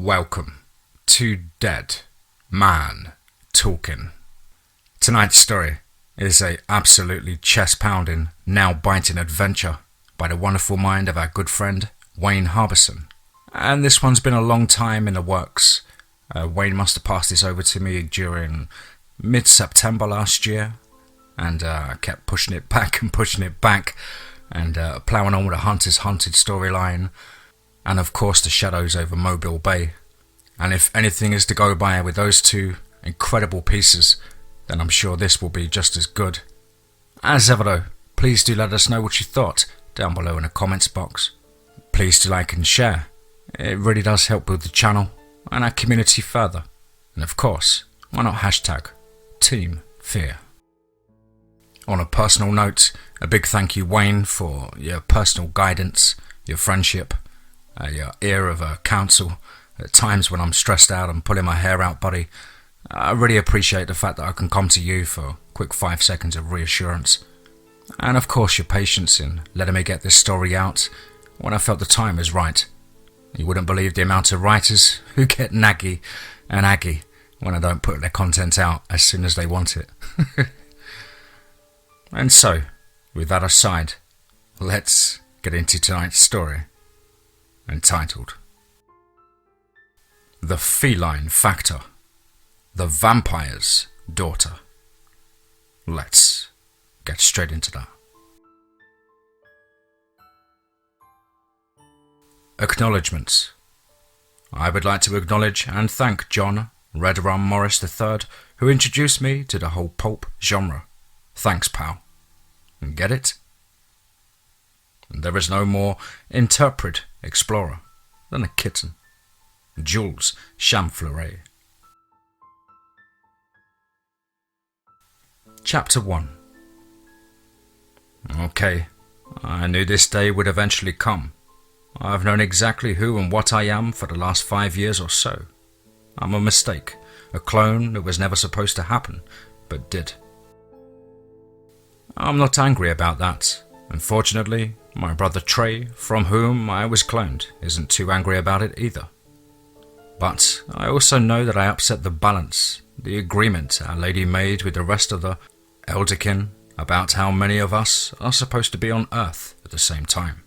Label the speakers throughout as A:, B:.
A: Welcome to Dead Man Talking. Tonight's story is a absolutely chest-pounding, nail-biting adventure by the wonderful mind of our good friend Wayne Harbison. And this one's been a long time in the works. Wayne must have passed this over to me during mid-September last year, and I kept pushing it back and ploughing on with a Hunter's Hunted storyline, and of course the shadows over Mobile Bay. And if anything is to go by with those two incredible pieces, then I'm sure this will be just as good. As ever though, please do let us know what you thought down below in the comments box. Please do like and share. It really does help build the channel and our community further. And of course, why not hashtag TeamFEAR. On a personal note, a big thank you Wayne for your personal guidance, your friendship, your ear of counsel at times when I'm stressed out and pulling my hair out, buddy. I really appreciate the fact that I can come to you for a quick 5 seconds of reassurance. And of course your patience in letting me get this story out when I felt the time was right. You wouldn't believe the amount of writers who get naggy and aggy when I don't put their content out as soon as they want it. And so, with that aside, let's get into tonight's story, entitled The Feline Factor, the Vampire's Daughter. Let's get straight into that. Acknowledgements. I would like to acknowledge and thank John Redrum Morris III, who introduced me to the whole pulp genre. Thanks, pal. Get it? There is no more intrepid explorer than a kitten. Jules Chamfleury. Chapter 1. Okay, I knew this day would eventually come. I've known exactly who and what I am for the last 5 years or so. I'm a mistake, a clone that was never supposed to happen, but did. I'm not angry about that. Unfortunately, my brother Trey, from whom I was cloned, isn't too angry about it either. But I also know that I upset the balance, the agreement Our Lady made with the rest of the Elderkin about how many of us are supposed to be on Earth at the same time.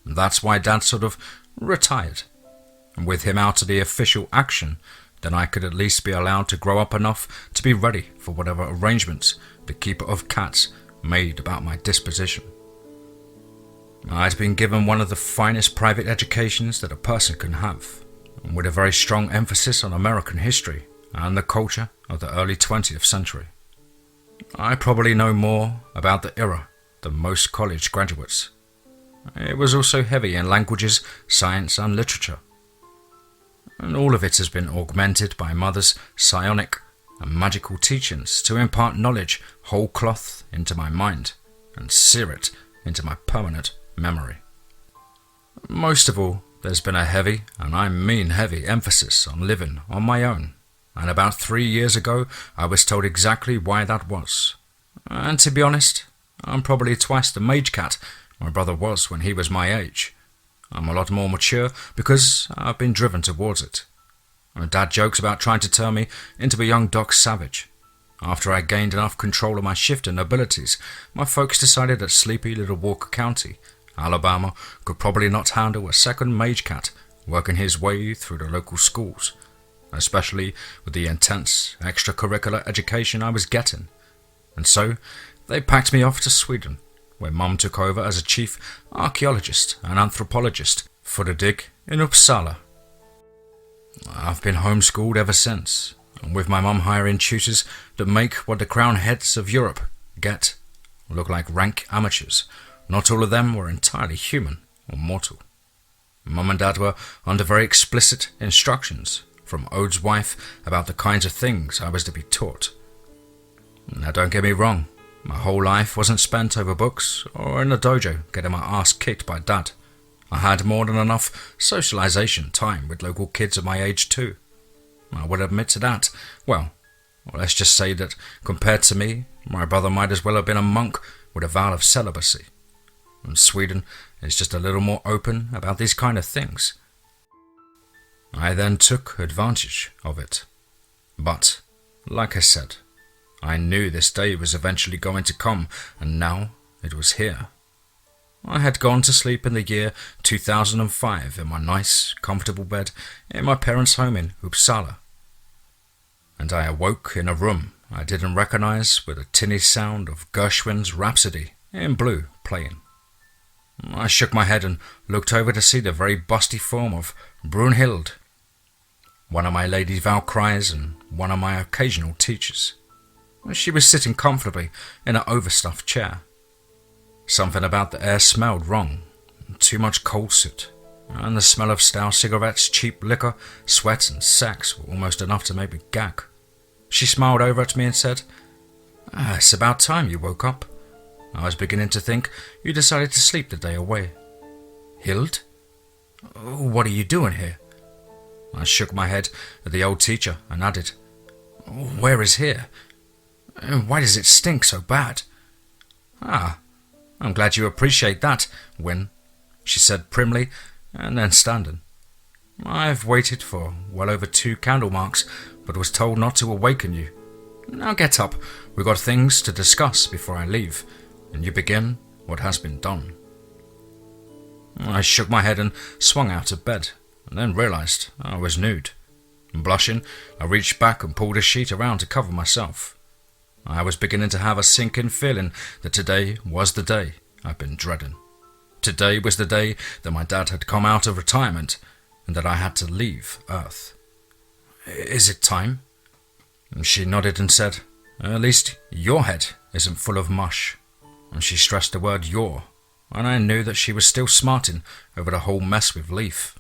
A: That's why Dad sort of retired. And with him out of the official action, then I could at least be allowed to grow up enough to be ready for whatever arrangements the Keeper of Cats made about my disposition. I'd been given one of the finest private educations that a person can have, with a very strong emphasis on American history and the culture of the early 20th century. I probably know more about the era than most college graduates. It was also heavy in languages, science and literature. And all of it has been augmented by Mother's psionic and magical teachings to impart knowledge whole cloth into my mind and sear it into my permanent memory. Most of all, there's been a heavy, and I mean heavy, emphasis on living on my own, and about 3 years ago I was told exactly why that was. And to be honest, I'm probably twice the Magecat my brother was when he was my age. I'm a lot more mature because I've been driven towards it. Dad jokes about trying to turn me into a young Doc Savage. After I gained enough control of my shifting abilities, my folks decided that sleepy little Walker County, Alabama, could probably not handle a second Magecat working his way through the local schools, especially with the intense extracurricular education I was getting. And so they packed me off to Sweden, where Mum took over as a chief archaeologist and anthropologist for the dig in Uppsala. I've been homeschooled ever since, and with my mum hiring tutors that make what the crown heads of Europe get look like rank amateurs. Not all of them were entirely human or mortal. Mum and Dad were under very explicit instructions from Ode's wife about the kinds of things I was to be taught. Now don't get me wrong, my whole life wasn't spent over books or in a dojo getting my ass kicked by Dad. I had more than enough socialization time with local kids of my age too. I would admit to that. Well, let's just say that compared to me, my brother might as well have been a monk with a vow of celibacy. And Sweden is just a little more open about these kind of things. I then took advantage of it. But, like I said, I knew this day was eventually going to come, and now it was here. I had gone to sleep in the year 2005 in my nice, comfortable bed in my parents' home in Uppsala. And I awoke in a room I didn't recognize with a tinny sound of Gershwin's Rhapsody in blue playing. I shook my head and looked over to see the very busty form of Brunhild, one of my Lady Valkyries and one of my occasional teachers. She was sitting comfortably in an overstuffed chair. Something about the air smelled wrong. Too much coal soot, and the smell of stale cigarettes, cheap liquor, sweat and sex were almost enough to make me gag. She smiled over at me and said, "It's about time you woke up. I was beginning to think you decided to sleep the day away." "Hild? What are you doing here?" I shook my head at the old teacher and added, "Where is here? Why does it stink so bad?" I'm glad you appreciate that, Win," she said primly, and then standing. "I've waited for well over 2 candle marks, but was told not to awaken you. Now get up, we've got things to discuss before I leave, and you begin what has been done." I shook my head and swung out of bed, and then realized I was nude. Blushing, I reached back and pulled a sheet around to cover myself. I was beginning to have a sinking feeling that today was the day I'd been dreading. Today was the day that my dad had come out of retirement and that I had to leave Earth. "Is it time?" She nodded and said, "At least your head isn't full of mush." And she stressed the word "your," and I knew that she was still smarting over the whole mess with Leaf.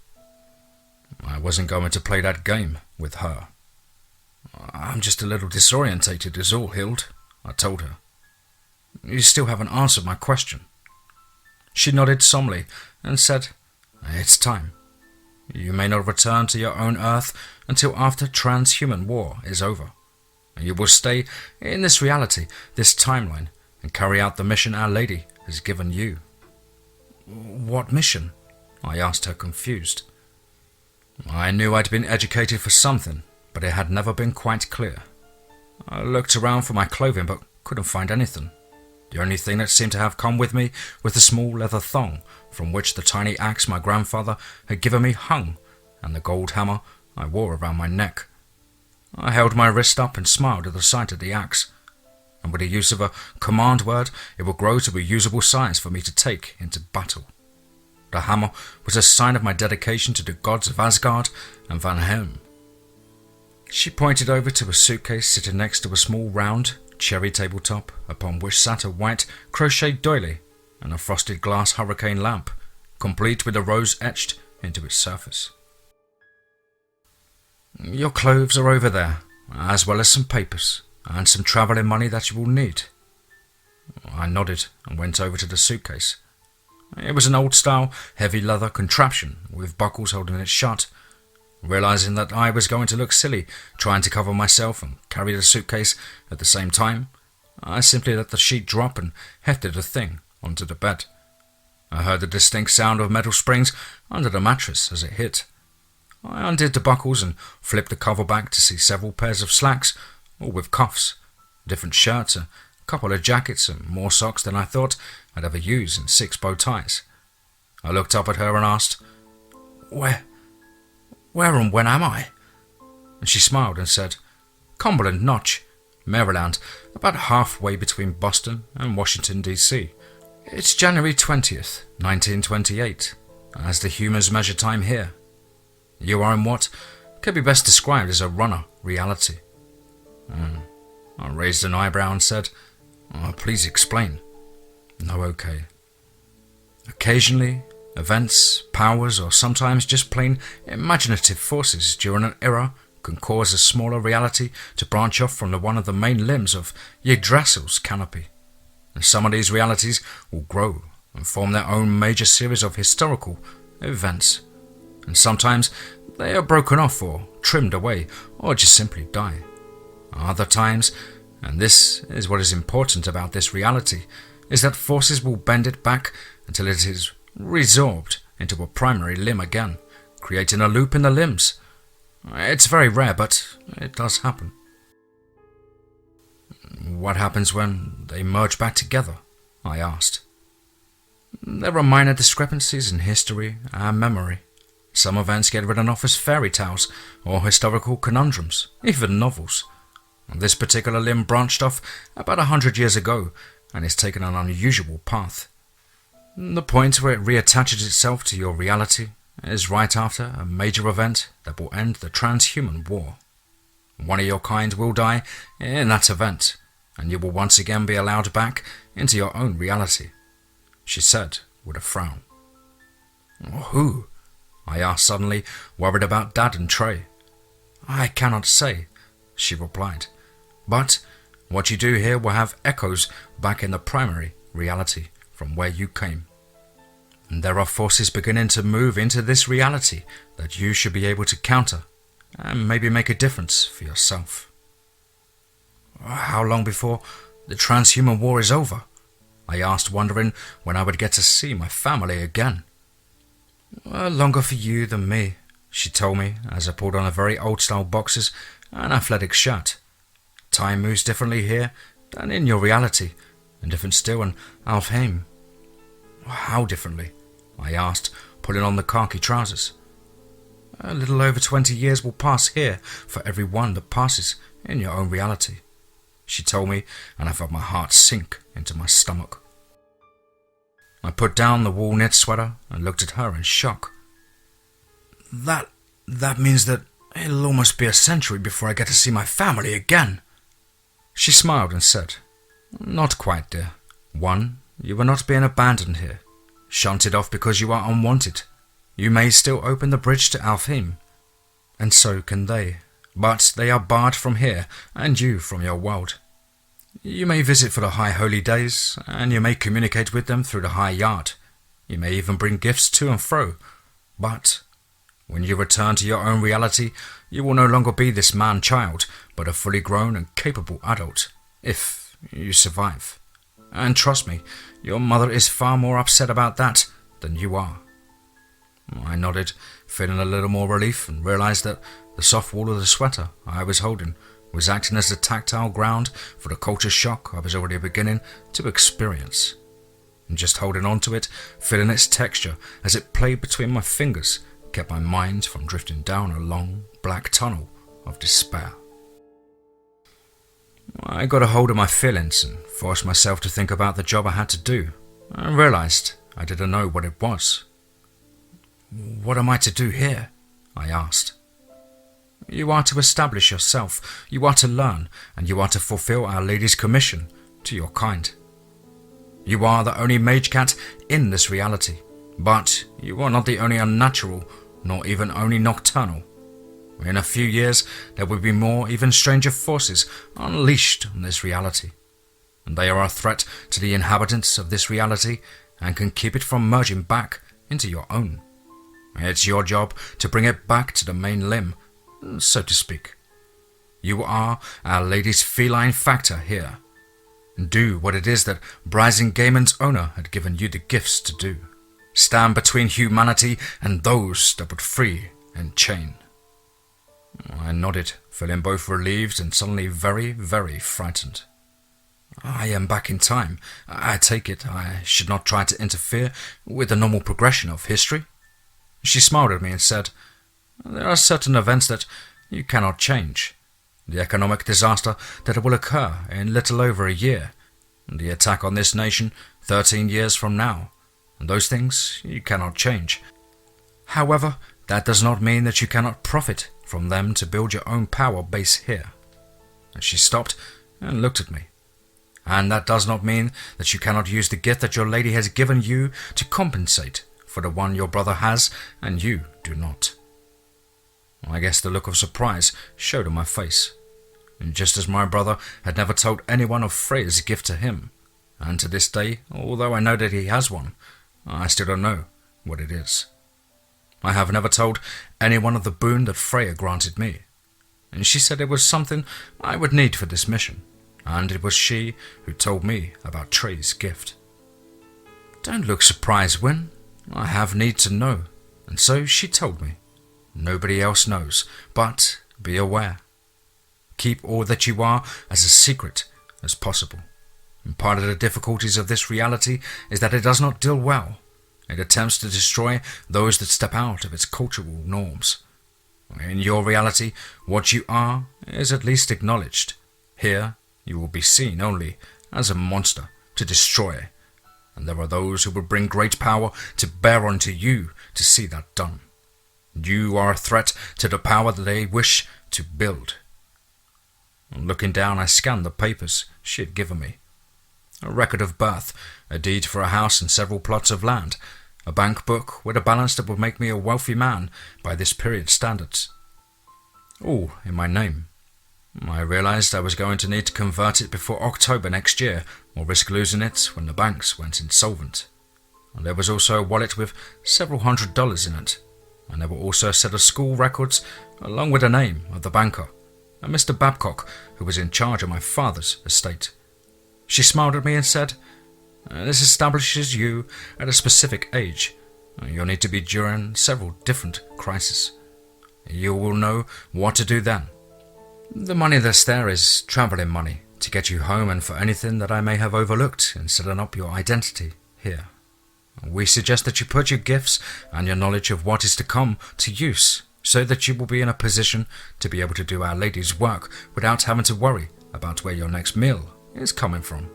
A: I wasn't going to play that game with her. "I'm just a little disorientated is all, Hild," I told her. "You still haven't answered my question." She nodded solemnly and said, "It's time. You may not return to your own Earth until after transhuman war is over. And you will stay in this reality, this timeline, and carry out the mission Our Lady has given you." "What mission?" I asked her, confused. I knew I'd been educated for something, but it had never been quite clear. I looked around for my clothing but couldn't find anything. The only thing that seemed to have come with me was the small leather thong from which the tiny axe my grandfather had given me hung, and the gold hammer I wore around my neck. I held my wrist up and smiled at the sight of the axe, and with the use of a command word it would grow to a usable size for me to take into battle. The hammer was a sign of my dedication to the gods of Asgard and Valheim. She pointed over to a suitcase sitting next to a small round cherry tabletop upon which sat a white crocheted doily and a frosted glass hurricane lamp, complete with a rose etched into its surface. "Your clothes are over there, as well as some papers and some travelling money that you will need." I nodded and went over to the suitcase. It was an old-style, heavy leather contraption with buckles holding it shut. Realizing that I was going to look silly trying to cover myself and carry the suitcase at the same time, I simply let the sheet drop and hefted the thing onto the bed. I heard the distinct sound of metal springs under the mattress as it hit. I undid the buckles and flipped the cover back to see several pairs of slacks, all with cuffs, different shirts, a couple of jackets and more socks than I thought I'd ever use, and 6 bow ties. I looked up at her and asked, Where and when am I?" And she smiled and said, "Cumberland Notch, Maryland, about halfway between Boston and Washington, D.C. It's January 20th, 1928, as the humans measure time here. You are in what could be best described as a runner reality." I raised an eyebrow and said, "Please explain." "No, okay. Occasionally, events, powers, or sometimes just plain imaginative forces during an era can cause a smaller reality to branch off from one of the main limbs of Yggdrasil's canopy. And some of these realities will grow and form their own major series of historical events. And sometimes they are broken off or trimmed away or just simply die. Other times, and this is what is important about this reality, is that forces will bend it back until it is resorbed into a primary limb again, creating a loop in the limbs. It's very rare, but it does happen. What happens when they merge back together? I asked. There are minor discrepancies in history and memory. Some events get written off as fairy tales or historical conundrums, even novels. This particular limb branched off about 100 years ago and is taken an unusual path. The point where it reattaches itself to your reality is right after a major event that will end the transhuman war. One of your kind will die in that event, and you will once again be allowed back into your own reality, she said with a frown. Who? I asked suddenly, worried about Dad and Trey. I cannot say, she replied, but what you do here will have echoes back in the primary reality from where you came. And there are forces beginning to move into this reality that you should be able to counter and maybe make a difference for yourself. How long before the transhuman war is over? I asked, wondering when I would get to see my family again. Longer for you than me, she told me as I pulled on a very old-style boxers and athletic shirt. Time moves differently here than in your reality, and different still in Alfheim. How differently? I asked, pulling on the khaki trousers. A little over 20 years will pass here for every one that passes in your own reality, she told me, and I felt my heart sink into my stomach. I put down the wool knit sweater and looked at her in shock. That means that it'll almost be a century before I get to see my family again. She smiled and said, Not quite, dear. One, you are not being abandoned here, shunted off because you are unwanted. You may still open the bridge to Alfheim, and so can they, but they are barred from here and you from your world. You may visit for the high holy days, and you may communicate with them through the high yard. You may even bring gifts to and fro, but when you return to your own reality, you will no longer be this man-child, but a fully grown and capable adult, if you survive. And trust me, your mother is far more upset about that than you are. I nodded, feeling a little more relief, and realized that the soft wool of the sweater I was holding was acting as the tactile ground for the culture shock I was already beginning to experience. And just holding on to it, feeling its texture as it played between my fingers, kept my mind from drifting down a long, black tunnel of despair. I got a hold of my feelings and forced myself to think about the job I had to do. I realized I didn't know what it was. What am I to do here? I asked. You are to establish yourself, you are to learn, and you are to fulfill Our Lady's commission to your kind. You are the only Magecat in this reality, but you are not the only unnatural, nor even only nocturnal. In a few years, there will be more, even stranger forces unleashed on this reality, and they are a threat to the inhabitants of this reality and can keep it from merging back into your own. It's your job to bring it back to the main limb, so to speak. You are Our Lady's feline factor here. Do what it is that Bryson Gaiman's owner had given you the gifts to do. Stand between humanity and those that would free and chain. I nodded, feeling both relieved and suddenly very, very frightened. I am back in time. I take it I should not try to interfere with the normal progression of history. She smiled at me and said, There are certain events that you cannot change. The economic disaster that will occur in little over a year, and the attack on this nation 13 years from now, and those things you cannot change. However, that does not mean that you cannot profit from them to build your own power base here. And she stopped and looked at me. And that does not mean that you cannot use the gift that your lady has given you to compensate for the one your brother has and you do not. I guess the look of surprise showed on my face, and just as my brother had never told anyone of Freya's gift to him, and to this day, although I know that he has one, I still don't know what it is. I have never told anyone of the boon that Freya granted me, and she said it was something I would need for this mission, and it was she who told me about Trey's gift. Don't look surprised, Wyn. I have need to know, and so she told me, Nobody else knows, but be aware. Keep all that you are as a secret as possible. And part of the difficulties of this reality is that it does not deal well. It attempts to destroy those that step out of its cultural norms. In your reality, what you are is at least acknowledged. Here, you will be seen only as a monster to destroy, and there are those who will bring great power to bear onto you to see that done. You are a threat to the power that they wish to build. Looking down, I scanned the papers she had given me. A record of birth, a deed for a house and several plots of land, a bank book with a balance that would make me a wealthy man by this period's standards. All in my name. I realized I was going to need to convert it before October next year, or risk losing it when the banks went insolvent. And there was also a wallet with several $100s in it, and there were also a set of school records along with the name of the banker, and Mr. Babcock, who was in charge of my father's estate. She smiled at me and said, "This establishes you at a specific age. You'll need to be during several different crises. You will know what to do then. The money that's there is traveling money to get you home and for anything that I may have overlooked in setting up your identity here. We suggest that you put your gifts and your knowledge of what is to come to use so that you will be in a position to be able to do Our Lady's work without having to worry about where your next meal is coming from.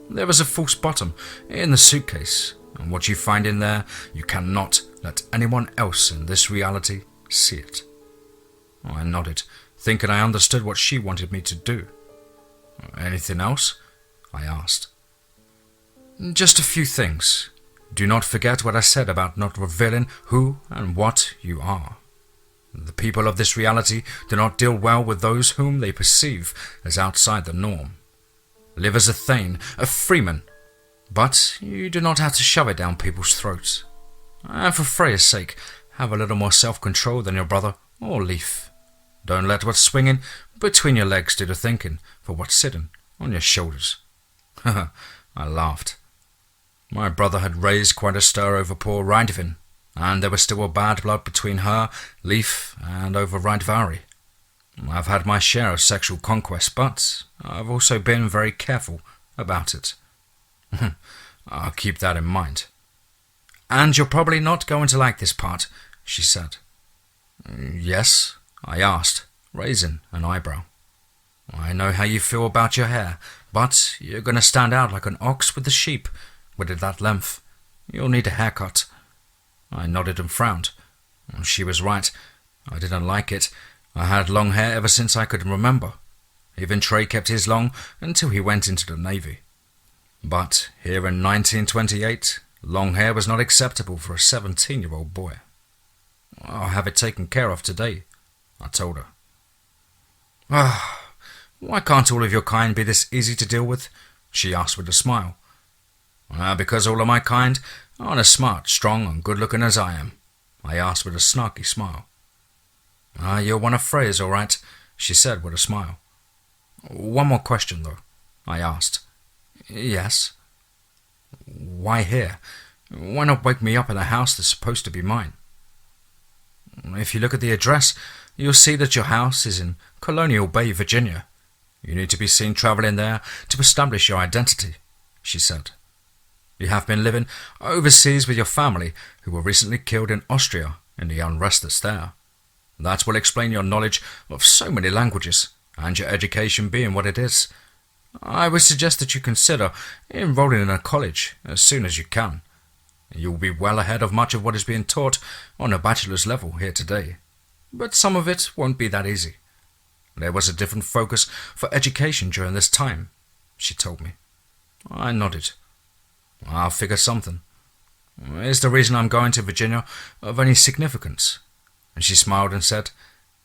A: There is a false bottom in the suitcase, and what you find in there, you cannot let anyone else in this reality see it." I nodded, thinking I understood what she wanted me to do. "Anything else?" I asked. "Just a few things. Do not forget what I said about not revealing who and what you are. The people of this reality do not deal well with those whom they perceive as outside the norm. Live as a Thane, a freeman, but you do not have to shove it down people's throats. And for Freya's sake, have a little more self-control than your brother or Leaf. Don't let what's swinging between your legs do the thinking for what's sitting on your shoulders." I laughed. My brother had raised quite a stir over poor Rindvin, and there was still a bad blood between her, Leaf, and over Rindvari. I've had my share of sexual conquest, but I've also been very careful about it. I'll keep that in mind. "And you're probably not going to like this part," she said. "Yes?" I asked, raising an eyebrow. "I know how you feel about your hair, but you're going to stand out like an ox with the sheep. With it that length, you'll need a haircut." I nodded and frowned. She was right. I didn't like it. I had long hair ever since I could remember. Even Trey kept his long until he went into the Navy. But here in 1928, long hair was not acceptable for a 17-year-old boy. "I'll have it taken care of today," I told her. Why can't all of your kind be this easy to deal with?" she asked with a smile. Because all of my kind aren't as smart, strong, and good-looking as I am," I asked with a snarky smile. "You're one of Freya's, all right," she said with a smile. "One more question, though," I asked. "Yes?" "Why here? Why not wake me up in a house that's supposed to be mine?" "If you look at the address, you'll see that your house is in Colonial Bay, Virginia. You need to be seen traveling there to establish your identity," she said. "You have been living overseas with your family, who were recently killed in Austria in the unrest that's there. That will explain your knowledge of so many languages, and your education being what it is. I would suggest that you consider enrolling in a college as soon as you can. You will be well ahead of much of what is being taught on a bachelor's level here today. But some of it won't be that easy. There was a different focus for education during this time," she told me. I nodded. "I'll figure something. Is the reason I'm going to Virginia of any significance?" And she smiled and said,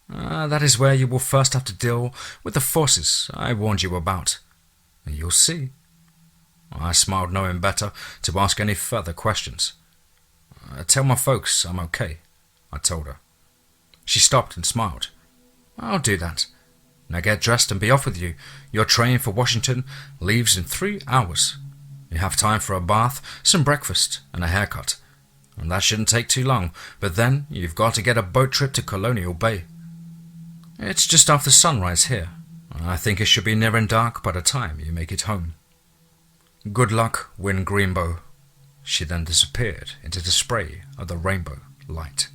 A: "That is where you will first have to deal with the forces I warned you about. You'll see." I smiled, knowing better to ask any further questions. "Tell my folks I'm okay," I told her. She stopped and smiled. "I'll do that. Now get dressed and be off with you. Your train for Washington leaves in 3 hours. You have time for a bath, some breakfast, and a haircut. and that shouldn't take too long, but then you've got to get a boat trip to Colonial Bay. It's just after sunrise here. I think it should be nearing dark by the time you make it home. Good luck, Win Greenbow." She then disappeared into the spray of the rainbow light.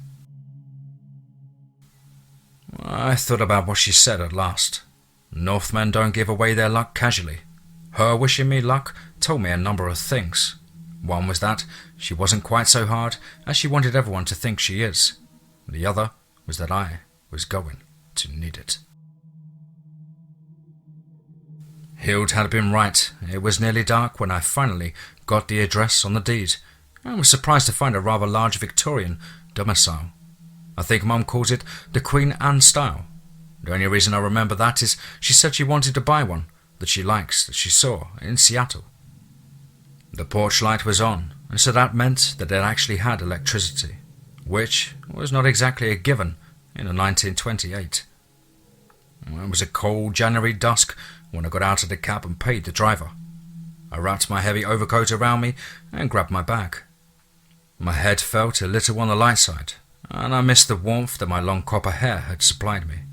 A: I thought about what she said at last. Northmen don't give away their luck casually. Her wishing me luck told me a number of things. One was that she wasn't quite so hard as she wanted everyone to think she is. The other was that I was going to need it. Hild had been right. It was nearly dark when I finally got the address on the deed. I was surprised to find a rather large Victorian domicile. I think Mum calls it the Queen Anne style. The only reason I remember that is she said she wanted to buy one that she likes that she saw in Seattle. The porch light was on, and so that meant that it actually had electricity, which was not exactly a given in 1928. It was a cold January dusk when I got out of the cab and paid the driver. I wrapped my heavy overcoat around me and grabbed my bag. My head felt a little on the light side, and I missed the warmth that my long copper hair had supplied me.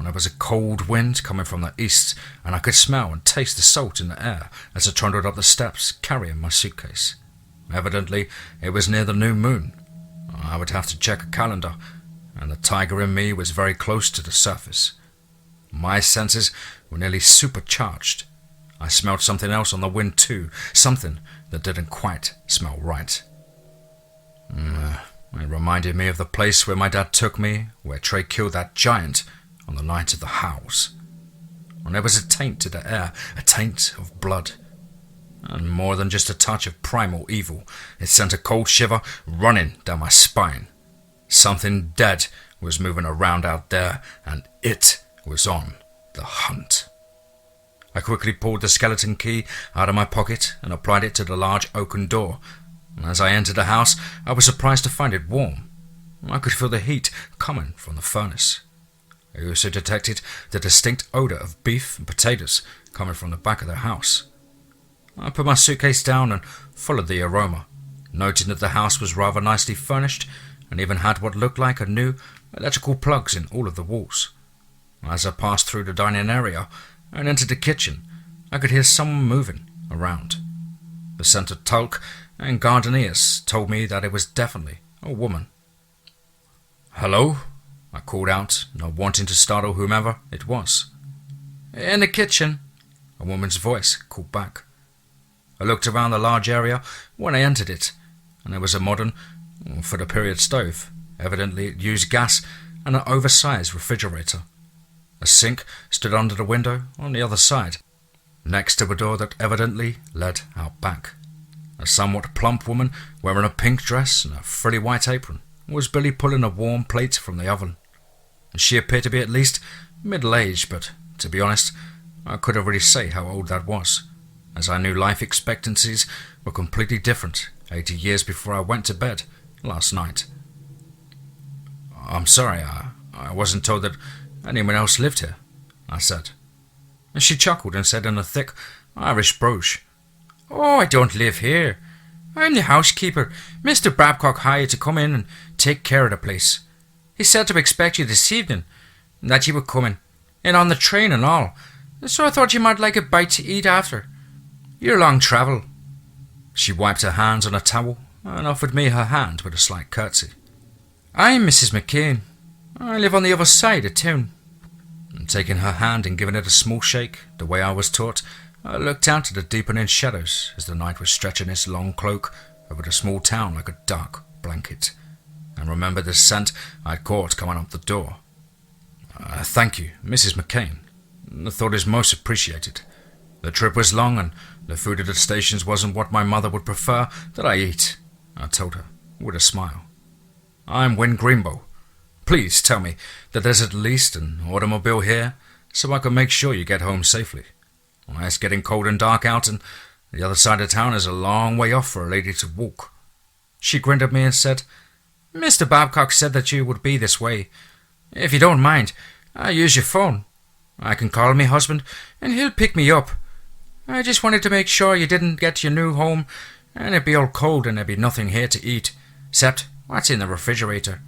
A: There was a cold wind coming from the east, and I could smell and taste the salt in the air as I trundled up the steps carrying my suitcase. Evidently, it was near the new moon. I would have to check a calendar, and the tiger in me was very close to the surface. My senses were nearly supercharged. I smelled something else on the wind too, something that didn't quite smell right. It reminded me of the place where my dad took me, where Trey killed that giant on the night of the howls. And there was a taint to the air, a taint of blood. And more than just a touch of primal evil, it sent a cold shiver running down my spine. Something dead was moving around out there, and it was on the hunt. I quickly pulled the skeleton key out of my pocket and applied it to the large oaken door. And as I entered the house, I was surprised to find it warm. I could feel the heat coming from the furnace. I also detected the distinct odour of beef and potatoes coming from the back of the house. I put my suitcase down and followed the aroma, noting that the house was rather nicely furnished and even had what looked like a new electrical plugs in all of the walls. As I passed through the dining area and entered the kitchen, I could hear someone moving around. The scent of talc and gardenias told me that it was definitely a woman. "Hello?" I called out, not wanting to startle whomever it was. "In the kitchen," a woman's voice called back. I looked around the large area when I entered it, and there was a modern, for the period stove. Evidently it used gas and an oversized refrigerator. A sink stood under the window on the other side, next to a door that evidently led out back. A somewhat plump woman wearing a pink dress and a frilly white apron was busy pulling a warm plate from the oven. She appeared to be at least middle-aged, but to be honest, I couldn't really say how old that was, as I knew life expectancies were completely different 80 years before I went to bed last night. "I'm sorry, I wasn't told that anyone else lived here," I said. And she chuckled and said in a thick Irish brogue, "Oh, I don't live here. I'm the housekeeper. Mr. Babcock hired to come in and take care of the place. He said to expect you this evening, and that you were coming, and on the train and all, so I thought you might like a bite to eat after. Your long travel." She wiped her hands on a towel and offered me her hand with a slight curtsy. "I'm Mrs. McCain. I live on the other side of town." And taking her hand and giving it a small shake, the way I was taught, I looked out at the deepening shadows as the night was stretching its long cloak over the small town like a dark blanket, and remembered the scent I'd caught coming up the door. "Thank you, Mrs. McCain. The thought is most appreciated. The trip was long, and the food at the stations wasn't what my mother would prefer that I eat," I told her, with a smile. "I'm Win Greenbow. Please tell me that there's at least an automobile here, so I can make sure you get home safely. It's getting cold and dark out, and the other side of town is a long way off for a lady to walk." She grinned at me and said, "Mr. Babcock said that you would be this way. If you don't mind, I'll use your phone. I can call my husband, and he'll pick me up. I just wanted to make sure you didn't get to your new home, and it'd be all cold and there'd be nothing here to eat. Except, what's in the refrigerator?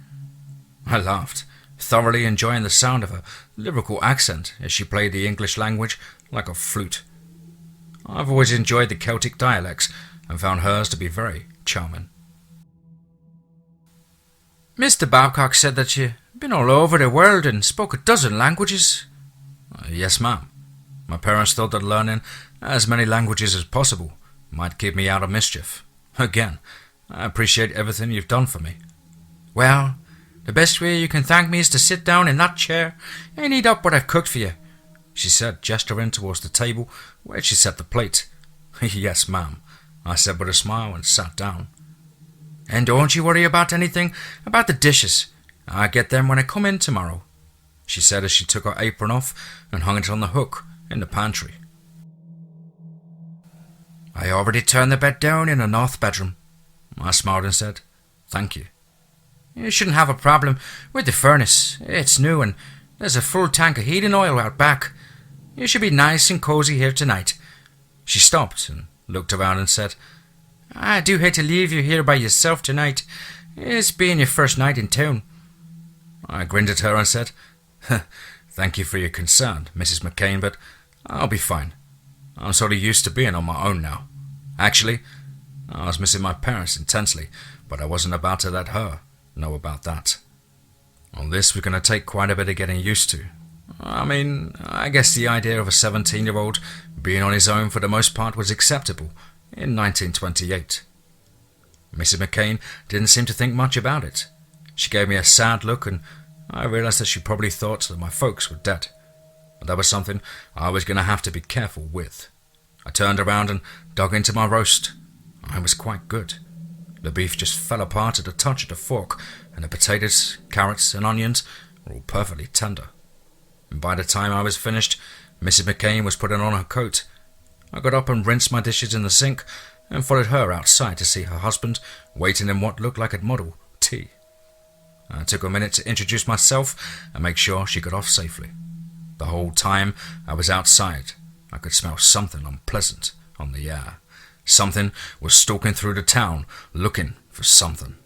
A: I laughed, thoroughly enjoying the sound of her lyrical accent as she played the English language like a flute. I've always enjoyed the Celtic dialects and found hers to be very charming. Mr. Babcock said that you'd been all over the world and spoke a dozen languages. Yes, ma'am. My parents thought that learning as many languages as possible might keep me out of mischief. Again, I appreciate everything you've done for me. Well, the best way you can thank me is to sit down in that chair and eat up what I've cooked for you, she said, gesturing towards the table where she set the plate. Yes, ma'am, I said with a smile and sat down. And don't you worry about anything about the dishes. I'll get them when I come in tomorrow, she said as she took her apron off and hung it on the hook in the pantry. I already turned the bed down in the north bedroom. I smiled and said, thank you. You shouldn't have a problem with the furnace. It's new and there's a full tank of heating oil out back. You should be nice and cozy here tonight. She stopped and looked around and said, I do hate to leave you here by yourself tonight. It's being your first night in town. I grinned at her and said, thank you for your concern, Mrs. McCain, but I'll be fine. I'm sort of used to being on my own now. Actually, I was missing my parents intensely, but I wasn't about to let her know about that. Well, this was going to take quite a bit of getting used to. I guess the idea of a 17-year-old being on his own for the most part was acceptable in 1928. Mrs. McCain didn't seem to think much about it. She gave me a sad look and I realized that she probably thought that my folks were dead. But that was something I was going to have to be careful with. I turned around and dug into my roast. I was quite good. The beef just fell apart at a touch of the fork, and the potatoes, carrots and onions were all perfectly tender. And by the time I was finished, Mrs. McCain was putting on her coat. I got up and rinsed my dishes in the sink and followed her outside to see her husband waiting in what looked like a Model T. I took a minute to introduce myself and make sure she got off safely. The whole time I was outside, I could smell something unpleasant on the air. Something was stalking through the town, looking for something.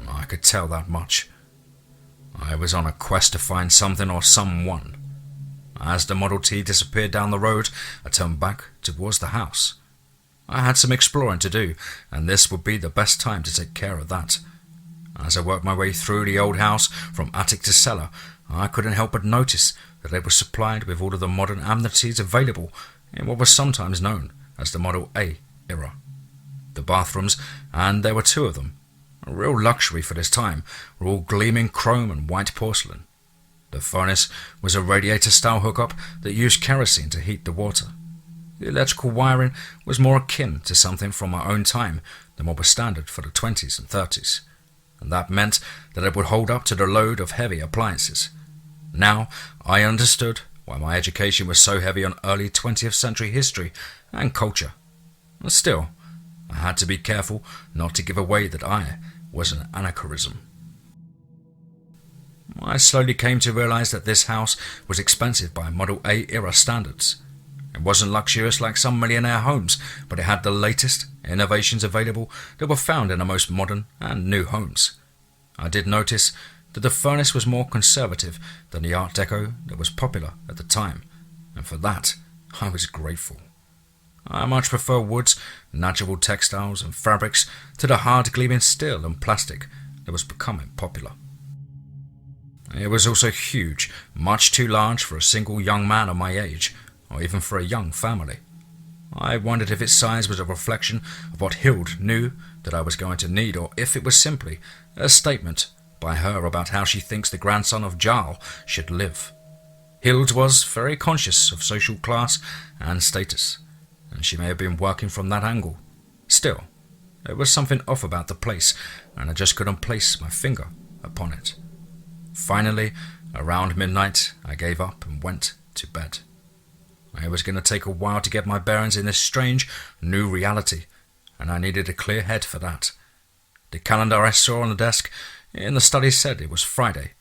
A: I could tell that much. I was on a quest to find something or someone. As the Model T disappeared down the road, I turned back towards the house. I had some exploring to do, and this would be the best time to take care of that. As I worked my way through the old house from attic to cellar, I couldn't help but notice that it was supplied with all of the modern amenities available in what was sometimes known as the Model A era. The bathrooms, and there were two of them, a real luxury for this time, were all gleaming chrome and white porcelain. The furnace was a radiator-style hookup that used kerosene to heat the water. The electrical wiring was more akin to something from my own time than what was standard for the 20s and 30s, and that meant that it would hold up to the load of heavy appliances. Now I understood why my education was so heavy on early 20th century history and culture. Still, I had to be careful not to give away that I was an anachronism. I slowly came to realize that this house was expensive by Model A era standards. It wasn't luxurious like some millionaire homes, but it had the latest innovations available that were found in the most modern and new homes. I did notice that the furnace was more conservative than the Art Deco that was popular at the time, and for that I was grateful. I much prefer woods, natural textiles and fabrics to the hard gleaming steel and plastic that was becoming popular. It was also huge, much too large for a single young man of my age, or even for a young family. I wondered if its size was a reflection of what Hild knew that I was going to need, or if it was simply a statement by her about how she thinks the grandson of Jarl should live. Hild was very conscious of social class and status, and she may have been working from that angle. Still, there was something off about the place, and I just couldn't place my finger upon it. Finally, around midnight, I gave up and went to bed. It was going to take a while to get my bearings in this strange, new reality, and I needed a clear head for that. The calendar I saw on the desk in the study said it was Friday,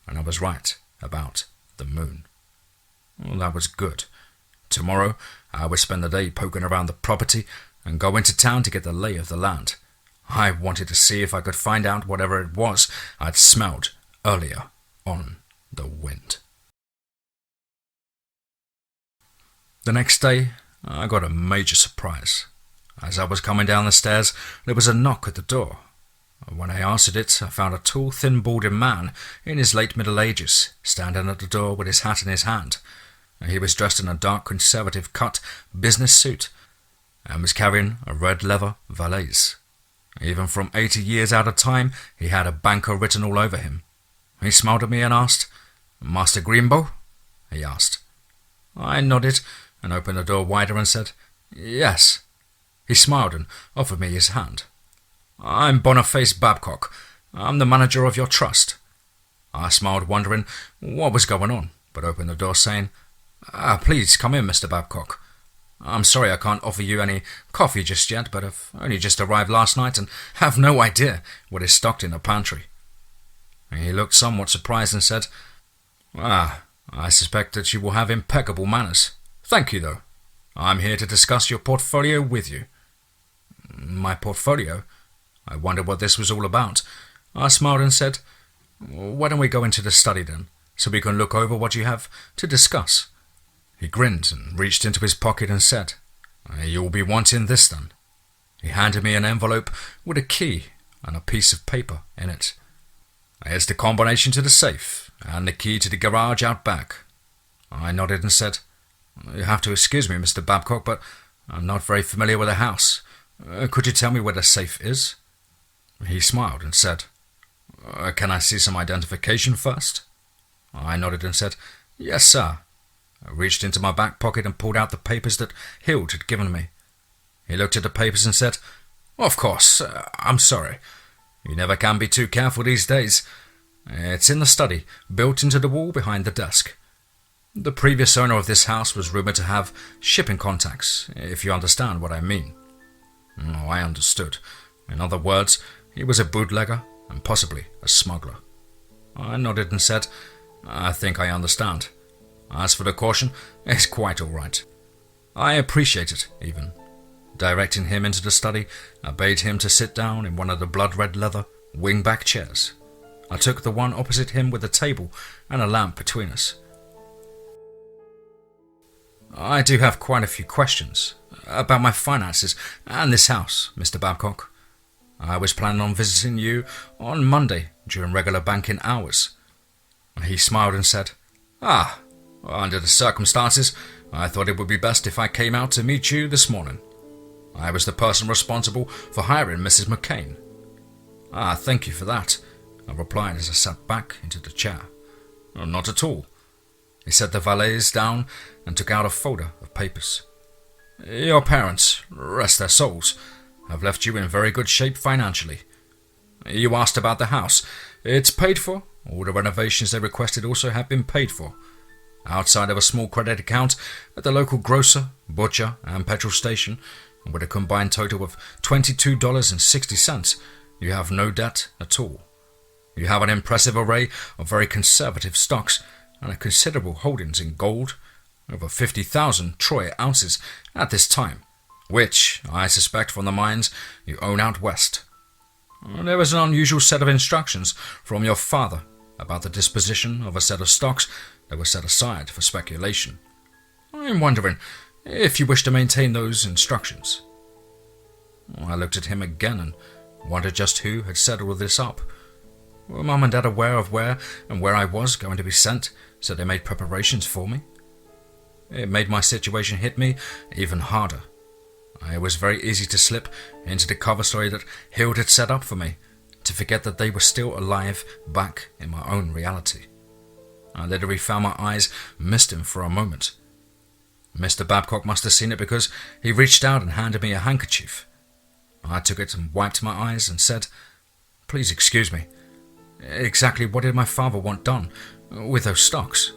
A: and I was right about the moon. Well, that was good. Tomorrow, I would spend the day poking around the property and go into town to get the lay of the land. I wanted to see if I could find out whatever it was I'd smelled earlier on the wind. The next day, I got a major surprise. As I was coming down the stairs, there was a knock at the door. When I answered it, I found a tall, thin-balded man in his late middle ages standing at the door with his hat in his hand. He was dressed in a dark, conservative-cut business suit and was carrying a red leather valise. Even from 80 years out of time, he had a banker written all over him. He smiled at me and asked, "Master Greenbow?" he asked. I nodded and opened the door wider and said, "Yes." He smiled and offered me his hand. "I'm Boniface Babcock. I'm the manager of your trust." I smiled, wondering what was going on, but opened the door saying, "Please come in, Mr. Babcock. I'm sorry I can't offer you any coffee just yet, but I've only just arrived last night and have no idea what is stocked in the pantry." He looked somewhat surprised and said, "I suspect that you will have impeccable manners. Thank you, though. I'm here to discuss your portfolio with you." My portfolio? I wondered what this was all about. I smiled and said, "Why don't we go into the study then, so we can look over what you have to discuss?" He grinned and reached into his pocket and said, "You'll be wanting this then." He handed me an envelope with a key and a piece of paper in it. "Here's the combination to the safe and the key to the garage out back." I nodded and said, "You have to excuse me, Mr. Babcock, but I'm not very familiar with the house. Could you tell me where the safe is?" He smiled and said, "Can I see some identification first?" I nodded and said, "Yes, sir." I reached into my back pocket and pulled out the papers that Hild had given me. He looked at the papers and said, "Of course, I'm sorry. You never can be too careful these days. It's in the study, built into the wall behind the desk. The previous owner of this house was rumoured to have shipping contacts, if you understand what I mean." I understood. In other words, he was a bootlegger and possibly a smuggler. I nodded and said, "I think I understand. As for the caution, it's quite all right." I appreciate it, even. Directing him into the study, I bade him to sit down in one of the blood-red leather wing-back chairs. I took the one opposite him with a table and a lamp between us. "I do have quite a few questions about my finances and this house, Mr. Babcock. I was planning on visiting you on Monday during regular banking hours." He smiled and said, "Under the circumstances, I thought it would be best if I came out to meet you this morning. I was the person responsible for hiring Mrs. McCain." "Thank you for that," I replied as I sat back into the chair. "Not at all." He set the valise down and took out a folder of papers. "Your parents, rest their souls, have left you in very good shape financially. You asked about the house. It's paid for. All the renovations they requested also have been paid for. Outside of a small credit account at the local grocer, butcher, and petrol station, with a combined total of $22.60, you have no debt at all. You have an impressive array of very conservative stocks and a considerable holdings in gold, over 50,000 troy ounces at this time, which, I suspect from the mines, you own out west. There was an unusual set of instructions from your father about the disposition of a set of stocks that were set aside for speculation. I'm wondering if you wish to maintain those instructions." I looked at him again and wondered just who had set all this up. Were Mum and Dad aware of where I was going to be sent, so they made preparations for me? It made my situation hit me even harder. It was very easy to slip into the cover story that Hild had set up for me, to forget that they were still alive back in my own reality. I literally found my eyes misting for a moment. Mr. Babcock must have seen it because he reached out and handed me a handkerchief. I took it and wiped my eyes and said, "Please excuse me. Exactly what did my father want done with those stocks?"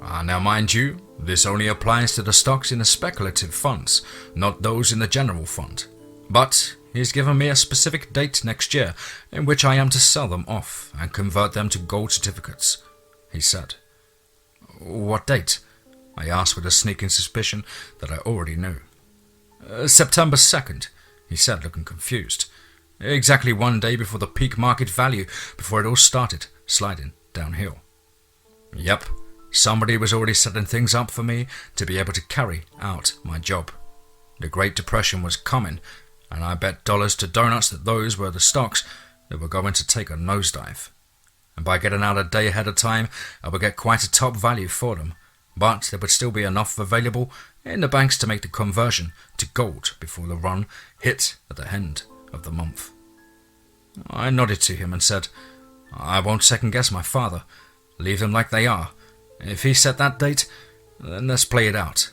A: Now mind you, this only applies to the stocks in the speculative funds, not those in the general fund. But he's given me a specific date next year in which I am to sell them off and convert them to gold certificates, he said. "What date?" I asked with a sneaking suspicion that I already knew. "September 2nd, he said, looking confused. exactly 1 day before the peak market value, before it all started sliding downhill. Yep, somebody was already setting things up for me to be able to carry out my job. The Great Depression was coming, and I bet dollars to donuts that those were the stocks that were going to take a nosedive. And by getting out a day ahead of time, I would get quite a top value for them, but there would still be enough available in the banks to make the conversion to gold before the run hit at the end of the month. I nodded to him and said, I won't second guess my father. Leave them like they are. If he set that date, then let's play it out.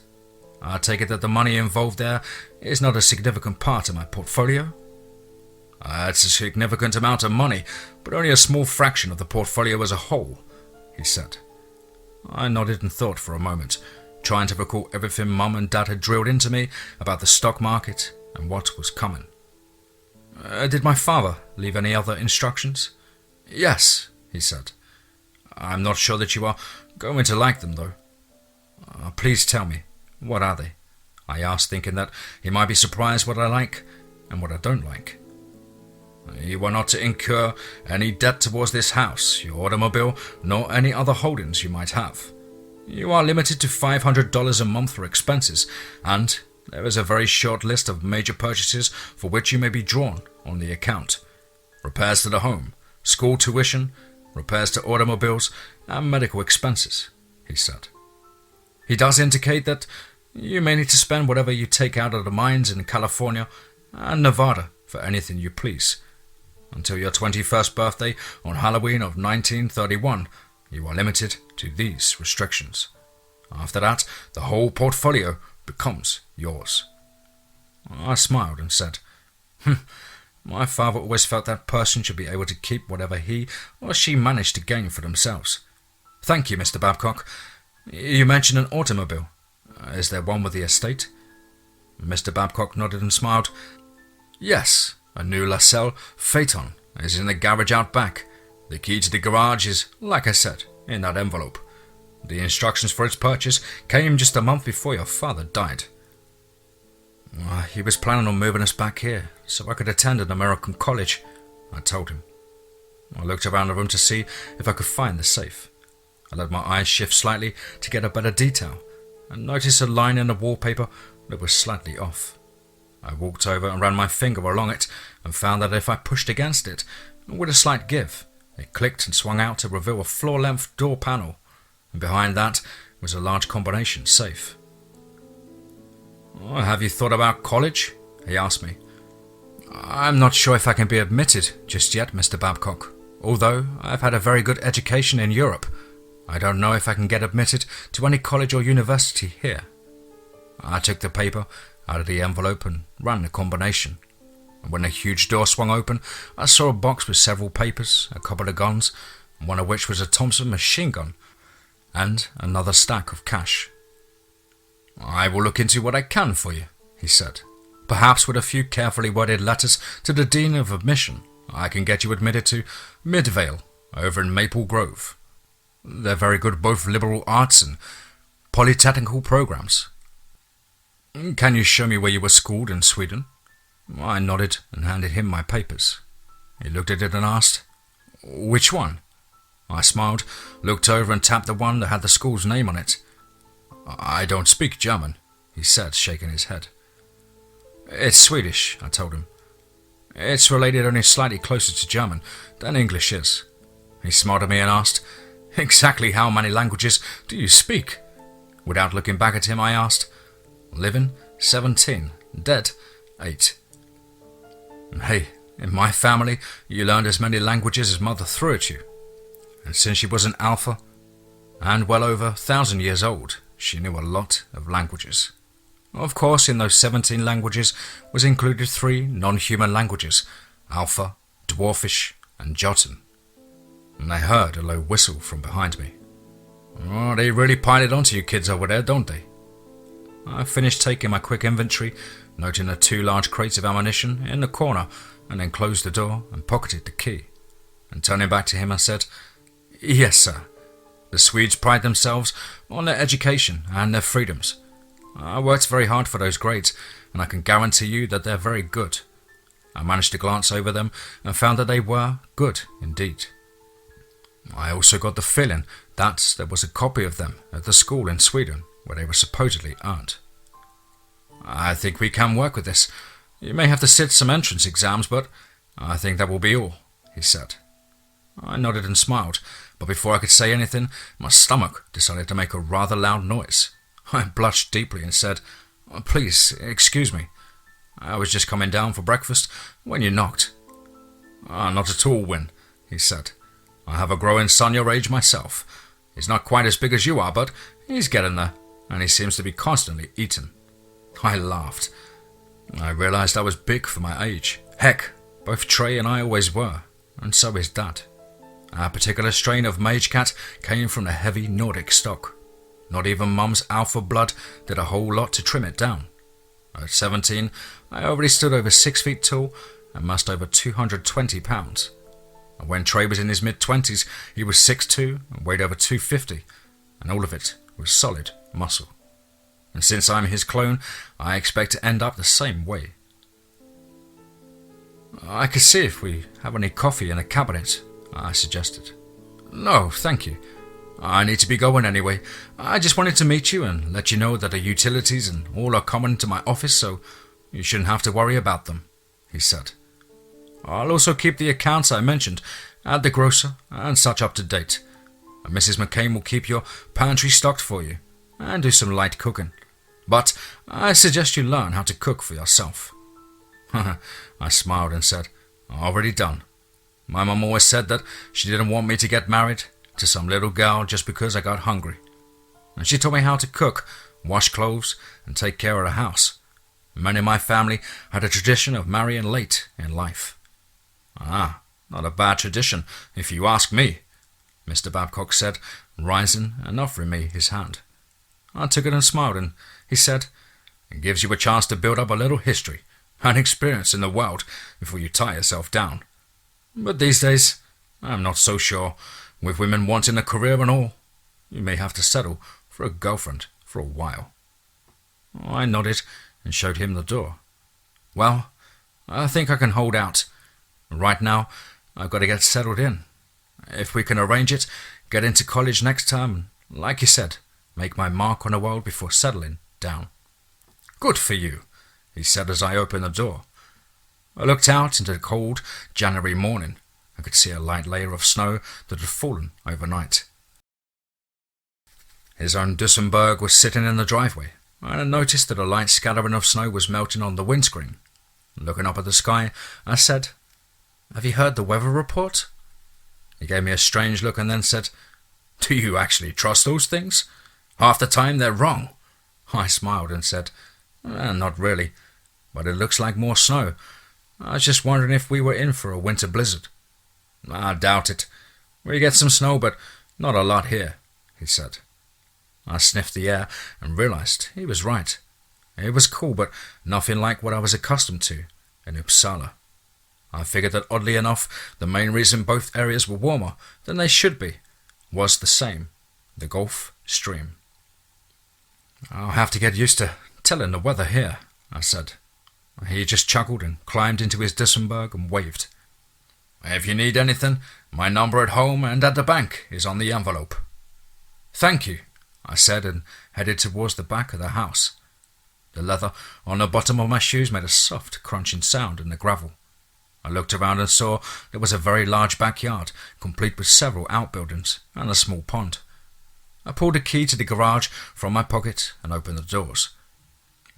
A: I take it that the money involved there is not a significant part of my portfolio. It's a significant amount of money, but only a small fraction of the portfolio as a whole, he said. I nodded and thought for a moment, trying to recall everything Mum and Dad had drilled into me about the stock market and what was coming. Did my father leave any other instructions? Yes, he said. I'm not sure that you are going to like them, though. Please tell me, what are they? I asked, thinking that he might be surprised what I like and what I don't like. You are not to incur any debt towards this house, your automobile, nor any other holdings you might have. You are limited to $500 a month for expenses, and there is a very short list of major purchases for which you may be drawn on the account. Repairs to the home, school tuition, repairs to automobiles, and medical expenses, he said. He does indicate that you may need to spend whatever you take out of the mines in California and Nevada for anything you please. Until your 21st birthday on Halloween of 1931, you are limited to these restrictions. After that, the whole portfolio becomes yours. I smiled and said, my father always felt that person should be able to keep whatever he or she managed to gain for themselves. Thank you, Mr. Babcock. You mentioned an automobile. Is there one with the estate? Mr. Babcock nodded and smiled. Yes, a new LaSalle Phaeton is in the garage out back. The key to the garage is, like I said, in that envelope. The instructions for its purchase came just a month before your father died. He was planning on moving us back here so I could attend an American college, I told him. I looked around the room to see if I could find the safe. I let my eyes shift slightly to get a better detail and noticed a line in the wallpaper that was slightly off. I walked over and ran my finger along it and found that if I pushed against it, with a slight give, it clicked and swung out to reveal a floor-length door panel, and behind that was a large combination safe. Have you thought about college? He asked me. I'm not sure if I can be admitted just yet, Mr. Babcock. Although I've had a very good education in Europe, I don't know if I can get admitted to any college or university here. I took the paper out of the envelope and ran the combination. And when the huge door swung open, I saw a box with several papers, a couple of guns, one of which was a Thompson machine gun, and another stack of cash. I will look into what I can for you, he said. Perhaps with a few carefully worded letters to the Dean of Admission, I can get you admitted to Midvale over in Maple Grove. They're very good both liberal arts and polytechnical programs. Can you show me where you were schooled in Sweden? I nodded and handed him my papers. He looked at it and asked, Which one? I smiled, looked over and tapped the one that had the school's name on it. I don't speak German, he said, shaking his head. It's Swedish, I told him. It's related only slightly closer to German than English is. He smiled at me and asked, Exactly how many languages do you speak? Without looking back at him, I asked, Living, 17. Dead, 8. Hey, in my family, you learned as many languages as Mother threw at you. And since she was an alpha, and well over 1,000 years old, she knew a lot of languages. Of course, in those 17 languages was included 3 non-human languages, Alpha, Dwarfish, and Jotun. And I heard a low whistle from behind me. Oh, they really pile it onto you kids over there, don't they? I finished taking my quick inventory, noting the 2 large crates of ammunition in the corner, and then closed the door and pocketed the key. And turning back to him, I said, Yes, sir. The Swedes pride themselves on their education and their freedoms. I worked very hard for those grades, and I can guarantee you that they're very good. I managed to glance over them and found that they were good indeed. I also got the feeling that there was a copy of them at the school in Sweden where they were supposedly earned. I think we can work with this. You may have to sit some entrance exams, but I think that will be all, he said. I nodded and smiled, but before I could say anything, my stomach decided to make a rather loud noise. I blushed deeply and said, "Please, excuse me. I was just coming down for breakfast when you knocked." "Not at all, Win," he said. "I have a growing son your age myself. He's not quite as big as you are, but he's getting there, and he seems to be constantly eating." I laughed. I realized I was big for my age. Heck, both Trey and I always were, and so is Dad. Our particular strain of Magecat came from the heavy Nordic stock. Not even Mum's alpha blood did a whole lot to trim it down. At 17, I already stood over 6 feet tall and mussed over 220 pounds. And when Trey was in his mid-20s, he was 6'2" and weighed over 250, and all of it was solid muscle. And since I'm his clone, I expect to end up the same way. "I could see if we have any coffee in a cabinet," I suggested. "No, thank you. I need to be going anyway. I just wanted to meet you and let you know that the utilities and all are coming to my office, so you shouldn't have to worry about them," he said. "I'll also keep the accounts I mentioned at the grocer and such up to date. And Mrs. McCain will keep your pantry stocked for you and do some light cooking. But I suggest you learn how to cook for yourself." I smiled and said, "Already done. My mum always said that she didn't want me to get married to some little girl just because I got hungry. And she taught me how to cook, wash clothes, and take care of the house. Many in my family had a tradition of marrying late in life." "Not a bad tradition, if you ask me," Mr. Babcock said, rising and offering me his hand. I took it and smiled, and he said, "It gives you a chance to build up a little history and experience in the world before you tie yourself down. But these days, I'm not so sure. With women wanting a career and all, you may have to settle for a girlfriend for a while." I nodded and showed him the door. "Well, I think I can hold out. Right now, I've got to get settled in. If we can arrange it, get into college next term, and like you said, make my mark on the world before settling down." "Good for you," he said as I opened the door. I looked out into the cold January morning. I could see a light layer of snow that had fallen overnight. His own Duesenberg was sitting in the driveway, and I noticed that a light scattering of snow was melting on the windscreen. Looking up at the sky, I said, "Have you heard the weather report?" He gave me a strange look and then said, "Do you actually trust those things? Half the time they're wrong." I smiled and said, "Not really, but it looks like more snow. I was just wondering if we were in for a winter blizzard." "I doubt it. We get some snow, but not a lot here," he said. I sniffed the air and realized he was right. It was cool, but nothing like what I was accustomed to in Uppsala. I figured that oddly enough, the main reason both areas were warmer than they should be was the same, the Gulf Stream. "I'll have to get used to telling the weather here," I said. He just chuckled and climbed into his Duesenberg and waved. "If you need anything, my number at home and at the bank is on the envelope." "Thank you," I said, and headed towards the back of the house. The leather on the bottom of my shoes made a soft crunching sound in the gravel. I looked around and saw there was a very large backyard, complete with several outbuildings and a small pond. I pulled a key to the garage from my pocket and opened the doors.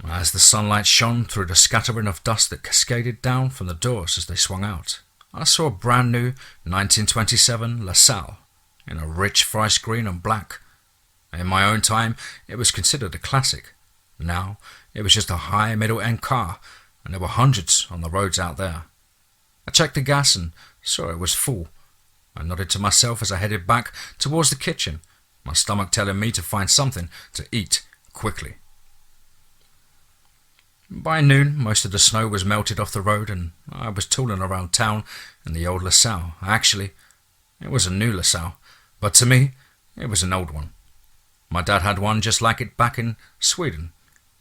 A: As the sunlight shone through the scattering of dust that cascaded down from the doors as they swung out, I saw a brand new 1927 LaSalle in a rich forest green and black. In my own time, it was considered a classic. Now, it was just a high middle-end car, and there were hundreds on the roads out there. I checked the gas and saw it was full. I nodded to myself as I headed back towards the kitchen, my stomach telling me to find something to eat quickly. By noon, most of the snow was melted off the road, and I was tooling around town in the old LaSalle. Actually, it was a new LaSalle, but to me, it was an old one. My dad had one just like it back in Sweden,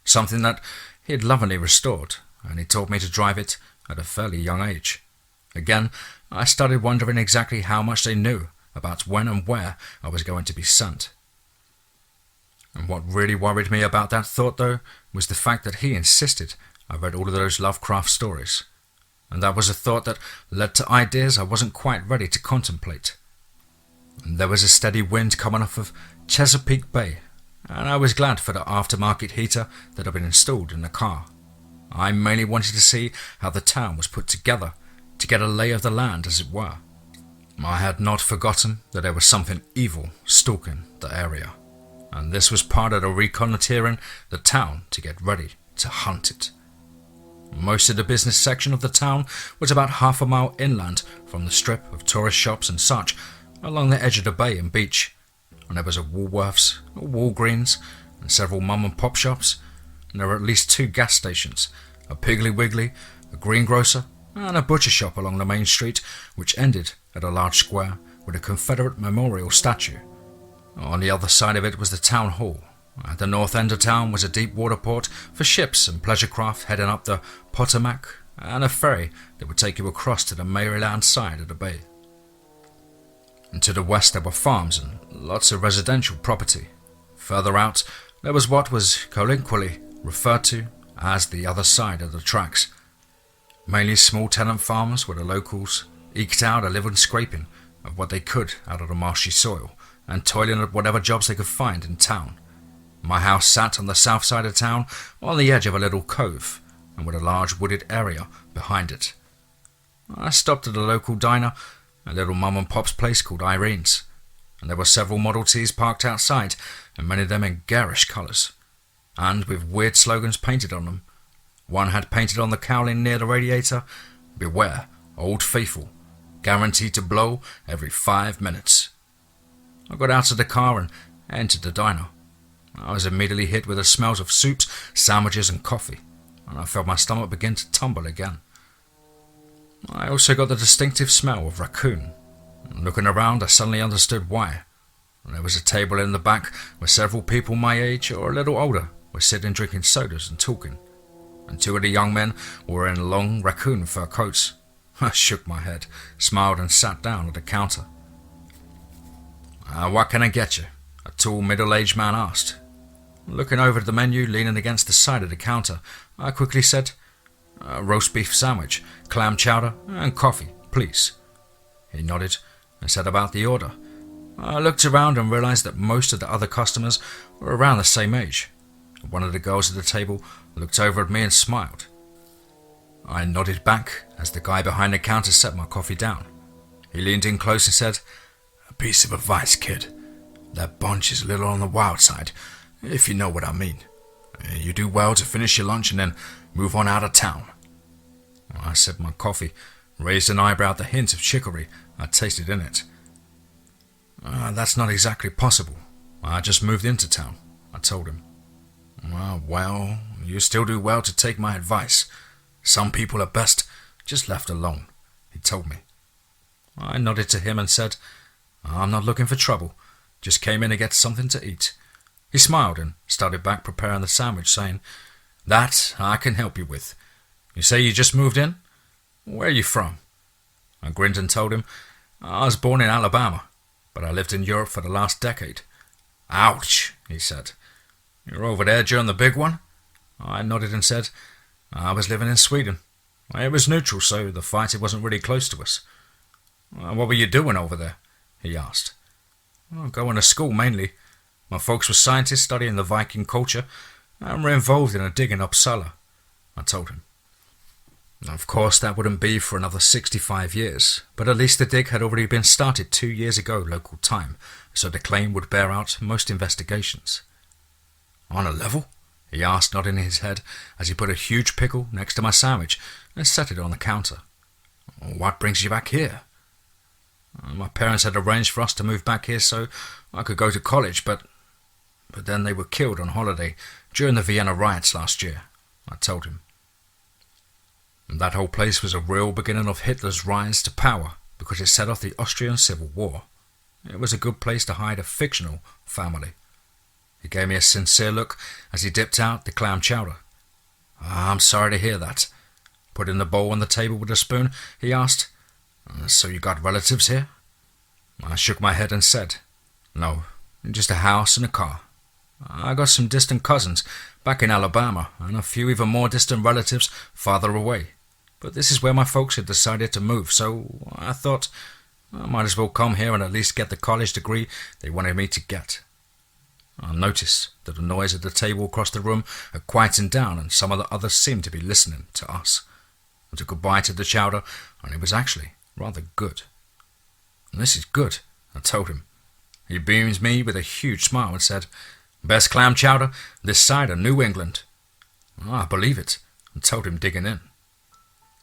A: something that he had lovingly restored, and he taught me to drive it at a fairly young age. Again, I started wondering exactly how much they knew about when and where I was going to be sent. And what really worried me about that thought, though, was the fact that he insisted I read all of those Lovecraft stories. And that was a thought that led to ideas I wasn't quite ready to contemplate. And there was a steady wind coming off of Chesapeake Bay, and I was glad for the aftermarket heater that had been installed in the car. I mainly wanted to see how the town was put together, to get a lay of the land, as it were. I had not forgotten that there was something evil stalking the area, and this was part of the reconnoitering the town to get ready to hunt it. Most of the business section of the town was about half a mile inland from the strip of tourist shops and such, along the edge of the bay and beach, and there was a Woolworths, a Walgreens, and several mum and pop shops, and there were at least 2 gas stations, a Piggly Wiggly, a greengrocer, and a butcher shop along the main street, which ended at a large square with a Confederate memorial statue. On the other side of it was the town hall. At the north end of town was a deep water port for ships and pleasure craft heading up the Potomac, and a ferry that would take you across to the Maryland side of the bay. And to the west there were farms and lots of residential property. Further out there was what was colloquially referred to as the other side of the tracks. Mainly small tenant farmers where the locals eked out a living scraping of what they could out of the marshy soil and toiling at whatever jobs they could find in town. My house sat on the south side of town on the edge of a little cove and with a large wooded area behind it. I stopped at a local diner, a little mum and pop's place called Irene's, and there were several Model Ts parked outside, and many of them in garish colours, and with weird slogans painted on them. One had painted on the cowling near the radiator, "Beware, Old Faithful, guaranteed to blow every 5 minutes." I got out of the car and entered the diner. I was immediately hit with the smells of soups, sandwiches and coffee, and I felt my stomach begin to tumble again. I also got the distinctive smell of raccoon. Looking around, I suddenly understood why. There was a table in the back where several people my age or a little older were sitting drinking sodas and talking, and 2 of the young men were in long raccoon fur coats. I shook my head, smiled and sat down at the counter. "What can I get you?" a tall middle-aged man asked. Looking over at the menu, leaning against the side of the counter, I quickly said, "Roast beef sandwich, clam chowder and coffee, please." He nodded and said about the order. I looked around and realized that most of the other customers were around the same age. One of the girls at the table looked over at me and smiled. I nodded back as the guy behind the counter set my coffee down. He leaned in close and said, "A piece of advice, kid. That bunch is a little on the wild side, if you know what I mean. You do well to finish your lunch and then move on out of town." I sipped my coffee, raised an eyebrow at the hint of chicory I tasted in it. "That's not exactly possible. I just moved into town," I told him. Well, you still do well to take my advice. Some people are best just left alone," he told me. I nodded to him and said, "I'm not looking for trouble. Just came in to get something to eat." He smiled and started back preparing the sandwich, saying, "That I can help you with. You say you just moved in? Where are you from?" I grinned and told him, "I was born in Alabama, but I lived in Europe for the last decade." "Ouch," he said. "You're over there during the big one?" I nodded and said, "I was living in Sweden. It was neutral, so the fighting wasn't really close to us." "What were you doing over there?" he asked. "Going to school, mainly. My folks were scientists studying the Viking culture, and were involved in a dig in Uppsala," I told him. Of course, that wouldn't be for another 65 years, but at least the dig had already been started 2 years ago local time, so the claim would bear out most investigations. "On a level?" he asked, nodding his head as he put a huge pickle next to my sandwich and set it on the counter. "What brings you back here?" "My parents had arranged for us to move back here so I could go to college, but then they were killed on holiday during the Vienna riots last year," I told him. That whole place was a real beginning of Hitler's rise to power because it set off the Austrian Civil War. It was a good place to hide a fictional family. He gave me a sincere look as he dipped out the clam chowder. "I'm sorry to hear that. Putting the bowl on the table with a spoon, he asked, "So you got relatives here?" I shook my head and said, "No, just a house and a car. I got some distant cousins back in Alabama and a few even more distant relatives farther away. But this is where my folks had decided to move, so I thought I might as well come here and at least get the college degree they wanted me to get." I noticed that the noise at the table across the room had quietened down and some of the others seemed to be listening to us. I took a bite of the chowder and it was actually rather good. "This is good," I told him. He beamed me with a huge smile and said, "Best clam chowder this side of New England." "I believe it," I told him, digging in.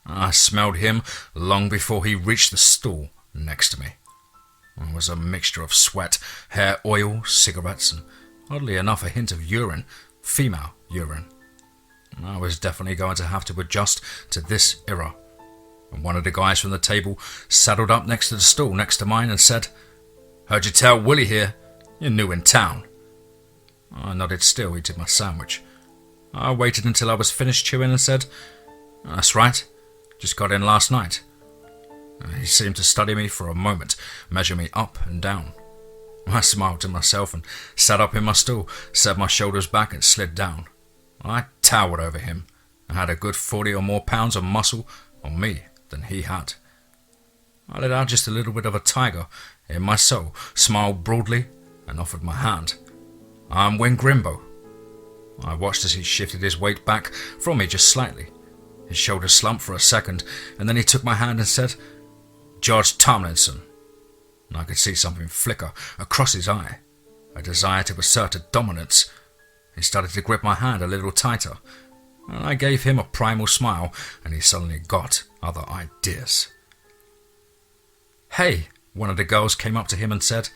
A: I smelled him long before he reached the stool next to me. It was a mixture of sweat, hair oil, cigarettes, and oddly enough a hint of urine, female urine. I was definitely going to have to adjust to this era. And one of the guys from the table saddled up next to the stool next to mine and said, "Heard you tell Willie here, you're new in town." I nodded still, eating my sandwich. I waited until I was finished chewing and said, "That's right, just got in last night." He seemed to study me for a moment, measure me up and down. I smiled to myself and sat up in my stool, set my shoulders back and slid down. I towered over him. I had a good 40 or more pounds of muscle on me than he had. I let out just a little bit of a tiger in my soul, smiled broadly, and offered my hand. "I'm Win Grimbo." I watched as he shifted his weight back from me just slightly. His shoulders slumped for a second, and then he took my hand and said, "George Tomlinson." And I could see something flicker across his eye, a desire to assert a dominance. He started to grip my hand a little tighter, and I gave him a primal smile, and he suddenly got other ideas. "Hey," one of the girls came up to him and said,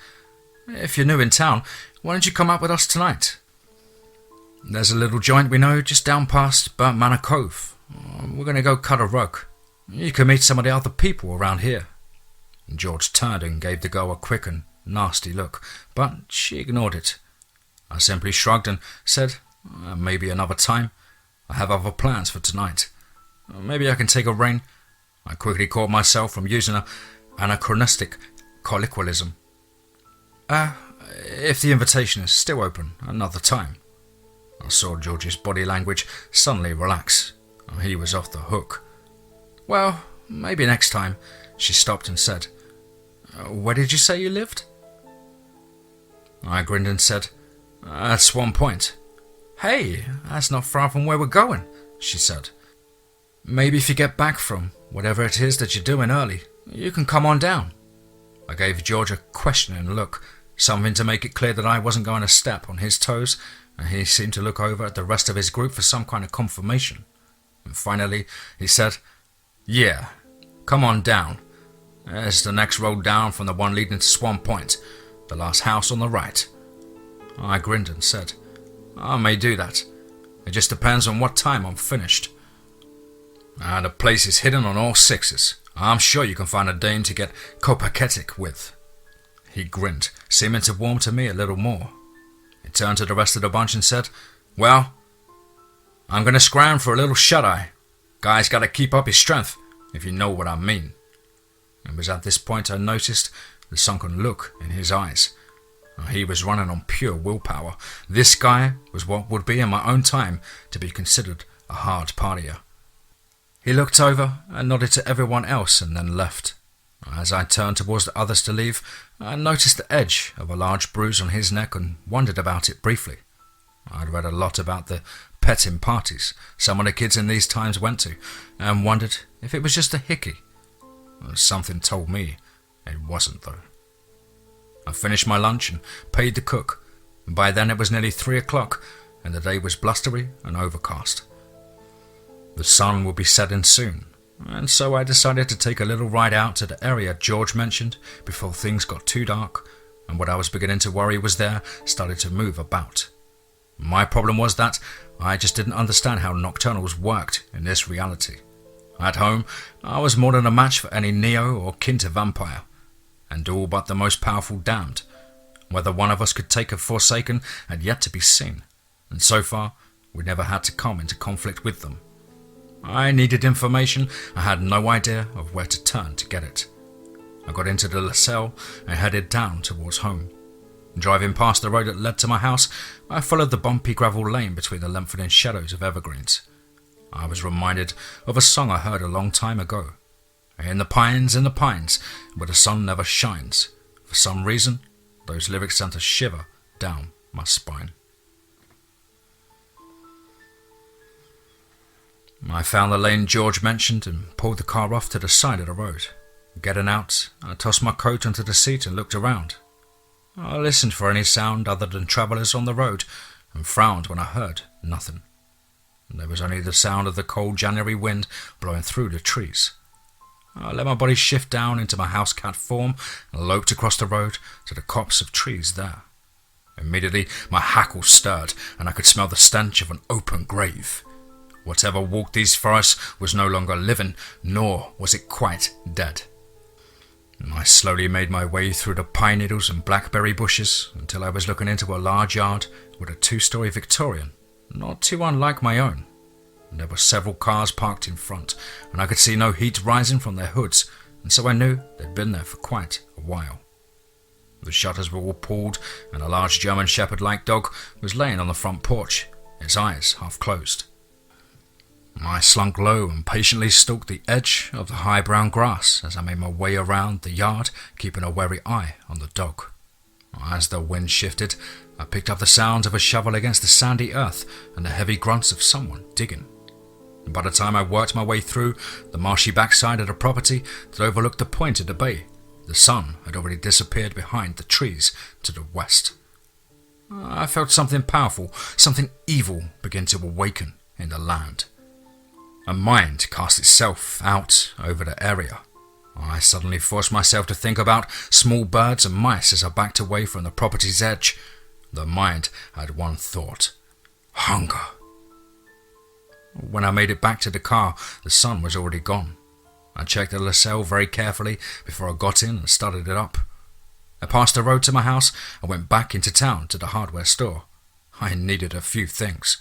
A: "If you're new in town, why don't you come up with us tonight? There's a little joint we know just down past Burnt Manor Cove. We're going to go cut a rug. You can meet some of the other people around here." George turned and gave the girl a quick and nasty look, but she ignored it. I simply shrugged and said, "Maybe another time. I have other plans for tonight. Maybe I can take a rain." I quickly caught myself from using an anachronistic colloquialism. If the invitation is still open, another time." I saw George's body language suddenly relax. He was off the hook. "Well, maybe next time," she stopped and said, "Where did you say you lived?" I grinned and said, "At Swan Point." "Hey, that's not far from where we're going," she said. "Maybe if you get back from whatever it is that you're doing early, you can come on down." I gave George a questioning look, something to make it clear that I wasn't going to step on his toes, and he seemed to look over at the rest of his group for some kind of confirmation. And finally, he said, "Yeah, come on down. It's the next road down from the one leading to Swan Point, the last house on the right." I grinned and said, "I may do that. It just depends on what time I'm finished. And the place is hidden on all sixes. I'm sure you can find a dame to get copacetic with." He grinned, seeming to warm to me a little more. He turned to the rest of the bunch and said, "Well, I'm going to scram for a little shut-eye. Guy's got to keep up his strength, if you know what I mean." It was at this point I noticed the sunken look in his eyes. He was running on pure willpower. This guy was what would be in my own time to be considered a hard partier. He looked over and nodded to everyone else and then left. As I turned towards the others to leave, I noticed the edge of a large bruise on his neck and wondered about it briefly. I'd read a lot about the petting parties some of the kids in these times went to, and wondered if it was just a hickey. Something told me it wasn't, though. I finished my lunch and paid the cook. By then it was nearly 3 o'clock, and the day was blustery and overcast. The sun would be setting soon, and so I decided to take a little ride out to the area George mentioned before things got too dark, and what I was beginning to worry was there started to move about. My problem was that I just didn't understand how nocturnals worked in this reality. At home, I was more than a match for any Neo or kin to vampire, and all but the most powerful damned. Whether one of us could take a Forsaken had yet to be seen, and so far we never had to come into conflict with them. I needed information. I had no idea of where to turn to get it. I got into the Lascelles and headed down towards home. Driving past the road that led to my house, I followed the bumpy gravel lane between the lengthening shadows of evergreens. I was reminded of a song I heard a long time ago. In the pines, where the sun never shines. For some reason, those lyrics sent a shiver down my spine. I found the lane George mentioned and pulled the car off to the side of the road. Getting out, I tossed my coat onto the seat and looked around. I listened for any sound other than travellers on the road and frowned when I heard nothing. There was only the sound of the cold January wind blowing through the trees. I let my body shift down into my house cat form and loped across the road to the copse of trees there. Immediately my hackles stirred and I could smell the stench of an open grave. Whatever walked these forests was no longer living, nor was it quite dead. I slowly made my way through the pine needles and blackberry bushes until I was looking into a large yard with a 2-story Victorian, not too unlike my own. There were several cars parked in front, and I could see no heat rising from their hoods, and so I knew they'd been there for quite a while. The shutters were all pulled, and a large German Shepherd-like dog was laying on the front porch, its eyes half closed. I slunk low and patiently stalked the edge of the high brown grass as I made my way around the yard, keeping a wary eye on the dog. As the wind shifted, I picked up the sounds of a shovel against the sandy earth and the heavy grunts of someone digging. By the time I worked my way through the marshy backside of the property that overlooked the point of the bay, the sun had already disappeared behind the trees to the west. I felt something powerful, something evil begin to awaken in the land. A mind cast itself out over the area. I suddenly forced myself to think about small birds and mice as I backed away from the property's edge. The mind had one thought: hunger. When I made it back to the car, the sun was already gone. I checked the Lascelles very carefully before I got in and started it up. I passed the road to my house and went back into town to the hardware store. I needed a few things.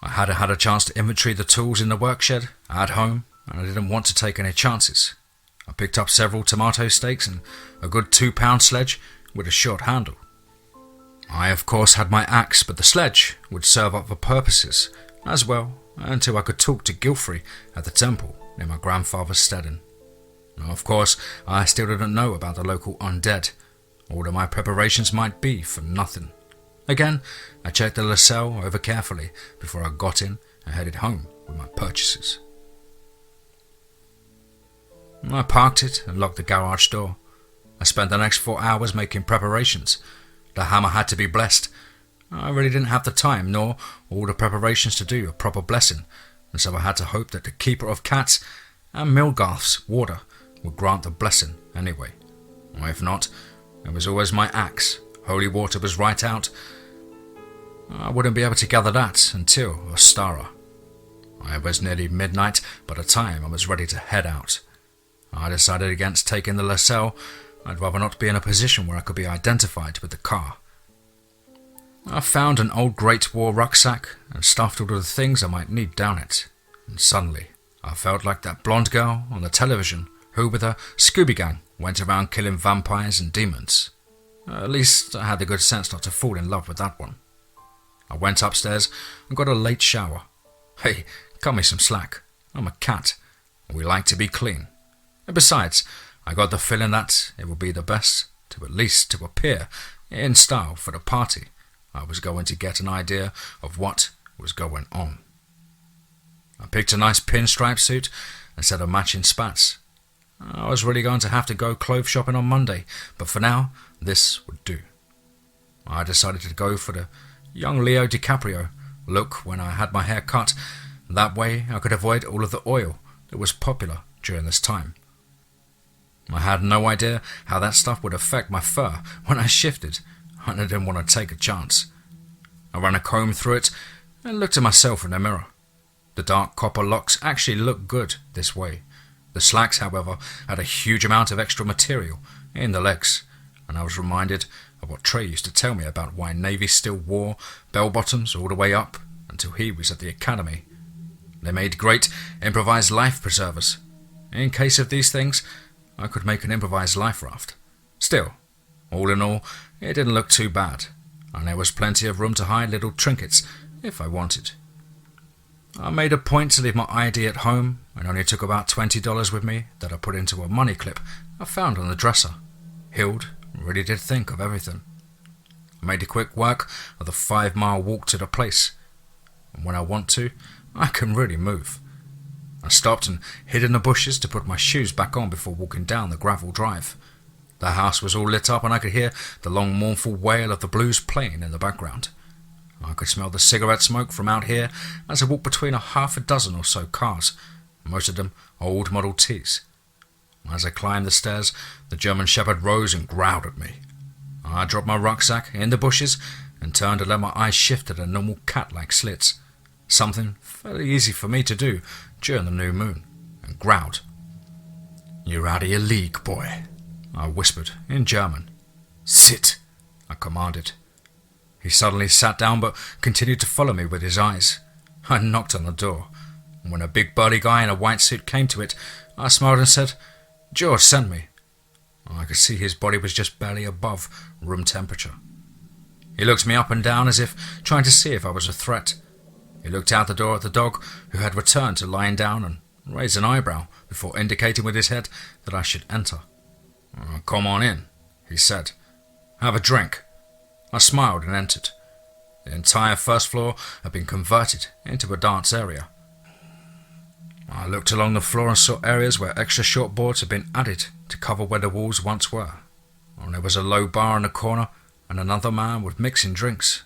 A: I hadn't had a chance to inventory the tools in the workshed at home, and I didn't want to take any chances. I picked up several tomato stakes and a good 2-pound sledge with a short handle. I of course had my axe, but the sledge would serve other purposes as well until I could talk to Gilfrey at the temple near my grandfather's steading. Now, of course, I still didn't know about the local undead. All of my preparations might be for nothing. Again, I checked the Lascelles over carefully before I got in and headed home with my purchases. I parked it and locked the garage door. I spent the next 4 hours making preparations. The hammer had to be blessed. I really didn't have the time nor all the preparations to do a proper blessing, and so I had to hope that the keeper of cats and Milgarth's warder would grant the blessing anyway. If not, it was always my axe. Holy water was right out. I wouldn't be able to gather that until Ostara. It was nearly midnight by the time I was ready to head out. I decided against taking the Lascelles. I'd rather not be in a position where I could be identified with the car. I found an old Great War rucksack and stuffed all of the things I might need down it. And suddenly, I felt like that blonde girl on the television who with her Scooby Gang went around killing vampires and demons. At least I had the good sense not to fall in love with that one. I went upstairs and got a late shower. Hey, cut me some slack. I'm a cat, and we like to be clean. And besides, I got the feeling that it would be the best to at least to appear in style for the party. I was going to get an idea of what was going on. I picked a nice pinstripe suit and set of matching spats. I was really going to have to go clothes shopping on Monday, but for now, this would do. I decided to go for the young Leo DiCaprio look when I had my hair cut. That way I could avoid all of the oil that was popular during this time. I had no idea how that stuff would affect my fur when I shifted, and I didn't want to take a chance. I ran a comb through it and looked at myself in the mirror. The dark copper locks actually looked good this way. The slacks, however, had a huge amount of extra material in the legs, and I was reminded of what Trey used to tell me about why Navy still wore bell-bottoms all the way up until he was at the academy. They made great improvised life preservers. In case of these things, I could make an improvised life raft. Still, all in all, it didn't look too bad, and there was plenty of room to hide little trinkets if I wanted. I made a point to leave my ID at home and only took about $20 with me that I put into a money clip I found on the dresser. Healed, really did think of everything. I made a quick work of the 5-mile walk to the place, and when I want to, I can really move. I stopped and hid in the bushes to put my shoes back on before walking down the gravel drive. The house was all lit up and I could hear the long mournful wail of the blues playing in the background. I could smell the cigarette smoke from out here as I walked between a half a dozen or so cars, most of them old Model Ts. As I climbed the stairs, the German Shepherd rose and growled at me. I dropped my rucksack in the bushes and turned to let my eyes shift to the normal cat-like slits, something fairly easy for me to do during the new moon, and growled. "You're out of your league, boy," I whispered in German. "Sit," I commanded. He suddenly sat down but continued to follow me with his eyes. I knocked on the door, and when a big burly guy in a white suit came to it, I smiled and said, "George sent me." I could see his body was just barely above room temperature. He looked me up and down as if trying to see if I was a threat. He looked out the door at the dog, who had returned to lying down, and raised an eyebrow before indicating with his head that I should enter. "Come on in," he said. "Have a drink." I smiled and entered. The entire first floor had been converted into a dance area. I looked along the floor and saw areas where extra short boards had been added to cover where the walls once were. There was a low bar in the corner and another man with mixing drinks.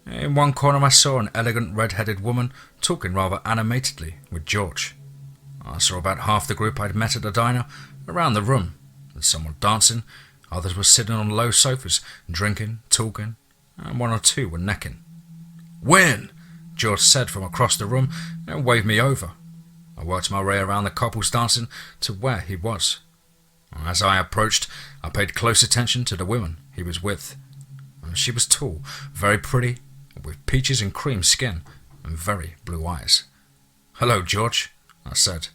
A: In one corner I saw an elegant red-headed woman talking rather animatedly with George. I saw about half the group I'd met at the diner around the room. Some were dancing, others were sitting on low sofas, drinking, talking, and one or two were necking. "Win!" George said from across the room and waved me over. I worked my way around the couples dancing to where he was. As I approached, I paid close attention to the woman he was with. She was tall, very pretty, with peaches and cream skin and very blue eyes. "Hello, George," I said.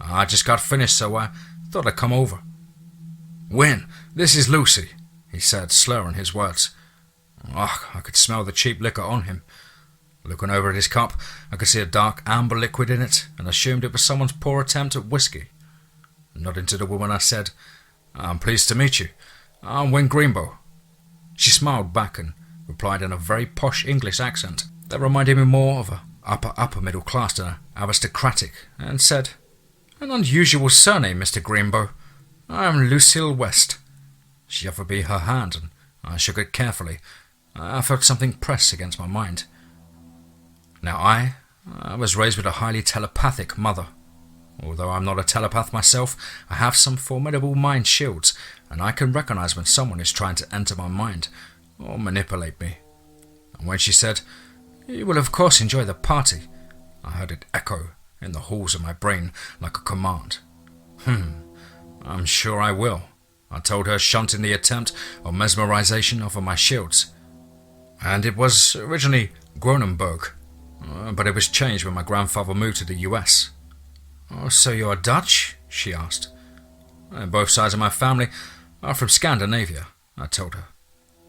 A: "I just got finished, so I thought I'd come over." "Win, this is Lucy," he said, slurring his words. I could smell the cheap liquor on him. Looking over at his cup, I could see a dark amber liquid in it and assumed it was someone's poor attempt at whiskey. Nodding to the woman, I said, "I'm pleased to meet you. I'm Win Greenbow." She smiled back and replied in a very posh English accent that reminded me more of a upper middle class than aristocratic, and said, "An unusual surname, Mr. Greenbow. I am Lucille West." She offered me her hand, and I shook it carefully. I felt something press against my mind. Now I was raised with a highly telepathic mother. Although I'm not a telepath myself, I have some formidable mind shields, and I can recognize when someone is trying to enter my mind or manipulate me. And when she said, "You will of course enjoy the party," I heard it echo in the halls of my brain like a command. "I'm sure I will," I told her, shunting the attempt of mesmerization over my shields. And it was originally Gronenberg, but it was changed when my grandfather moved to the US. "Oh, so you're Dutch?" she asked. "Both sides of my family are from Scandinavia," I told her.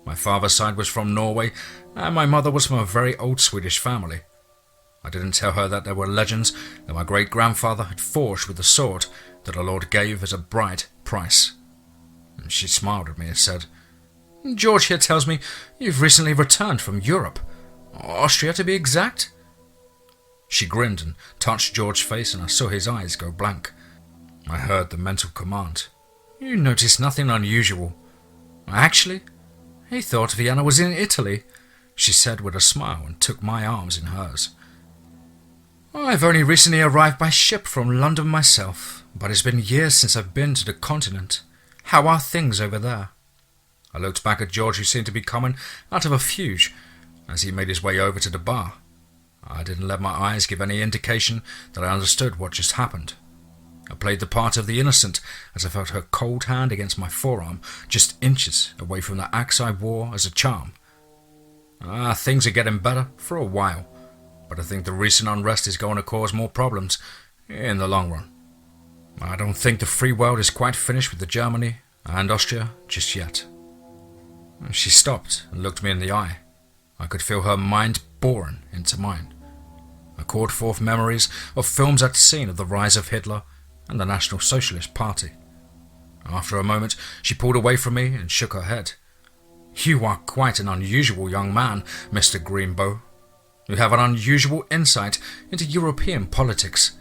A: My father's side was from Norway, and my mother was from a very old Swedish family. I didn't tell her that there were legends that my great-grandfather had forged with the sword that our Lord gave as a bride price. And she smiled at me and said, "George here tells me you've recently returned from Europe, Austria to be exact." She grinned and touched George's face, and I saw his eyes go blank. I heard the mental command, "You noticed nothing unusual." "Actually, he thought Vienna was in Italy," she said with a smile and took my arms in hers. "I've only recently arrived by ship from London myself, but it's been years since I've been to the continent. How are things over there?" I looked back at George, who seemed to be coming out of a fugue as he made his way over to the bar. I didn't let my eyes give any indication that I understood what just happened. I played the part of the innocent as I felt her cold hand against my forearm, just inches away from the axe I wore as a charm. Things are getting better for a while, but I think the recent unrest is going to cause more problems in the long run. I don't think the free world is quite finished with the Germany and Austria just yet." She stopped and looked me in the eye. I could feel her mind boring into mine. I called forth memories of films I'd seen of the rise of Hitler and the National Socialist Party. After a moment, she pulled away from me and shook her head. "You are quite an unusual young man, Mr. Greenbow. You have an unusual insight into European politics.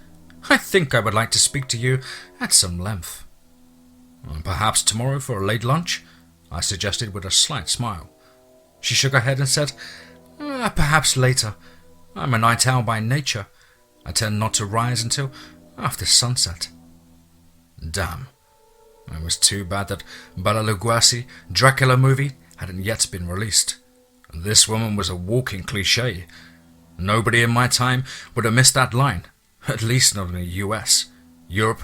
A: I think I would like to speak to you at some length." "Perhaps tomorrow for a late lunch?" I suggested with a slight smile. She shook her head and said, "Perhaps later. I'm a night owl by nature. I tend not to rise until after sunset." Damn. It was too bad that Bela Lugosi's Dracula movie hadn't yet been released. This woman was a walking cliché. Nobody in my time would have missed that line, at least not in the US. Europe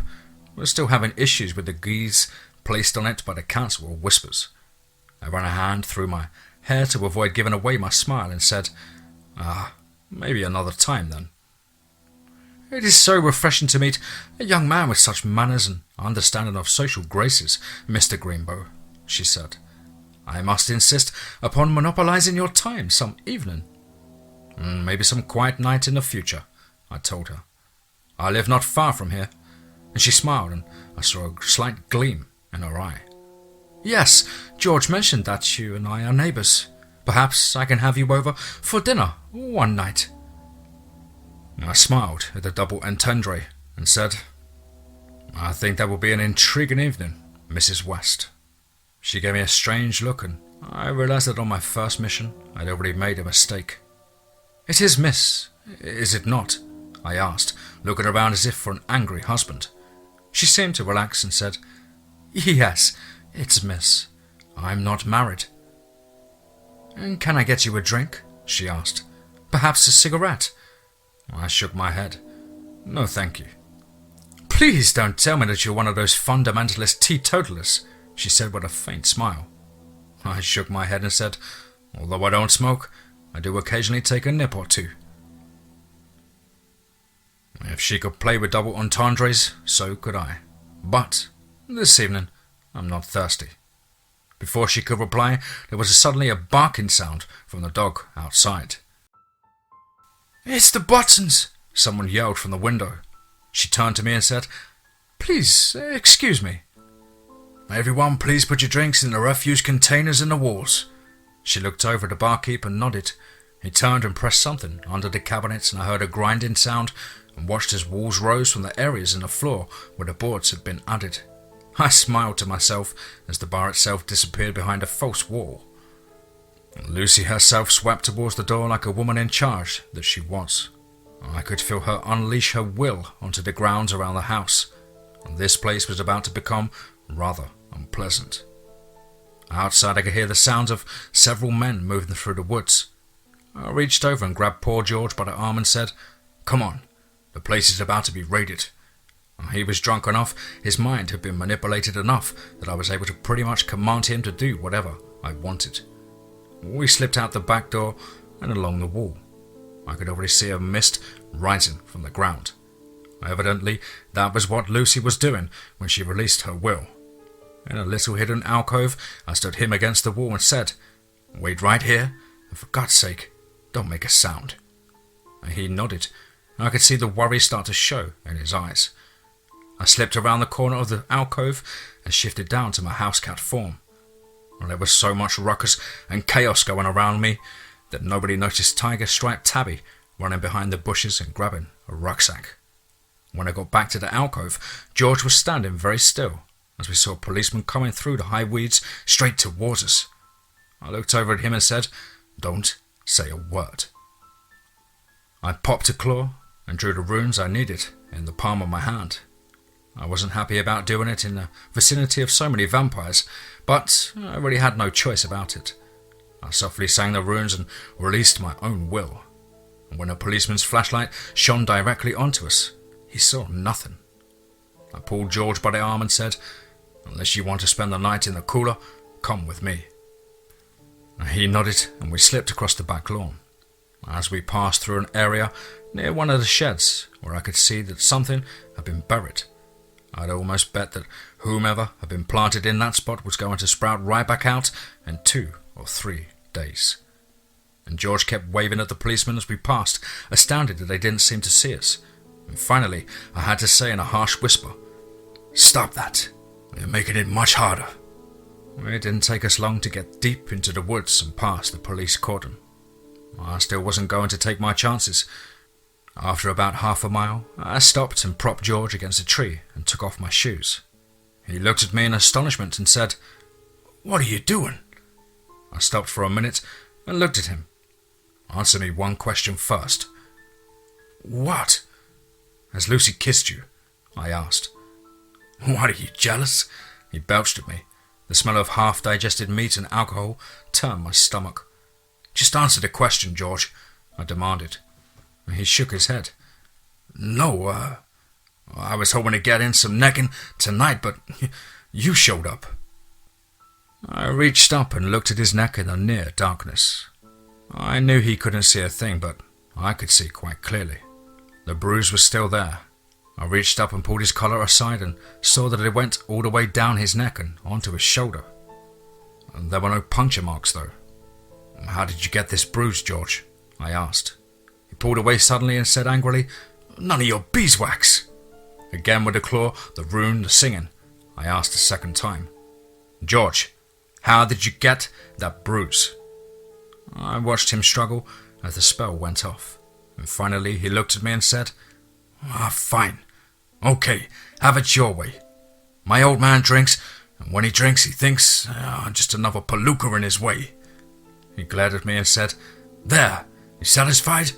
A: was still having issues with the gaze placed on it by the Council of Whispers. I ran a hand through my hair to avoid giving away my smile and said, "Maybe another time then." "It is so refreshing to meet a young man with such manners and understanding of social graces, Mr. Greenbow," she said. "I must insist upon monopolizing your time some evening." "Maybe some quiet night in the future," I told her. "I live not far from here," and she smiled and I saw a slight gleam in her eye. "Yes, George mentioned that you and I are neighbours. Perhaps I can have you over for dinner one night." I smiled at the double entendre and said, "I think that will be an intriguing evening, Mrs. West." She gave me a strange look and I realised that on my first mission I'd already made a mistake. "It is Miss, is it not?" I asked, looking around as if for an angry husband. She seemed to relax and said, "Yes, it's Miss. I'm not married." "And can I get you a drink?" she asked. "Perhaps a cigarette?" I shook my head. "No, thank you." "Please don't tell me that you're one of those fundamentalist teetotalers," she said with a faint smile. I shook my head and said, "Although I don't smoke, I do occasionally take a nip or two." If she could play with double entendres, so could I. But this evening, I'm not thirsty. Before she could reply, there was suddenly a barking sound from the dog outside. "It's the Buttons!" someone yelled from the window. She turned to me and said, "Please, excuse me." "Everyone, please put your drinks in the refuse containers in the walls." She looked over at the barkeep and nodded. He turned and pressed something under the cabinets and I heard a grinding sound and watched as walls rose from the areas in the floor where the boards had been added. I smiled to myself as the bar itself disappeared behind a false wall. Lucy herself swept towards the door like a woman in charge that she was. I could feel her unleash her will onto the grounds around the house, and this place was about to become rather unpleasant. Outside I could hear the sounds of several men moving through the woods. I reached over and grabbed poor George by the arm and said, "Come on, the place is about to be raided." He was drunk enough, his mind had been manipulated enough that I was able to pretty much command him to do whatever I wanted. We slipped out the back door and along the wall. I could already see a mist rising from the ground. Evidently, that was what Lucy was doing when she released her will. In a little hidden alcove, I stood him against the wall and said, "Wait right here, and for God's sake, don't make a sound." He nodded, and I could see the worry start to show in his eyes. I slipped around the corner of the alcove and shifted down to my housecat form. There was so much ruckus and chaos going around me that nobody noticed tiger-striped Tabby running behind the bushes and grabbing a rucksack. When I got back to the alcove, George was standing very still as we saw a policeman coming through the high weeds straight towards us. I looked over at him and said, "Don't say a word." I popped a claw and drew the runes I needed in the palm of my hand. I wasn't happy about doing it in the vicinity of so many vampires, but I really had no choice about it. I softly sang the runes and released my own will. And when a policeman's flashlight shone directly onto us, he saw nothing. I pulled George by the arm and said, "Unless you want to spend the night in the cooler, come with me." He nodded and we slipped across the back lawn. as we passed through an area near one of the sheds where I could see that something had been buried. I'd almost bet that whomever had been planted in that spot was going to sprout right back out in 2 or 3 days. And George kept waving at the policemen as we passed, astounded that they didn't seem to see us. And finally, I had to say in a harsh whisper, "Stop that. You're making it much harder." It didn't take us long to get deep into the woods and past the police cordon. I still wasn't going to take my chances. After about half a mile, I stopped and propped George against a tree and took off my shoes. He looked at me in astonishment and said, "What are you doing?" I stopped for a minute and looked at him. "Answer me one question first." "What?" "Has Lucy kissed you?" I asked. "What, are you jealous?" He belched at me. The smell of half-digested meat and alcohol turned my stomach. "Just answer the question, George," I demanded. He shook his head. "No, I was hoping to get in some necking tonight, but you showed up." I reached up and looked at his neck in the near darkness. I knew he couldn't see a thing, but I could see quite clearly. The bruise was still there. I reached up and pulled his collar aside and saw that it went all the way down his neck and onto his shoulder. And there were no puncture marks, though. "How did you get this bruise, George?" I asked. He pulled away suddenly and said angrily, "None of your beeswax." Again with the claw, the rune, the singing. I asked a second time, "George, how did you get that bruise?" I watched him struggle as the spell went off, and finally he looked at me and said, Fine. Okay, have it your way. My old man drinks, and when he drinks he thinks I'm just another palooka in his way." He glared at me and said, "There, you satisfied?"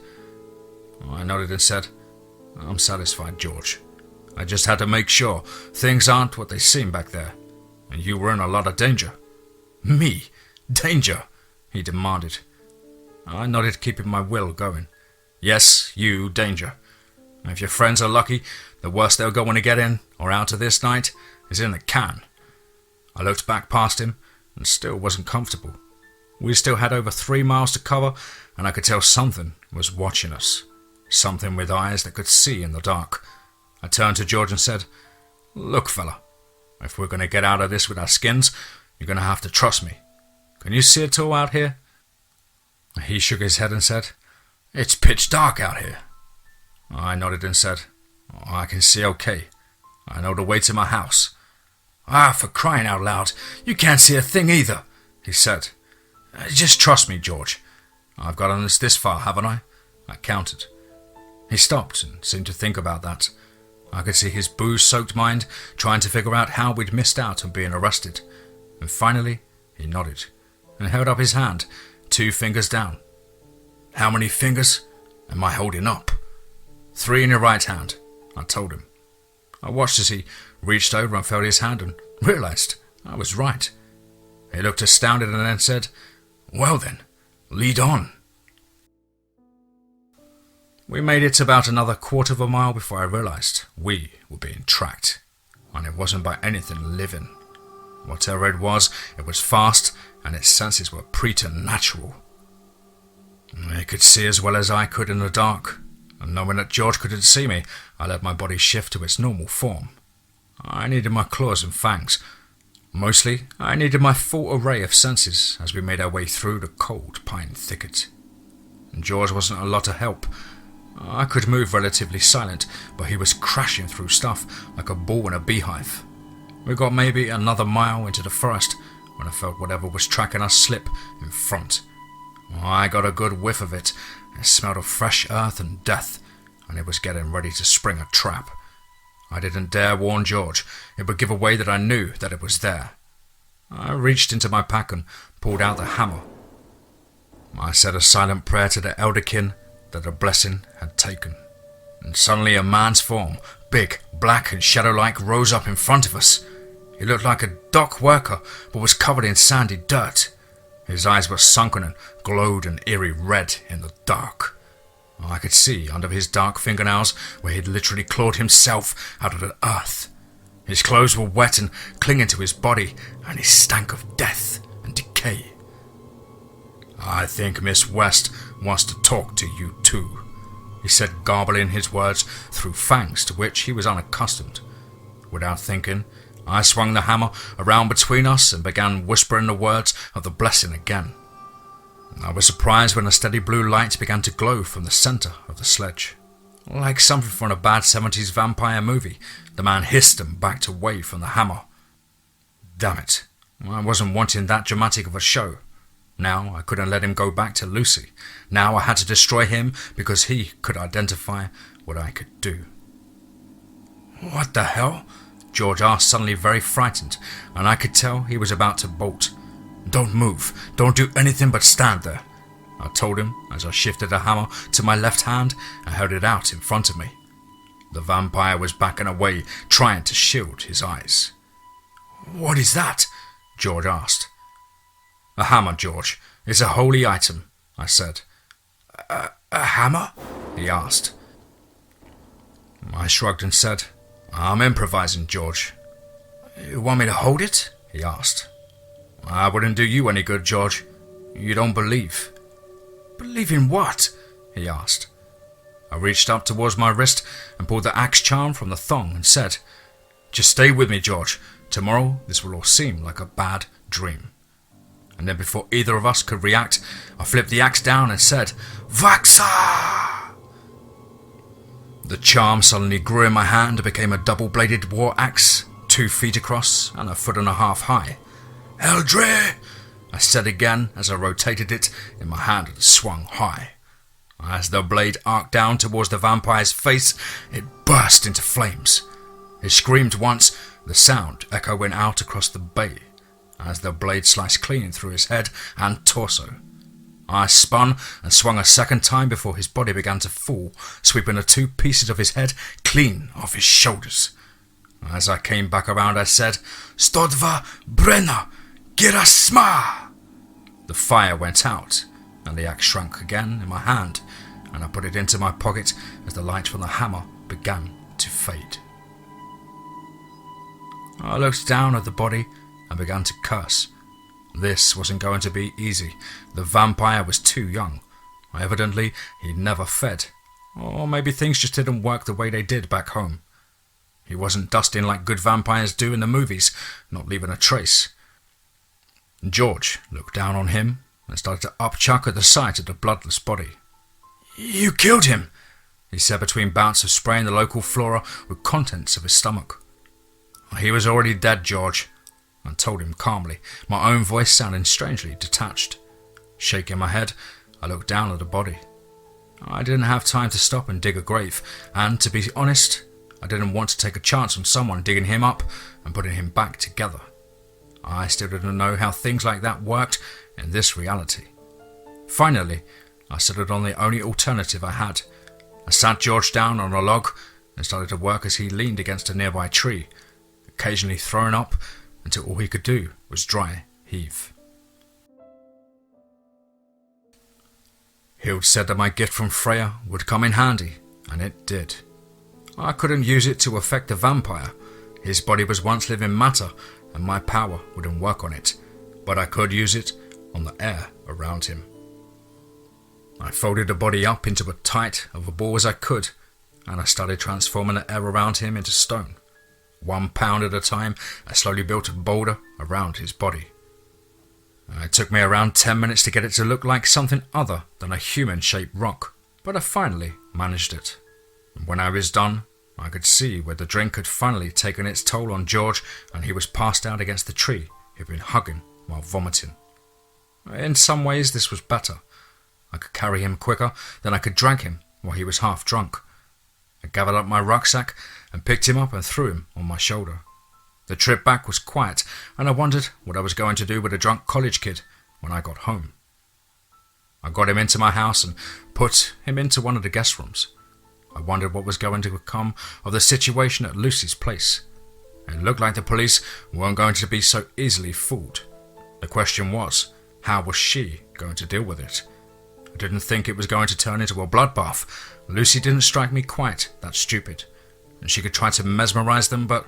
A: I nodded and said, "I'm satisfied, George. I just had to make sure things aren't what they seem back there, and you were in a lot of danger." "Me? Danger?" he demanded. I nodded, keeping my will going. "Yes, you, danger. If your friends are lucky, the worst they're going to get in or out of this night is in the can." I looked back past him and still wasn't comfortable. We still had over 3 miles to cover, and I could tell something was watching us. Something with eyes that could see in the dark. I turned to George and said, "Look, fella, if we're going to get out of this with our skins, you're going to have to trust me. Can you see it all out here?" He shook his head and said, "It's pitch dark out here." I nodded and said, "I can see okay. I know the way to my house." For crying out loud, you can't see a thing either," he said. "Just trust me, George. I've gotten us this far, haven't I?" I counted. He stopped and seemed to think about that. I could see his booze-soaked mind trying to figure out how we'd missed out on being arrested. And finally, he nodded and held up his hand, 2 fingers down. "How many fingers am I holding up?" "3 in your right hand," I told him. I watched as he reached over and felt his hand and realized I was right. He looked astounded and then said, "Well then, lead on." We made it about another 1/4 mile before I realized we were being tracked, and it wasn't by anything living. Whatever it was fast, and its senses were preternatural. It could see as well as I could in the dark, and knowing that George couldn't see me, I let my body shift to its normal form. I needed my claws and fangs. Mostly, I needed my full array of senses as we made our way through the cold pine thicket. And George wasn't a lot of help. I could move relatively silent, but he was crashing through stuff like a ball in a beehive. We got maybe another mile into the forest when I felt whatever was tracking us slip in front. I got a good whiff of it. It smelled of fresh earth and death, and it was getting ready to spring a trap. I didn't dare warn George. It would give away that I knew that it was there. I reached into my pack and pulled out the hammer. I said a silent prayer to the elderkin that the blessing had taken. And suddenly a man's form, big, black and shadow-like, rose up in front of us. He looked like a dock worker, but was covered in sandy dirt. His eyes were sunken and glowed an eerie red in the dark. I could see under his dark fingernails where he'd literally clawed himself out of the earth. His clothes were wet and clinging to his body, and he stank of death and decay. "I think Miss West wants to talk to you too," he said, garbling his words through fangs to which he was unaccustomed. Without thinking, I swung the hammer around between us and began whispering the words of the blessing again. I was surprised when a steady blue light began to glow from the centre of the sledge. Like something from a bad 70s vampire movie, the man hissed and backed away from the hammer. Damn it, I wasn't wanting that dramatic of a show. Now I couldn't let him go back to Lucy. Now I had to destroy him because he could identify what I could do. "What the hell?" George asked, suddenly very frightened, and I could tell he was about to bolt. "Don't move. Don't do anything but stand there," I told him as I shifted the hammer to my left hand and held it out in front of me. The vampire was backing away, trying to shield his eyes. "What is that?" George asked. "A hammer, George. It's a holy item," I said. A hammer?" he asked. I shrugged and said, "I'm improvising, George." "You want me to hold it?" he asked. "I wouldn't do you any good, George. You don't believe." "Believe in what?" he asked. I reached up towards my wrist and pulled the axe charm from the thong and said, "Just stay with me, George. Tomorrow this will all seem like a bad dream." And then before either of us could react, I flipped the axe down and said, "Vaxa!" The charm suddenly grew in my hand and became a double-bladed war axe, 2 feet across and 1.5 feet high. "Eldre!" I said again as I rotated it in my hand and swung high. As the blade arced down towards the vampire's face, it burst into flames. He screamed once, the sound echoing out across the bay, as the blade sliced clean through his head and torso. I spun and swung a second time before his body began to fall, sweeping the 2 pieces of his head clean off his shoulders. As I came back around, I said, "Stodva Brenna! Girasma!" The fire went out, and the axe shrunk again in my hand, and I put it into my pocket as the light from the hammer began to fade. I looked down at the body and began to curse. This wasn't going to be easy. The vampire was too young. Evidently, he'd never fed. Or maybe things just didn't work the way they did back home. He wasn't dusting like good vampires do in the movies, not leaving a trace. George looked down on him and started to upchuck at the sight of the bloodless body. "You killed him," he said between bouts of spraying the local flora with contents of his stomach. "He was already dead, George," I told him calmly, my own voice sounding strangely detached. Shaking my head, I looked down at the body. I didn't have time to stop and dig a grave, and to be honest, I didn't want to take a chance on someone digging him up and putting him back together. I still didn't know how things like that worked in this reality. Finally, I settled on the only alternative I had. I sat George down on a log and started to work as he leaned against a nearby tree, occasionally throwing up until all he could do was dry heave. Hild said that my gift from Freya would come in handy, and it did. I couldn't use it to affect the vampire. His body was once living matter, and my power wouldn't work on it, but I could use it on the air around him. I folded the body up into as tight of a ball as I could, and I started transforming the air around him into stone. 1 pound at a time, I slowly built a boulder around his body. It took me around 10 minutes to get it to look like something other than a human-shaped rock, but I finally managed it. And when I was done, I could see where the drink had finally taken its toll on George, and he was passed out against the tree he'd been hugging while vomiting. In some ways, this was better. I could carry him quicker than I could drag him while he was half drunk. I gathered up my rucksack and picked him up and threw him on my shoulder. The trip back was quiet, and I wondered what I was going to do with a drunk college kid when I got home. I got him into my house and put him into one of the guest rooms. I wondered what was going to become of the situation at Lucy's place. It looked like the police weren't going to be so easily fooled. The question was, how was she going to deal with it? I didn't think it was going to turn into a bloodbath. Lucy didn't strike me quite that stupid, and she could try to mesmerize them, but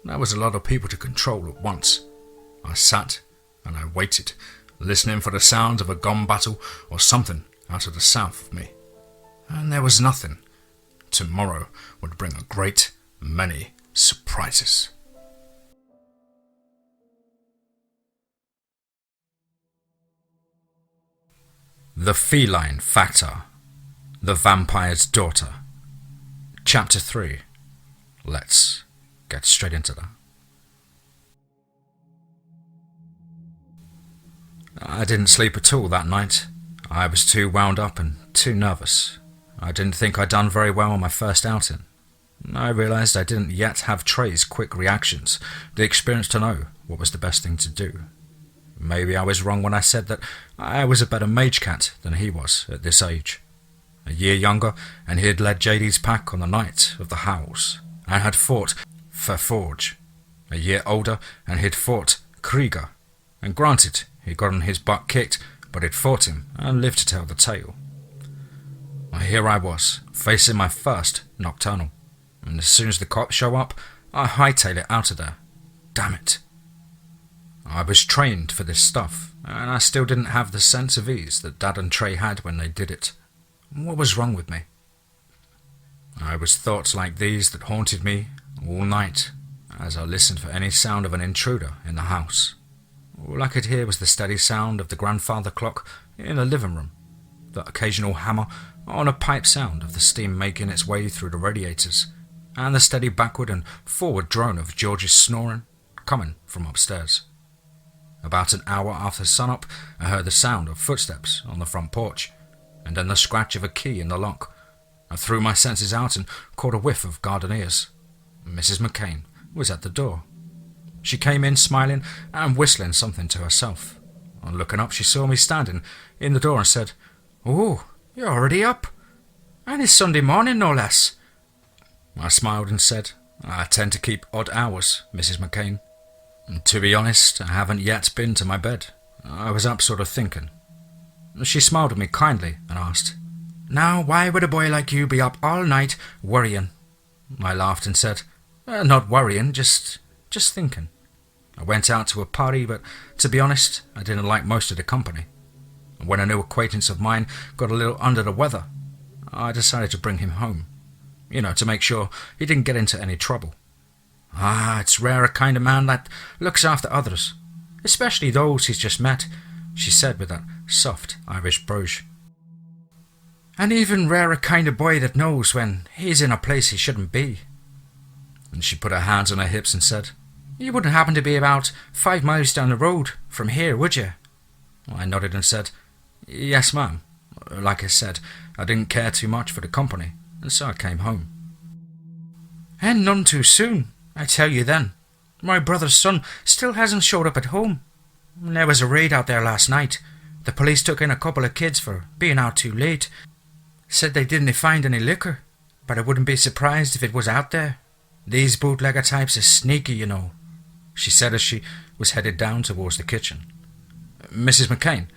A: that was a lot of people to control at once. I sat and I waited, listening for the sound of a gun battle or something out of the south of me. And there was nothing. Tomorrow would bring a great many surprises. The Feline Factor. The Vampire's Daughter. Chapter 3. Let's get straight into that. I didn't sleep at all that night. I was too wound up and too nervous. I didn't think I'd done very well on my first outing. I realised I didn't yet have Trey's quick reactions, the experience to know what was the best thing to do. Maybe I was wrong when I said that I was a better Magecat than he was at this age. A year younger, and he had led JD's pack on the night of the Howls, and had fought for Forge. A year older, and he'd fought Krieger, and granted, he'd gotten his butt kicked, but he'd fought him and lived to tell the tale. Well, here I was, facing my first nocturnal, and as soon as the cops show up, I hightail it out of there. Damn it. I was trained for this stuff, and I still didn't have the sense of ease that Dad and Trey had when they did it. What was wrong with me? I was thoughts like these that haunted me all night as I listened for any sound of an intruder in the house. All I could hear was the steady sound of the grandfather clock in the living room, the occasional hammer on a pipe sound of the steam making its way through the radiators, and the steady backward and forward drone of George's snoring coming from upstairs. About an hour after sunup, I heard the sound of footsteps on the front porch, and then the scratch of a key in the lock. I threw my senses out and caught a whiff of gardenias. Mrs. McCain was at the door. She came in smiling and whistling something to herself. On looking up, she saw me standing in the door and said, "Oh, you're already up? And it's Sunday morning, no less." I smiled and said, "I tend to keep odd hours, Mrs. McCain. To be honest, I haven't yet been to my bed. I was up sort of thinking." She smiled at me kindly and asked, "Now, why would a boy like you be up all night worrying?" I laughed and said, "Not worrying, just thinking. I went out to a party, but to be honest, I didn't like most of the company. When a new acquaintance of mine got a little under the weather, I decided to bring him home. To make sure he didn't get into any trouble. It's rare a kind of man that looks after others, especially those he's just met," she said with that soft Irish brogue. "And even rarer kind of boy that knows when he's in a place he shouldn't be." And she put her hands on her hips and said, "You wouldn't happen to be about 5 miles down the road from here, would you?" I nodded and said, "Yes, ma'am. Like I said, I didn't care too much for the company, and so I came home." "And none too soon, I tell you then. My brother's son still hasn't showed up at home. There was a raid out there last night. The police took in a couple of kids for being out too late. Said they didn't find any liquor, but I wouldn't be surprised if it was out there. These bootlegger types are sneaky, she said as she was headed down towards the kitchen. "Mrs. McCain,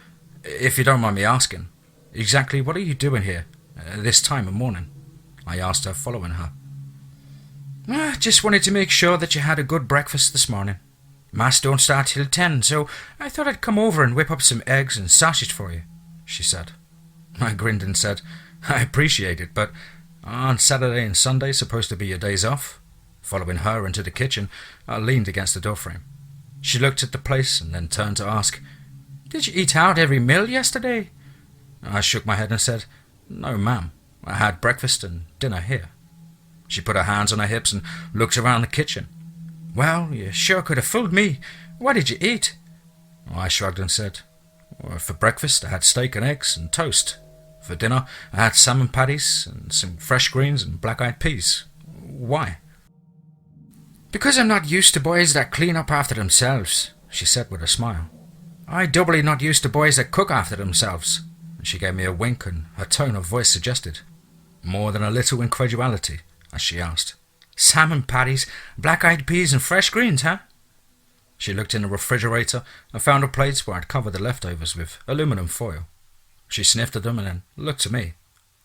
A: if you don't mind me asking, exactly what are you doing here this time of morning?" I asked her, following her. "Just wanted to make sure that you had a good breakfast this morning. Mass don't start till 10, so I thought I'd come over and whip up some eggs and sausage for you," she said. I grinned and said, "I appreciate it, but aren't Saturday and Sunday supposed to be your days off?" Following her into the kitchen, I leaned against the doorframe. She looked at the place and then turned to ask, "Did you eat out every meal yesterday?" I shook my head and said, "No, ma'am. I had breakfast and dinner here." She put her hands on her hips and looked around the kitchen. "Well, you sure could have fooled me. What did you eat?" I shrugged and said, "For breakfast I had steak and eggs and toast. For dinner I had salmon patties and some fresh greens and black-eyed peas. Why?" "Because I'm not used to boys that clean up after themselves," she said with a smile. "I'm doubly not used to boys that cook after themselves." And she gave me a wink, and her tone of voice suggested more than a little incredulity as she asked, "Salmon patties, black-eyed peas and fresh greens, huh?" She looked in the refrigerator and found a plate where I'd covered the leftovers with aluminum foil. She sniffed at them and then looked at me.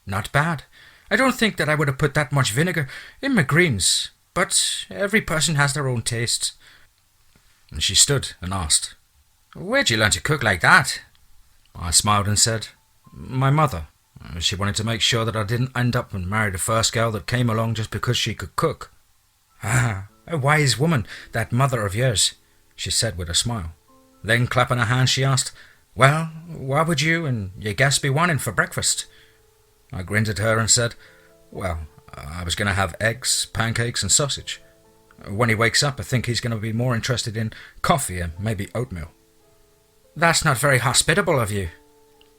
A: "Not bad. I don't think that I would have put that much vinegar in my greens, but every person has their own tastes." And she stood and asked, Where'd you learn to cook like that? I smiled and said, my mother. She wanted to make sure that I didn't end up and marry the first girl that came along just because she could cook. Ah, a wise woman, that mother of yours, she said with a smile. Then clapping her hands, she asked, well, what would you and your guest be wanting for breakfast? I grinned at her and said, well, I was going to have eggs, pancakes and sausage. When he wakes up, I think he's going to be more interested in coffee and maybe oatmeal. That's not very hospitable of you.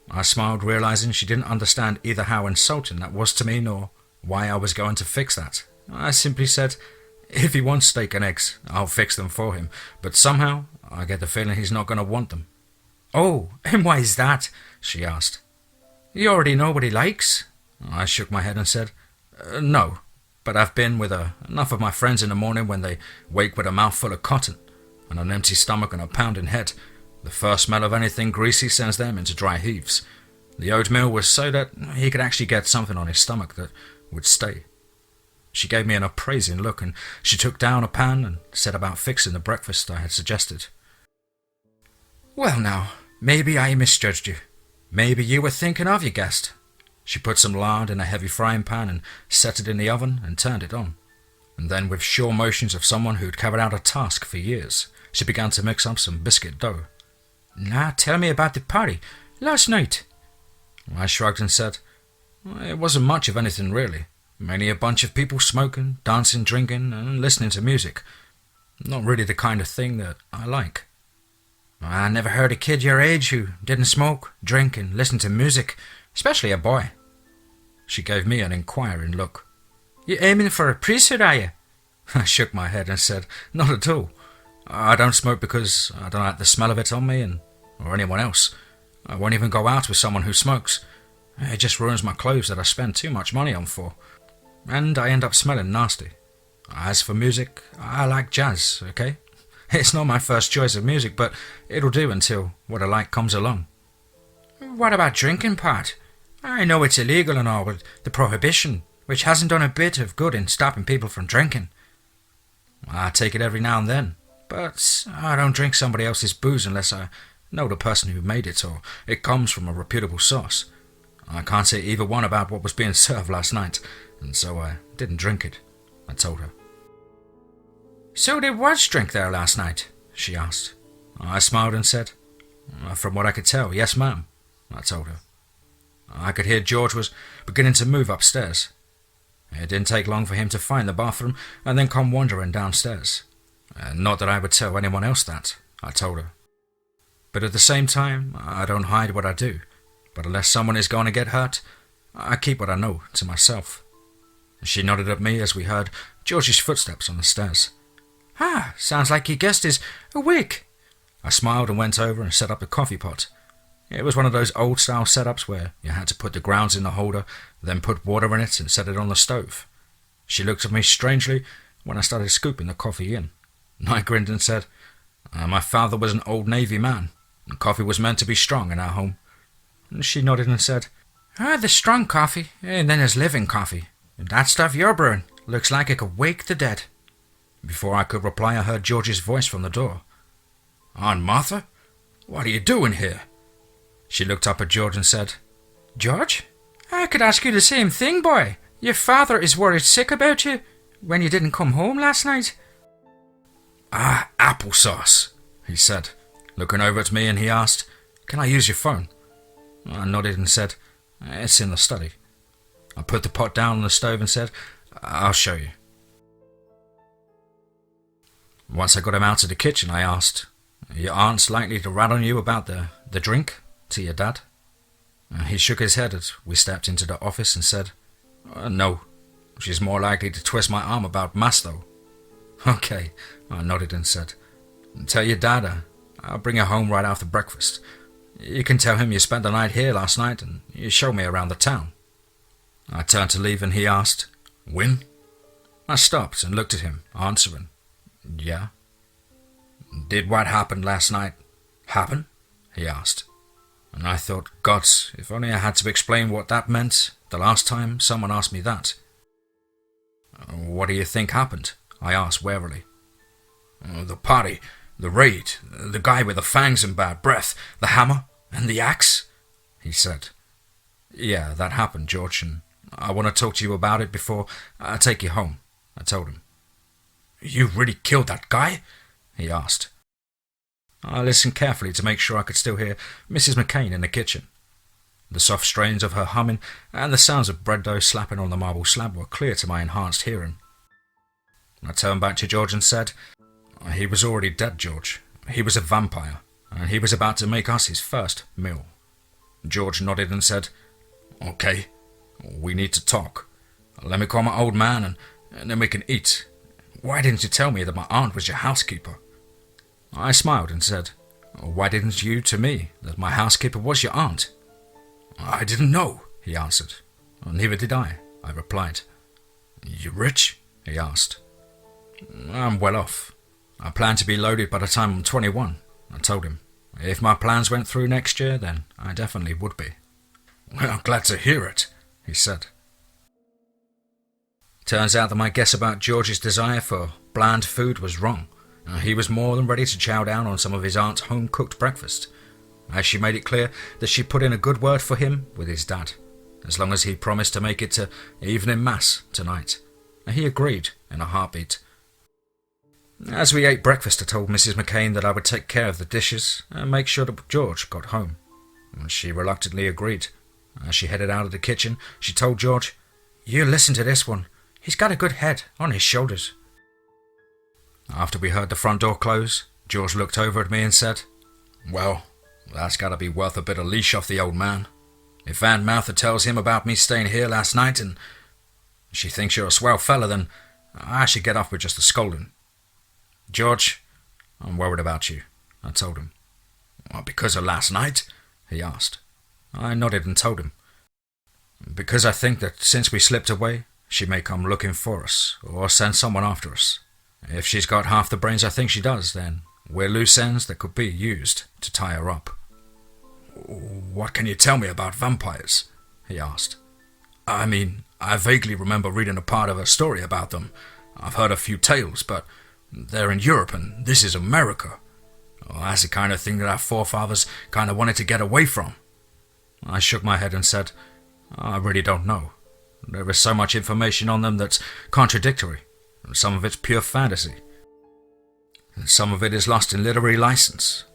A: I smiled, realizing she didn't understand either how insulting that was to me nor why I was going to fix that. I simply said, if he wants steak and eggs, I'll fix them for him, but somehow I get the feeling he's not going to want them. Oh, and why is that? She asked. You already know what he likes? I shook my head and said, no, but I've been with enough of my friends in the morning when they wake with a mouthful of cotton and an empty stomach and a pounding head. The first smell of anything greasy sends them into dry heaves. The oatmeal was so that he could actually get something on his stomach that would stay. She gave me an appraising look and she took down a pan and set about fixing the breakfast I had suggested. Well now, maybe I misjudged you. Maybe you were thinking of your guest. She put some lard in a heavy frying pan and set it in the oven and turned it on. And then with sure motions of someone who'd carried out a task for years, she began to mix up some biscuit dough. Now tell me about the party last night. I shrugged and said, it wasn't much of anything really. Mainly a bunch of people smoking, dancing, drinking and listening to music. Not really the kind of thing that I like. I never heard a kid your age who didn't smoke, drink and listen to music, especially a boy. She gave me an inquiring look. You aiming for a priesthood, are you? I shook my head and said, not at all. I don't smoke because I don't like the smell of it on me or anyone else. I won't even go out with someone who smokes. It just ruins my clothes that I spend too much money on for. And I end up smelling nasty. As for music, I like jazz, okay? It's not my first choice of music, but it'll do until what I like comes along. What about drinking part? I know it's illegal and all, but the prohibition, which hasn't done a bit of good in stopping people from drinking. I take it every now and then. But I don't drink somebody else's booze unless I know the person who made it or it comes from a reputable source. I can't say either one about what was being served last night, and so I didn't drink it, I told her. So there was drink there last night? She asked. I smiled and said, from what I could tell, yes ma'am, I told her. I could hear George was beginning to move upstairs. It didn't take long for him to find the bathroom and then come wandering downstairs. Not that I would tell anyone else that, I told her. But at the same time, I don't hide what I do. But unless someone is going to get hurt, I keep what I know to myself. She nodded at me as we heard George's footsteps on the stairs. Ah, sounds like your guest is awake. I smiled and went over and set up the coffee pot. It was one of those old-style setups where you had to put the grounds in the holder, then put water in it and set it on the stove. She looked at me strangely when I started scooping the coffee in. I grinned and said, my father was an old Navy man, and coffee was meant to be strong in our home. And she nodded and said, there's strong coffee, and then there's living coffee. And that stuff you're brewing looks like it could wake the dead. Before I could reply, I heard George's voice from the door. Aunt Martha, what are you doing here? She looked up at George and said, George, I could ask you the same thing, boy. Your father is worried sick about you when you didn't come home last night. Ah, applesauce, he said, looking over at me, and he asked, can I use your phone? I nodded and said, it's in the study. I put the pot down on the stove and said, I'll show you. Once I got him out of the kitchen, I asked, your aunt's likely to rat on you about the drink to your dad? He shook his head as we stepped into the office and said, no, she's more likely to twist my arm about Mass though. Okay, I nodded and said, tell your dad I'll bring her home right after breakfast. You can tell him you spent the night here last night and you showed me around the town. I turned to leave and he asked, when? I stopped and looked at him, answering, yeah. Did what happened last night happen? He asked. And I thought, gods, if only I had to explain what that meant the last time someone asked me that. What do you think happened? I asked warily. The party The raid, the guy with the fangs and bad breath, the hammer and the axe, he said. Yeah, that happened, George, and I want to talk to you about it before I take you home, I told him. You really killed that guy? He asked. I listened carefully to make sure I could still hear Mrs. McCain in the kitchen. The soft strains of her humming and the sounds of bread dough slapping on the marble slab were clear to my enhanced hearing. I turned back to George and said, he was already dead, George. He was a vampire, and he was about to make us his first meal. George nodded and said, Okay, we need to talk. Let me call my old man and then we can eat. Why didn't you tell me that my aunt was your housekeeper? I smiled and said, Why didn't you to me that my housekeeper was your aunt? I didn't know, he answered. Neither did I replied. You rich? He asked. I'm well off. I plan to be loaded by the time I'm 21, I told him. If my plans went through next year, then I definitely would be. Well, glad to hear it, he said. Turns out that my guess about George's desire for bland food was wrong. He was more than ready to chow down on some of his aunt's home-cooked breakfast, as she made it clear that she put in a good word for him with his dad, as long as he promised to make it to evening mass tonight. He agreed in a heartbeat. As we ate breakfast, I told Mrs. McCain that I would take care of the dishes and make sure that George got home. She reluctantly agreed. As she headed out of the kitchen, she told George, You listen to this one. He's got a good head on his shoulders. After we heard the front door close, George looked over at me and said, Well, that's got to be worth a bit of leash off the old man. If Aunt Martha tells him about me staying here last night and she thinks you're a swell fella, then I should get off with just a scolding. George, I'm worried about you, I told him. Well, because of last night? He asked. I nodded and told him. Because I think that since we slipped away, she may come looking for us, or send someone after us. If she's got half the brains I think she does, then we're loose ends that could be used to tie her up. What can you tell me about vampires? He asked. I mean, I vaguely remember reading a part of a story about them. I've heard a few tales, but they're in Europe and this is America. That's the kind of thing that our forefathers kind of wanted to get away from. I shook my head and said, I really don't know. There is so much information on them that's contradictory. Some of it's pure fantasy. And some of it is lost in literary license.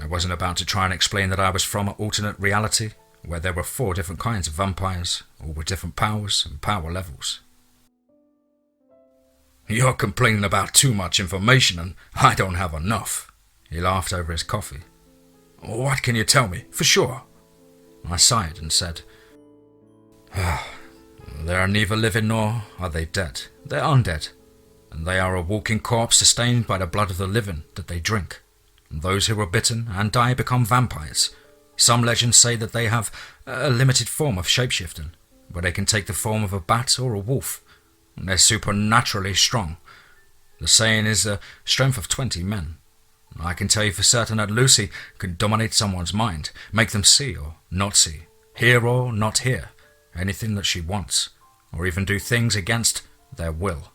A: I wasn't about to try and explain that I was from an alternate reality where there were 4 different kinds of vampires, all with different powers and power levels. You're complaining about too much information and I don't have enough. He laughed over his coffee. What can you tell me, for sure? I sighed and said, They are neither living nor are they dead. They're undead, and they are a walking corpse sustained by the blood of the living that they drink. And those who are bitten and die become vampires. Some legends say that they have a limited form of shapeshifting, where they can take the form of a bat or a wolf. And they're supernaturally strong. The saying is the strength of 20 men. I can tell you for certain that Lucy can dominate someone's mind, make them see or not see, hear or not hear, anything that she wants, or even do things against their will.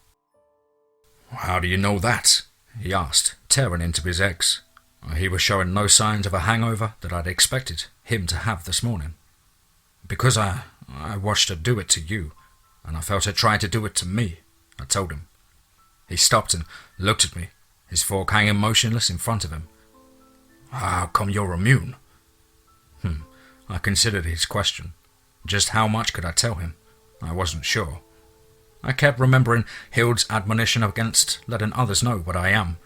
A: How do you know that? He asked, tearing into his eggs. He was showing no signs of a hangover that I'd expected him to have this morning. Because I watched her do it to you, and I felt her try to do it to me, I told him. He stopped and looked at me, his fork hanging motionless in front of him. How come you're immune? I considered his question. Just how much could I tell him? I wasn't sure. I kept remembering Hild's admonition against letting others know what I am.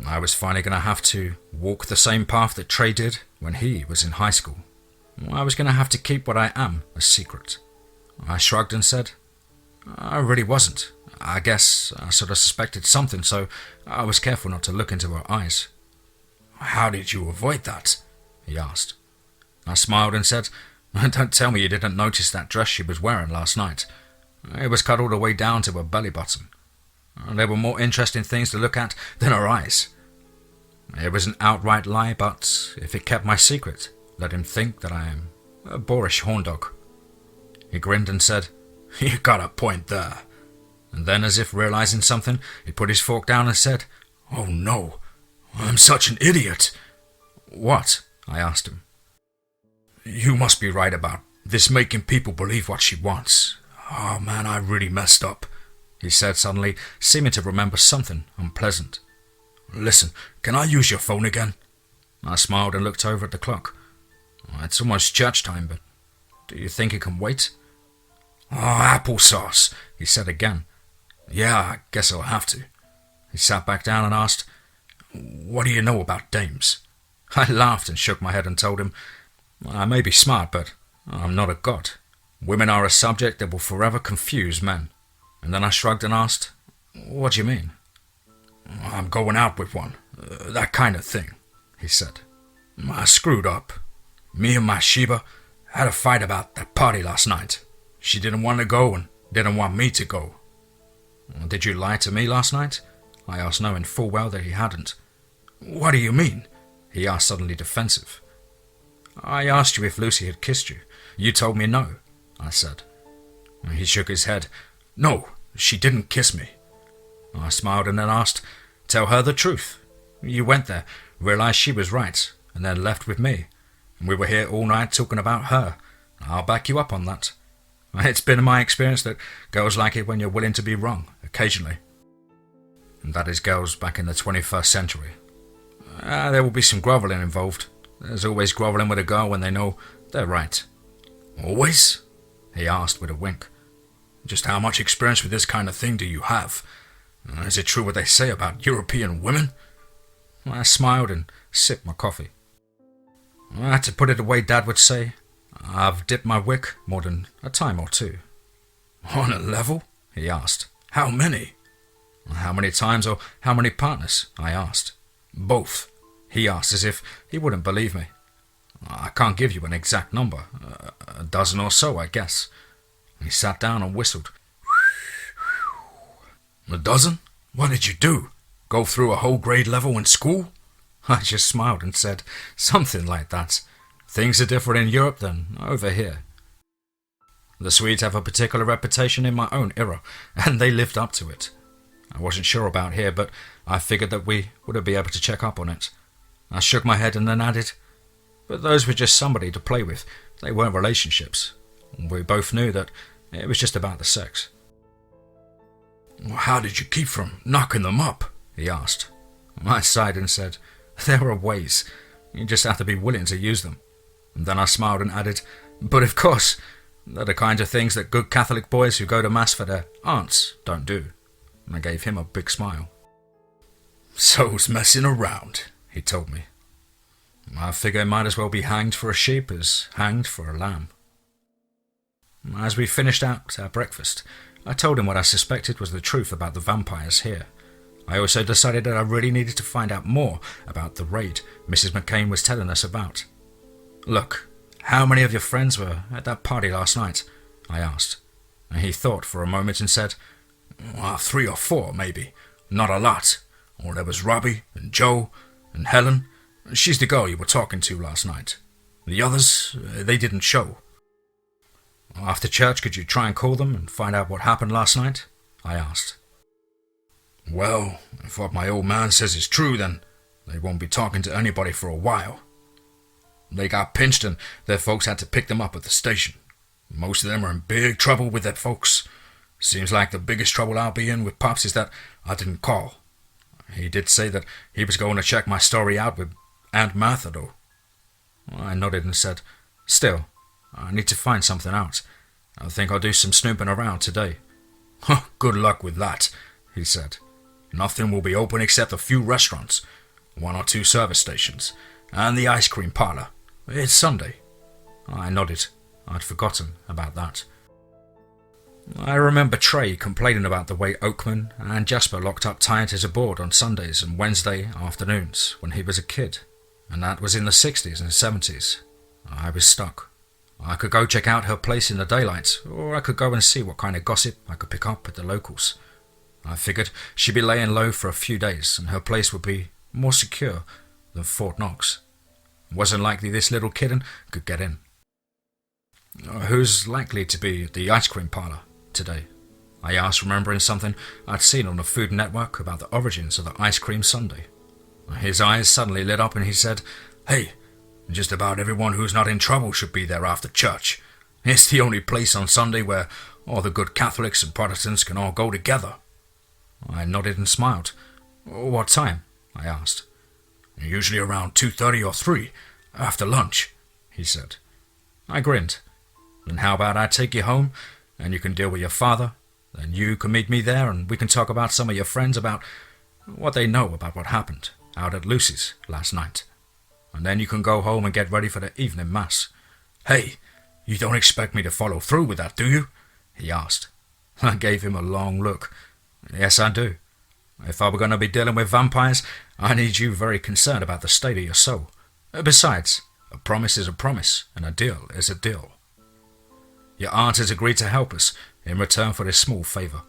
A: I was finally going to have to walk the same path that Trey did when he was in high school. I was going to have to keep what I am a secret. I shrugged and said, I really wasn't. I guess I sort of suspected something, so I was careful not to look into her eyes. How did you avoid that? He asked. I smiled and said, Don't tell me you didn't notice that dress she was wearing last night. It was cut all the way down to her belly button. There were more interesting things to look at than her eyes. It was an outright lie, but if it kept my secret, let him think that I am a boorish horndog. He grinned and said, You got a point there. And then, as if realizing something, he put his fork down and said, Oh no, I'm such an idiot. What? I asked him. You must be right about this making people believe what she wants. Oh man, I really messed up, he said suddenly, seeming to remember something unpleasant. Listen, can I use your phone again? I smiled and looked over at the clock. It's almost church time, but do you think it can wait? Oh, applesauce, he said again. Yeah, I guess I'll have to. He sat back down and asked, What do you know about dames? I laughed and shook my head and told him, I may be smart, but I'm not a god. Women are a subject that will forever confuse men. And then I shrugged and asked, What do you mean? I'm going out with one. That kind of thing, he said. I screwed up. Me and my Sheba had a fight about that party last night. She didn't want to go and didn't want me to go. Did you lie to me last night? I asked, knowing full well that he hadn't. What do you mean? He asked, suddenly defensive. I asked you if Lucy had kissed you. You told me no, I said. He shook his head. No, she didn't kiss me. I smiled and then asked, Tell her the truth. You went there, realized she was right, and then left with me. We were here all night talking about her. I'll back you up on that. It's been my experience that girls like it when you're willing to be wrong, occasionally. And that is girls back in the 21st century. There will be some grovelling involved. There's always grovelling with a girl when they know they're right. Always? He asked with a wink. Just how much experience with this kind of thing do you have? Is it true what they say about European women? I smiled and sipped my coffee. To put it the way Dad would say, I've dipped my wick more than a time or two. On a level? He asked. How many? How many times or how many partners? I asked. Both, he asked as if he wouldn't believe me. I can't give you an exact number. A dozen or so, I guess. He sat down and whistled. A dozen? What did you do? Go through a whole grade level in school? I just smiled and said, something like that. Things are different in Europe than over here. The Swedes have a particular reputation in my own era, and they lived up to it. I wasn't sure about here, but I figured that we would be able to check up on it. I shook my head and then added, but those were just somebody to play with. They weren't relationships. We both knew that it was just about the sex. How did you keep from knocking them up? He asked. I sighed and said, there are ways. You just have to be willing to use them. And then I smiled and added, but of course, they're the kinds of things that good Catholic boys who go to Mass for their aunts don't do. And I gave him a big smile. So's messing around, he told me. I figure it might as well be hanged for a sheep as hanged for a lamb. As we finished out our breakfast, I told him what I suspected was the truth about the vampires here. I also decided that I really needed to find out more about the raid Mrs. McCain was telling us about. Look, how many of your friends were at that party last night? I asked. And he thought for a moment and said, 3 or 4, maybe. Not a lot. Or there was Robbie and Joe and Helen. She's the girl you were talking to last night. The others, they didn't show. After church, could you try and call them and find out what happened last night? I asked. Well, if what my old man says is true, then they won't be talking to anybody for a while. They got pinched and their folks had to pick them up at the station. Most of them are in big trouble with their folks. Seems like the biggest trouble I'll be in with Pops is that I didn't call. He did say that he was going to check my story out with Aunt Martha, though. I nodded and said, still, I need to find something out. I think I'll do some snooping around today. Good luck with that, he said. Nothing will be open except a few restaurants, 1 or 2 service stations, and the ice cream parlor. It's Sunday. I nodded. I'd forgotten about that. I remember Trey complaining about the way Oakman and Jasper locked up tight as a board on Sundays and Wednesday afternoons when he was a kid, and that was in the 60s and 70s. I was stuck. I could go check out her place in the daylight, or I could go and see what kind of gossip I could pick up at the locals. I figured she'd be laying low for a few days and her place would be more secure than Fort Knox. It wasn't likely this little kitten could get in. Who's likely to be at the ice cream parlor today? I asked, remembering something I'd seen on the Food Network about the origins of the ice cream sundae. His eyes suddenly lit up and he said, "Hey, just about everyone who's not in trouble should be there after church. It's the only place on Sunday where all the good Catholics and Protestants can all go together." I nodded and smiled. "What time?" I asked. "Usually around 2:30 or 3, after lunch," he said. I grinned. "Then how about I take you home, and you can deal with your father? Then you can meet me there, and we can talk about some of your friends, about what they know about what happened out at Lucy's last night. And then you can go home and get ready for the evening mass." "Hey, you don't expect me to follow through with that, do you?" he asked. I gave him a long look. "Yes, I do. If I were going to be dealing with vampires, I need you very concerned about the state of your soul. Besides, a promise is a promise, and a deal is a deal. Your aunt has agreed to help us in return for this small favour.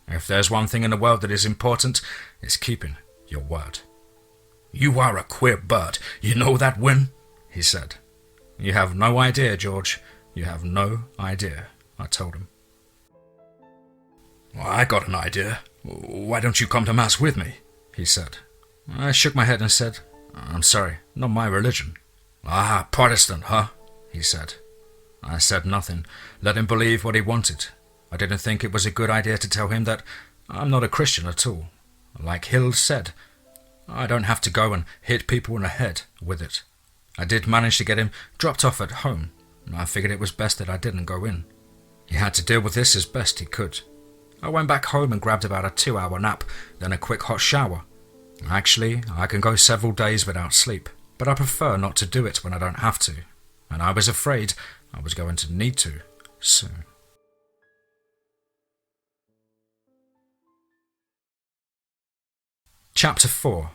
A: If there's one thing in the world that is important, it's keeping your word." "You are a queer bird, you know that, Win?" he said. "You have no idea, George. You have no idea," I told him. "Well, I got an idea. Why don't you come to Mass with me?" he said. I shook my head and said, "I'm sorry, not my religion." "Ah, Protestant, huh?" he said. I said nothing, let him believe what he wanted. I didn't think it was a good idea to tell him that I'm not a Christian at all. Like Hill said, I don't have to go and hit people in the head with it. I did manage to get him dropped off at home, and I figured it was best that I didn't go in. He had to deal with this as best he could. I went back home and grabbed about a 2-hour nap, then a quick hot shower. Actually, I can go several days without sleep, but I prefer not to do it when I don't have to, and I was afraid I was going to need to soon. Chapter 4.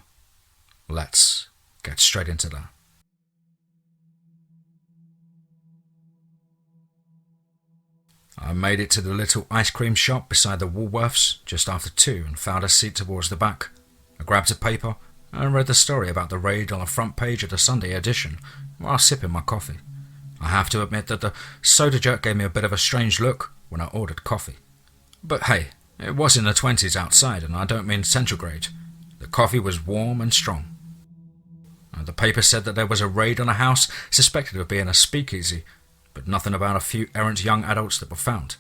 A: Let's get straight into that. I made it to the little ice cream shop beside the Woolworths just after 2 and found a seat towards the back. I grabbed a paper and read the story about the raid on the front page of the Sunday edition while sipping my coffee. I have to admit that the soda jerk gave me a bit of a strange look when I ordered coffee. But hey, it was in the 20s outside, and I don't mean centigrade. The coffee was warm and strong. The paper said that there was a raid on a house suspected of being a speakeasy, but nothing about a few errant young adults that were found.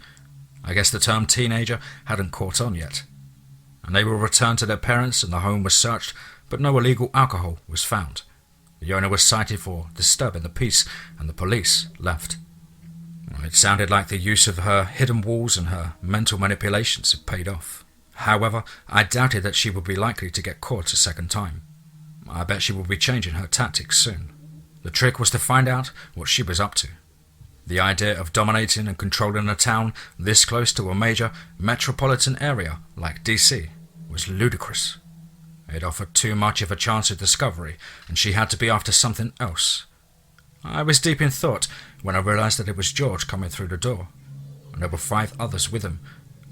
A: I guess the term teenager hadn't caught on yet. And they were returned to their parents and the home was searched, but no illegal alcohol was found. The owner was cited for disturbing the peace and the police left. It sounded like the use of her hidden walls and her mental manipulations had paid off. However, I doubted that she would be likely to get caught a second time. I bet she would be changing her tactics soon. The trick was to find out what she was up to. The idea of dominating and controlling a town this close to a major metropolitan area like DC was ludicrous. It offered too much of a chance of discovery, and she had to be after something else. I was deep in thought when I realized that it was George coming through the door, and there were 5 others with him.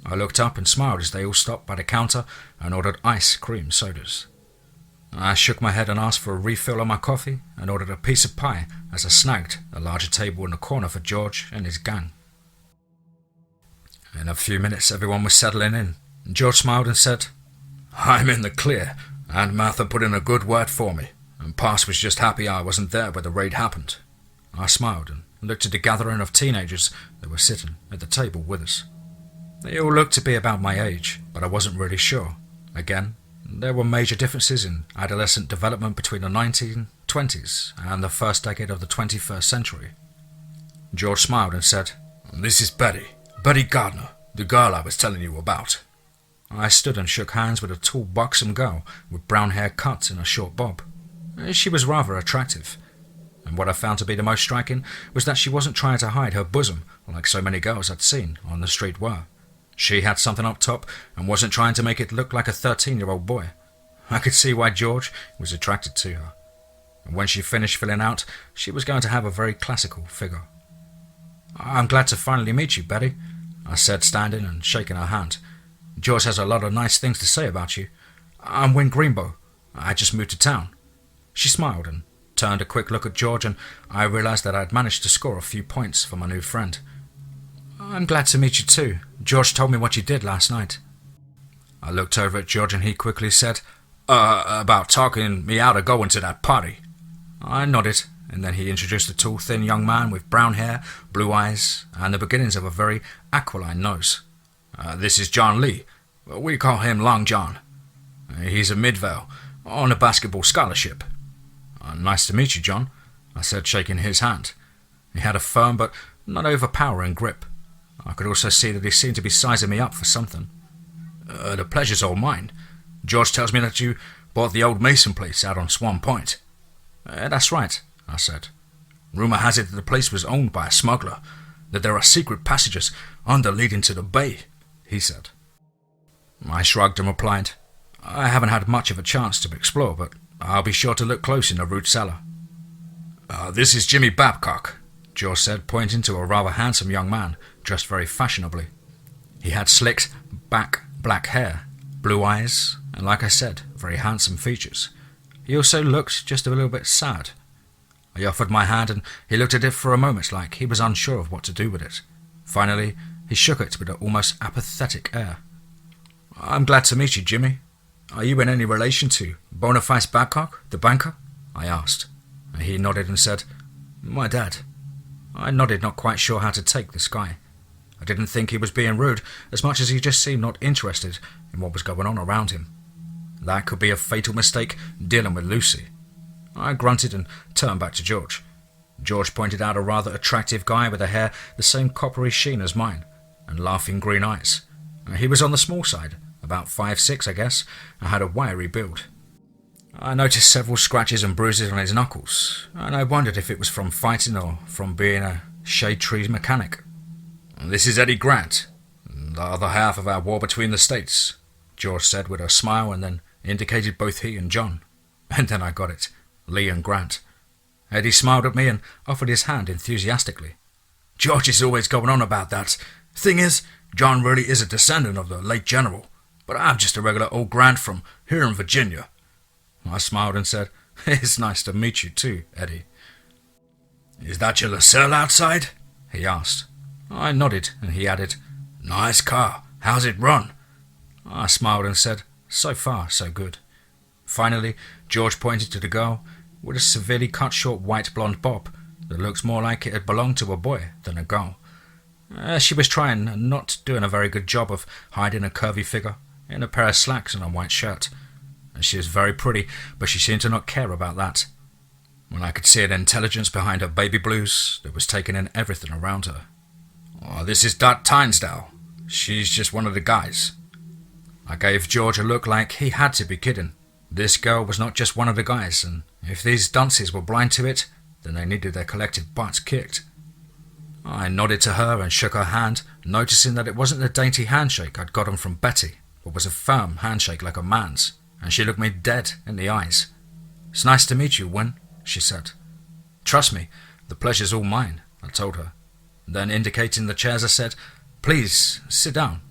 A: I looked up and smiled as they all stopped by the counter and ordered ice cream sodas. I shook my head and asked for a refill on my coffee and ordered a piece of pie as I snagged a larger table in the corner for George and his gang. In a few minutes everyone was settling in. George smiled and said, "I'm in the clear, and Martha put in a good word for me, and Pass was just happy I wasn't there where the raid happened." I smiled and looked at the gathering of teenagers that were sitting at the table with us. They all looked to be about my age, but I wasn't really sure. Again, there were major differences in adolescent development between the 1920s and the first decade of the 21st century. George smiled and said, "This is Betty Gardner, the girl I was telling you about." I stood and shook hands with a tall, buxom girl with brown hair cut in a short bob. She was rather attractive, and what I found to be the most striking was that she wasn't trying to hide her bosom like so many girls I'd seen on the street were. She had something up top and wasn't trying to make it look like a 13-year-old boy. I could see why George was attracted to her. And when she finished filling out, she was going to have a very classical figure. "I'm glad to finally meet you, Betty," I said, standing and shaking her hand. "George has a lot of nice things to say about you. I'm Win Greenbow. I just moved to town." She smiled and turned a quick look at George, and I realized that I'd managed to score a few points for my new friend. "I'm glad to meet you too. George told me what you did last night." I looked over at George and he quickly said, About talking me out of going to that party. I nodded, and then he introduced a tall, thin young man with brown hair, blue eyes, and the beginnings of a very aquiline nose. This is John Lee. We call him Long John. He's a Midvale, on a basketball scholarship. Nice to meet you, John, I said, shaking his hand. He had a firm but not overpowering grip. I could also see that he seemed to be sizing me up for something. The pleasure's all mine. George tells me that you bought the old Mason place out on Swan Point. That's right, I said. Rumour has it that the place was owned by a smuggler, that there are secret passages under leading to the bay, he said. I shrugged and replied, I haven't had much of a chance to explore, but I'll be sure to look close in the root cellar. This is Jimmy Babcock, George said, pointing to a rather handsome young man, dressed very fashionably. He had slicked back black hair, blue eyes, and like I said, very handsome features. He also looked just a little bit sad. I offered my hand and he looked at it for a moment like he was unsure of what to do with it. Finally, he shook it with an almost apathetic air. I'm glad to meet you, Jimmy. Are you in any relation to Boniface Babcock, the banker? I asked. He nodded and said, My dad. I nodded, not quite sure how to take this guy. I didn't think he was being rude, as much as he just seemed not interested in what was going on around him. That could be a fatal mistake dealing with Lucy. I grunted and turned back to George. George pointed out a rather attractive guy with a hair the same coppery sheen as mine, and laughing green eyes. He was on the small side, about 5'6", I guess, and had a wiry build. I noticed several scratches and bruises on his knuckles, and I wondered if it was from fighting or from being a shade tree mechanic. This is Eddie Grant, the other half of our war between the states, George said with a smile and then indicated both he and John. And then I got it, Lee and Grant. Eddie smiled at me and offered his hand enthusiastically. George is always going on about that. Thing is, John really is a descendant of the late general, but I'm just a regular old Grant from here in Virginia. I smiled and said, It's nice to meet you too, Eddie. Is that your LaSalle outside? He asked. I nodded and he added, Nice car. How's it run? I smiled and said, So far, so good. Finally, George pointed to the girl with a severely cut short white blonde bob that looked more like it had belonged to a boy than a girl. She was trying and not doing a very good job of hiding a curvy figure in a pair of slacks and a white shirt. She was very pretty, but she seemed to not care about that. When I could see an intelligence behind her baby blues that was taking in everything around her. This is Dot Tynesdale. She's just one of the guys. I gave George a look like he had to be kidding. This girl was not just one of the guys, and if these dunces were blind to it, then they needed their collective butts kicked. I nodded to her and shook her hand, noticing that it wasn't the dainty handshake I'd gotten from Betty, but was a firm handshake like a man's, and she looked me dead in the eyes. It's nice to meet you, Win, she said. Trust me, the pleasure's all mine, I told her. Then, indicating the chairs, I said, Please, sit down.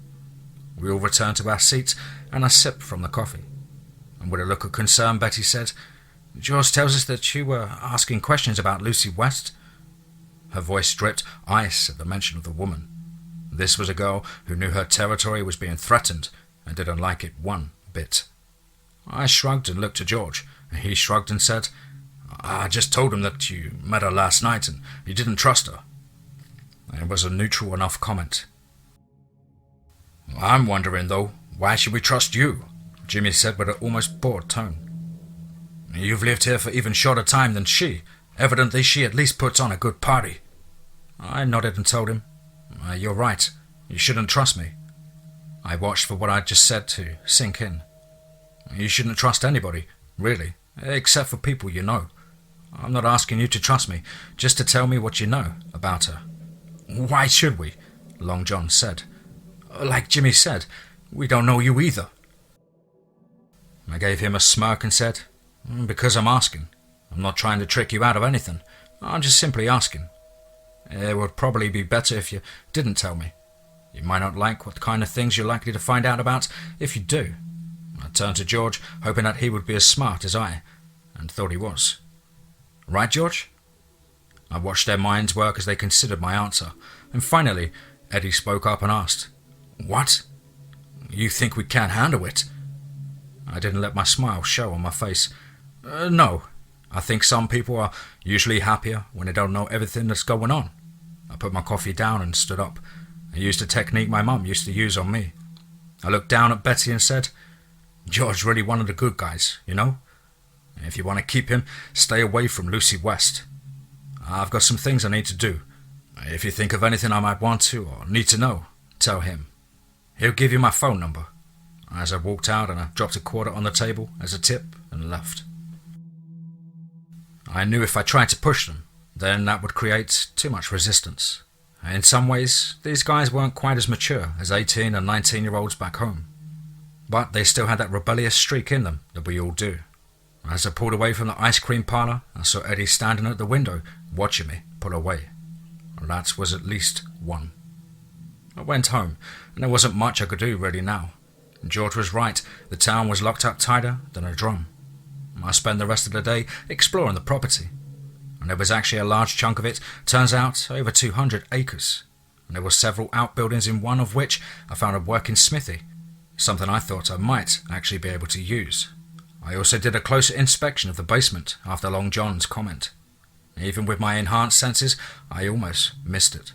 A: We all returned to our seats, and I sipped from the coffee. And with a look of concern, Betty said, George tells us that you were asking questions about Lucy West. Her voice dripped ice at the mention of the woman. This was a girl who knew her territory was being threatened and didn't like it one bit. I shrugged and looked to George, and he shrugged and said, I just told him that you met her last night and you didn't trust her. It was a neutral enough comment. I'm wondering, though, why should we trust you? Jimmy said with an almost bored tone. You've lived here for even shorter time than she. Evidently she at least puts on a good party. I nodded and told him, You're right. You shouldn't trust me. I watched for what I'd just said to sink in. You shouldn't trust anybody, really, except for people you know. I'm not asking you to trust me, just to tell me what you know about her. Why should we? Long John said. Like Jimmy said, we don't know you either. I gave him a smirk and said, Because I'm asking. I'm not trying to trick you out of anything. I'm just simply asking. It would probably be better if you didn't tell me. You might not like what kind of things you're likely to find out about if you do. I turned to George, hoping that he would be as smart as I, and thought he was. Right, George? I watched their minds work as they considered my answer, and finally Eddie spoke up and asked, What? You think we can't handle it? I didn't let my smile show on my face. No. I think some people are usually happier when they don't know everything that's going on. I put my coffee down and stood up. I used a technique my mum used to use on me. I looked down at Betty and said, "George's really one of the good guys, you know? If you want to keep him, stay away from Lucy West. I've got some things I need to do. If you think of anything I might want to or need to know, tell him. He'll give you my phone number." As I walked out, and I dropped a quarter on the table as a tip and left. I knew if I tried to push them, then that would create too much resistance. In some ways, these guys weren't quite as mature as 18 and 19-year-olds back home. But they still had that rebellious streak in them that we all do. As I pulled away from the ice cream parlour, I saw Eddie standing at the window, watching me pull away. That was at least one. I went home, and there wasn't much I could do really now. George was right, the town was locked up tighter than a drum. I spent the rest of the day exploring the property. And there was actually a large chunk of it, turns out over 200 acres. And there were several outbuildings, in one of which I found a working smithy, something I thought I might actually be able to use. I also did a closer inspection of the basement after Long John's comment. Even with my enhanced senses, I almost missed it.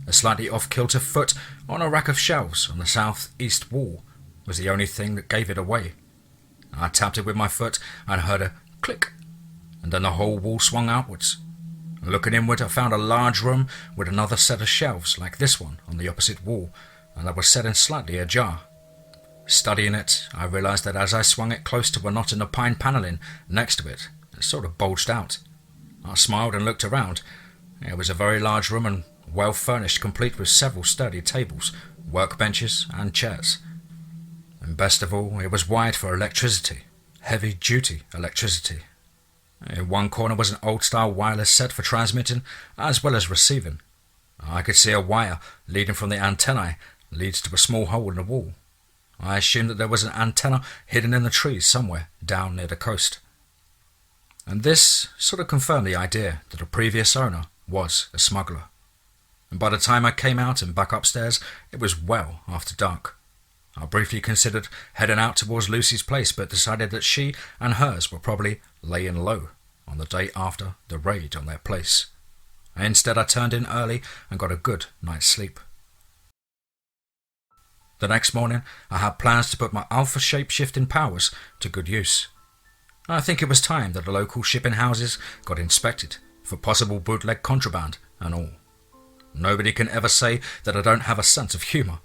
A: A slightly off-kilter foot on a rack of shelves on the southeast wall was the only thing that gave it away. I tapped it with my foot and heard a click, and then the whole wall swung outwards. Looking inward, I found a large room with another set of shelves like this one on the opposite wall, and that was set in slightly ajar. Studying it, I realised that as I swung it close to a knot in the pine panelling next to it, it sort of bulged out. I smiled and looked around. It was a very large room and well furnished, complete with several sturdy tables, workbenches and chairs. And best of all, it was wired for electricity, heavy-duty electricity. In one corner was an old-style wireless set for transmitting as well as receiving. I could see a wire leading from the antennae leads to a small hole in the wall. I assumed that there was an antenna hidden in the trees somewhere down near the coast. And this sort of confirmed the idea that the previous owner was a smuggler. And by the time I came out and back upstairs, it was well after dark. I briefly considered heading out towards Lucy's place, but decided that she and hers were probably laying low on the day after the raid on their place. Instead, I turned in early and got a good night's sleep. The next morning, I had plans to put my alpha shape-shifting powers to good use. I think it was time that the local shipping houses got inspected for possible bootleg contraband and all. Nobody can ever say that I don't have a sense of humour.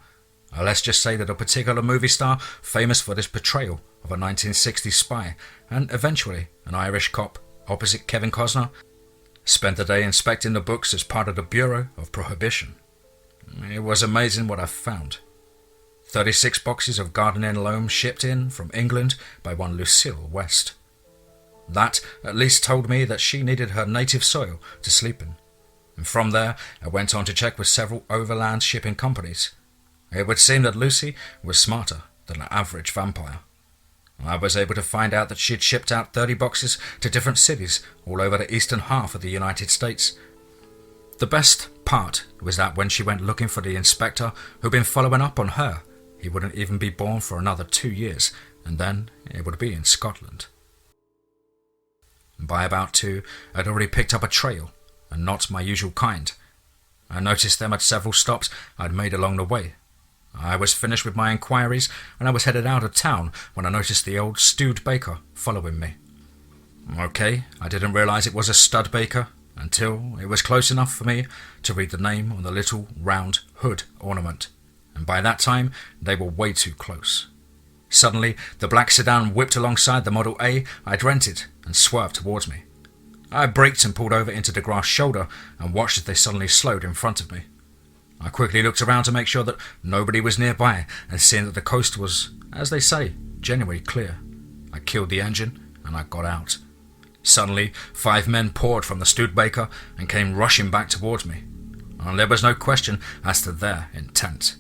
A: Let's just say that a particular movie star famous for this portrayal of a 1960s spy and eventually an Irish cop opposite Kevin Costner spent the day inspecting the books as part of the Bureau of Prohibition. It was amazing what I found. 36 boxes of gardening loam shipped in from England by one Lucille West. That at least told me that she needed her native soil to sleep in. And from there, I went on to check with several overland shipping companies. It would seem that Lucy was smarter than an average vampire. I was able to find out that she'd shipped out 30 boxes to different cities all over the eastern half of the United States. The best part was that when she went looking for the inspector who'd been following up on her, he wouldn't even be born for another 2 years, and then it would be in Scotland. By about 2, I'd already picked up a trail, and not my usual kind. I noticed them at several stops I'd made along the way. I was finished with my inquiries, and I was headed out of town when I noticed the old stewed baker following me. Okay, I didn't realise it was a stud baker until it was close enough for me to read the name on the little round hood ornament, and by that time they were way too close. Suddenly, the black sedan whipped alongside the Model A I'd rented and swerved towards me. I braked and pulled over into the grass shoulder and watched as they suddenly slowed in front of me. I quickly looked around to make sure that nobody was nearby, and seeing that the coast was, as they say, genuinely clear, I killed the engine and I got out. Suddenly, 5 men poured from the Studebaker and came rushing back towards me, and there was no question as to their intent.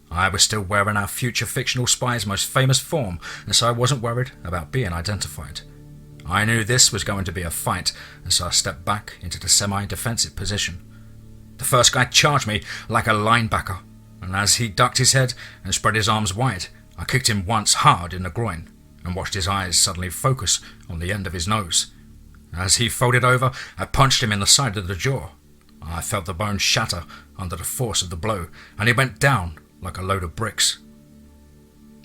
A: I was still wearing our future fictional spy's most famous form, and so I wasn't worried about being identified. I knew this was going to be a fight, and so I stepped back into the semi-defensive position. The first guy charged me like a linebacker, and as he ducked his head and spread his arms wide, I kicked him once hard in the groin, and watched his eyes suddenly focus on the end of his nose. As he folded over, I punched him in the side of the jaw. I felt the bone shatter under the force of the blow, and he went down like a load of bricks.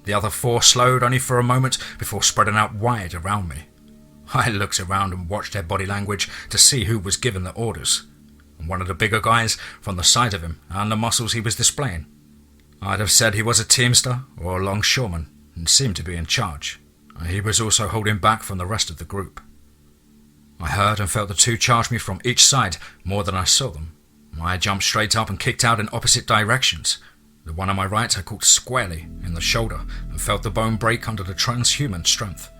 A: The other four slowed only for a moment before spreading out wide around me. I looked around and watched their body language to see who was giving the orders. One of the bigger guys from the size of him and the muscles he was displaying. I'd have said he was a teamster or a longshoreman and seemed to be in charge. He was also holding back from the rest of the group. I heard and felt the two charge me from each side more than I saw them. I jumped straight up and kicked out in opposite directions. The one on my right I caught squarely in the shoulder and felt the bone break under the transhuman strength.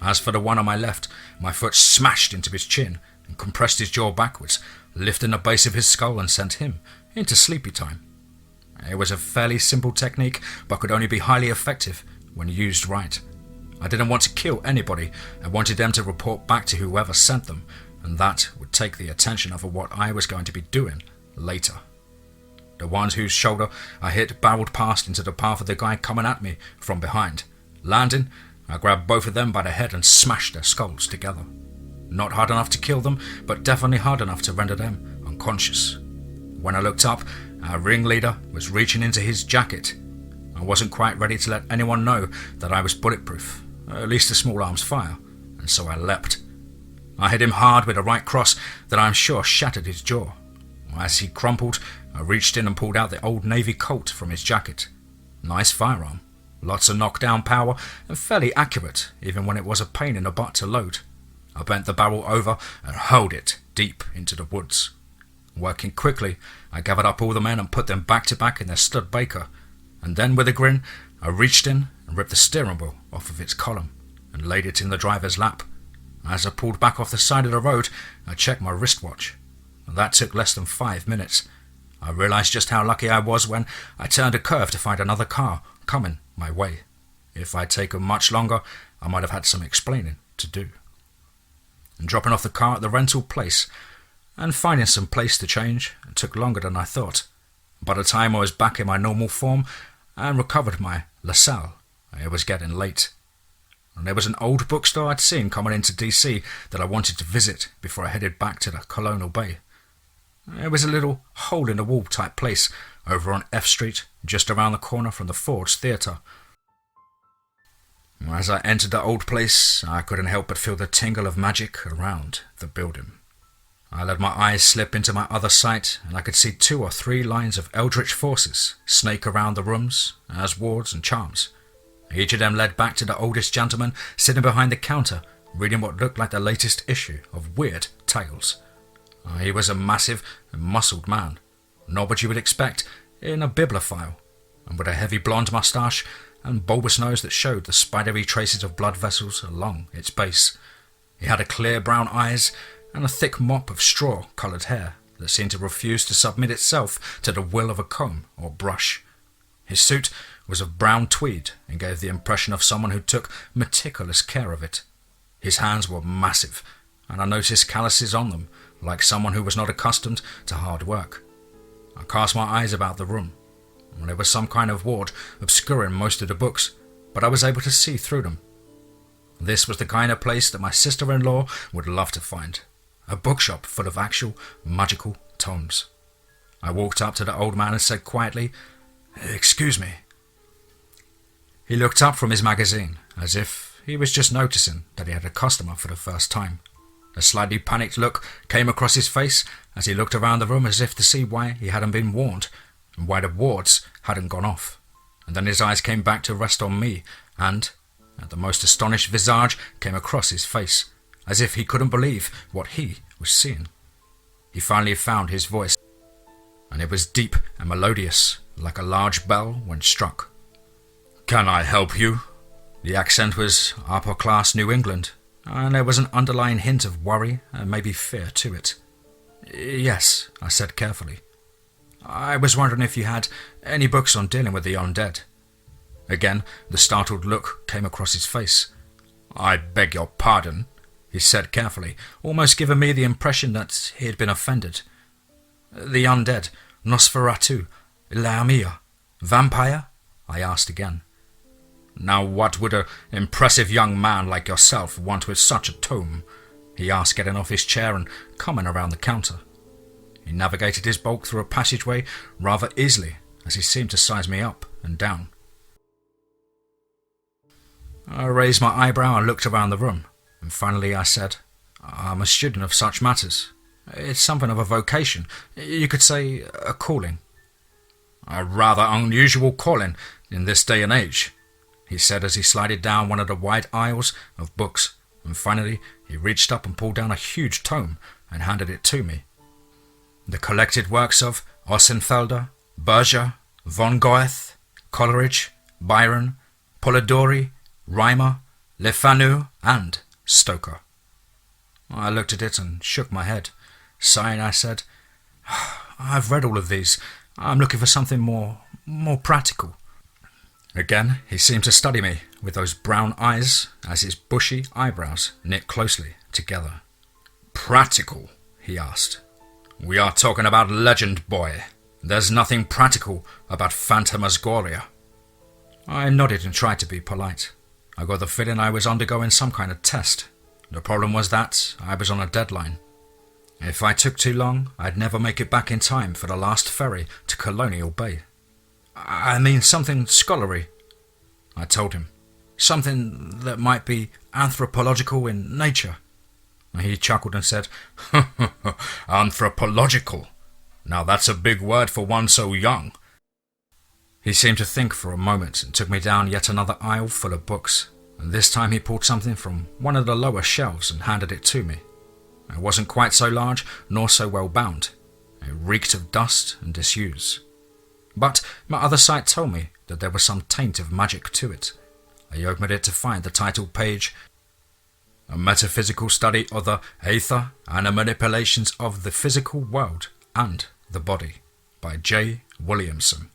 A: As for the one on my left, my foot smashed into his chin and compressed his jaw backwards, lifting the base of his skull and sent him into sleepy time. It was a fairly simple technique, but could only be highly effective when used right. I didn't want to kill anybody. I wanted them to report back to whoever sent them, and that would take the attention over what I was going to be doing later. The ones whose shoulder I hit barreled past into the path of the guy coming at me from behind. Landing, I grabbed both of them by the head and smashed their skulls together. Not hard enough to kill them, but definitely hard enough to render them unconscious. When I looked up, our ringleader was reaching into his jacket. I wasn't quite ready to let anyone know that I was bulletproof, at least a small arms fire, and so I leapt. I hit him hard with a right cross that I'm sure shattered his jaw. As he crumpled, I reached in and pulled out the old Navy Colt from his jacket. Nice firearm, lots of knockdown power, and fairly accurate, even when it was a pain in the butt to load. I bent the barrel over and hurled it deep into the woods. Working quickly, I gathered up all the men and put them back to back in their stud baker, and then with a grin, I reached in and ripped the steering wheel off of its column and laid it in the driver's lap. As I pulled back off the side of the road, I checked my wristwatch. That took less than 5 minutes. I realized just how lucky I was when I turned a curve to find another car coming my way. If I'd taken much longer, I might have had some explaining to do. And dropping off the car at the rental place and finding some place to change took longer than I thought. By the time I was back in my normal form and recovered my LaSalle, it was getting late. And there was an old bookstore I'd seen coming into DC that I wanted to visit before I headed back to the Colonial Bay. It was a little hole-in-the-wall type place over on F Street, just around the corner from the Ford's Theatre. As I entered the old place, I couldn't help but feel the tingle of magic around the building. I let my eyes slip into my other sight, and I could see 2 or 3 lines of eldritch forces snake around the rooms as wards and charms. Each of them led back to the oldest gentleman sitting behind the counter, reading what looked like the latest issue of Weird Tales. He was a massive and muscled man, not what you would expect in a bibliophile, and with a heavy blonde moustache and bulbous nose that showed the spidery traces of blood vessels along its base. He had a clear brown eyes and a thick mop of straw-coloured hair that seemed to refuse to submit itself to the will of a comb or brush. His suit was of brown tweed and gave the impression of someone who took meticulous care of it. His hands were massive, and I noticed calluses on them, like someone who was not accustomed to hard work. I cast my eyes about the room. There was some kind of ward obscuring most of the books, but I was able to see through them. This was the kind of place that my sister-in-law would love to find. A bookshop full of actual magical tomes. I walked up to the old man and said quietly, "Excuse me." He looked up from his magazine, as if he was just noticing that he had a customer for the first time. A slightly panicked look came across his face as he looked around the room as if to see why he hadn't been warned, and why the wards hadn't gone off. And then his eyes came back to rest on me, and the most astonished visage came across his face, as if he couldn't believe what he was seeing. He finally found his voice, and it was deep and melodious, like a large bell when struck. "Can I help you?" The accent was upper-class New England, and there was an underlying hint of worry and maybe fear to it. "Yes," I said carefully. "I was wondering if you had any books on dealing with the undead." Again, the startled look came across his face. "I beg your pardon," he said carefully, almost giving me the impression that he had been offended. "The undead, Nosferatu, Lamia, vampire?" I asked again. Now what would an impressive young man like yourself want with such a tome? He asked, getting off his chair and coming around the counter. He navigated his bulk through a passageway rather easily, as he seemed to size me up and down. I raised my eyebrow and looked around the room, and finally I said, I'm a student of such matters. It's something of a vocation, you could say a calling. A rather unusual calling in this day and age, he said as he slided down one of the wide aisles of books, and finally he reached up and pulled down a huge tome and handed it to me. The collected works of Ossenfelder, Berger, von Goethe, Coleridge, Byron, Polidori, Reimer, Le Fanu, and Stoker. I looked at it and shook my head. Sighing, I said, I've read all of these. I'm looking for something more practical. Again, he seemed to study me with those brown eyes as his bushy eyebrows knit closely together. Practical? He asked. We are talking about legend, boy. There's nothing practical about phantasmagoria. I nodded and tried to be polite. I got the feeling I was undergoing some kind of test. The problem was that I was on a deadline. If I took too long, I'd never make it back in time for the last ferry to Colonial Bay. I mean something scholarly, I told him. Something that might be anthropological in nature. He chuckled and said, Anthropological? Now that's a big word for one so young. He seemed to think for a moment and took me down yet another aisle full of books, and this time he pulled something from one of the lower shelves and handed it to me. It wasn't quite so large nor so well bound. It reeked of dust and disuse. But my other sight told me that there was some taint of magic to it. I opened it to find the title page, A Metaphysical Study of the Aether and the Manipulations of the Physical World and the Body, by J. Williamson.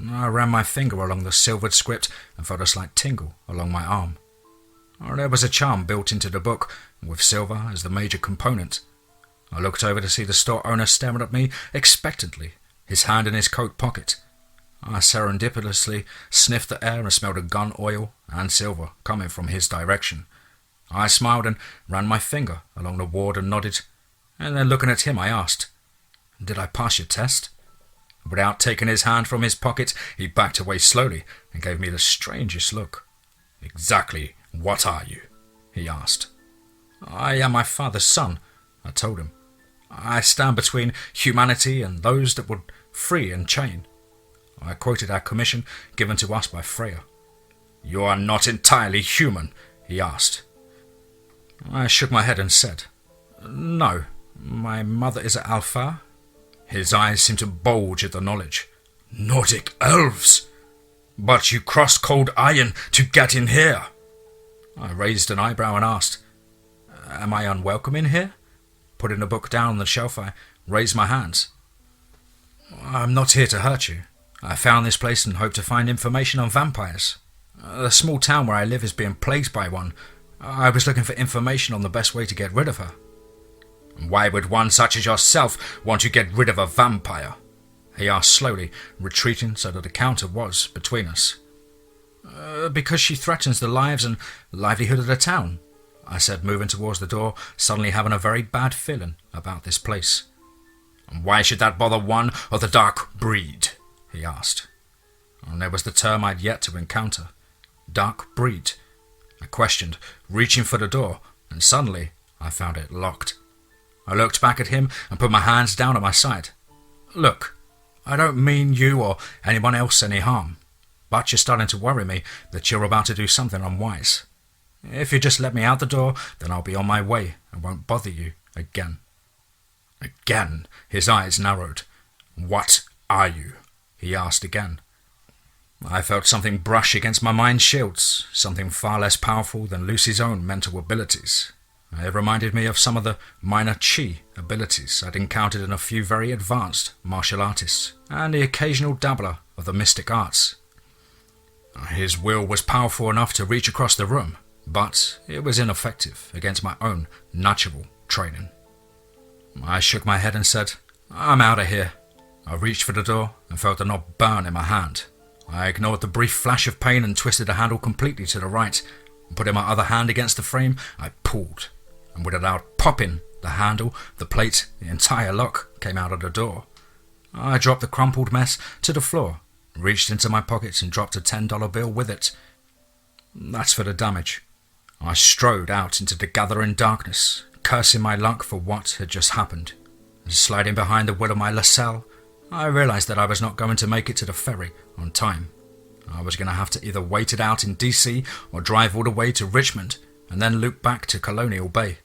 A: I ran my finger along the silvered script and felt a slight tingle along my arm. There was a charm built into the book, with silver as the major component. I looked over to see the store owner staring at me expectantly, his hand in his coat pocket. I serendipitously sniffed the air and smelled of gun oil and silver coming from his direction. I smiled and ran my finger along the ward and nodded, and then looking at him I asked, Did I pass your test? Without taking his hand from his pocket, he backed away slowly and gave me the strangest look. Exactly what are you? He asked. I am my father's son, I told him. I stand between humanity and those that would free and chain. I quoted our commission given to us by Freya. You are not entirely human, he asked. I shook my head and said, No, my mother is an Alpha. His eyes seemed to bulge at the knowledge. Nordic elves! But you crossed cold iron to get in here. I raised an eyebrow and asked, Am I unwelcome in here? Putting the book down on the shelf, I raised my hands. I'm not here to hurt you. I found this place and hope to find information on vampires. The small town where I live is being plagued by one. I was looking for information on the best way to get rid of her. Why would one such as yourself want to get rid of a vampire? He asked slowly, retreating so that the counter was between us. Because she threatens the lives and livelihood of the town, I said, moving towards the door, suddenly having a very bad feeling about this place. And why should that bother one of the dark breed? He asked. And there was the term I'd yet to encounter. Dark breed. I questioned, reaching for the door, and suddenly I found it locked. I looked back at him and put my hands down at my side. Look, I don't mean you or anyone else any harm, but you're starting to worry me that you're about to do something unwise. If you just let me out the door, then I'll be on my way and won't bother you again. Again, his eyes narrowed. What are you? He asked again. I felt something brush against my mind shields, something far less powerful than Lucy's own mental abilities. It reminded me of some of the minor chi abilities I'd encountered in a few very advanced martial artists, and the occasional dabbler of the mystic arts. His will was powerful enough to reach across the room, but it was ineffective against my own natural training. I shook my head and said, I'm out of here. I reached for the door and felt the knob burn in my hand. I ignored the brief flash of pain and twisted the handle completely to the right. Putting my other hand against the frame, I pulled, and with a loud popping, the handle, the plate, the entire lock came out of the door. I dropped the crumpled mess to the floor, reached into my pockets and dropped a $10 bill with it. That's for the damage. I strode out into the gathering darkness, cursing my luck for what had just happened. And sliding behind the wheel of my Laselle, I realised that I was not going to make it to the ferry on time. I was going to have to either wait it out in DC or drive all the way to Richmond and then loop back to Colonial Bay.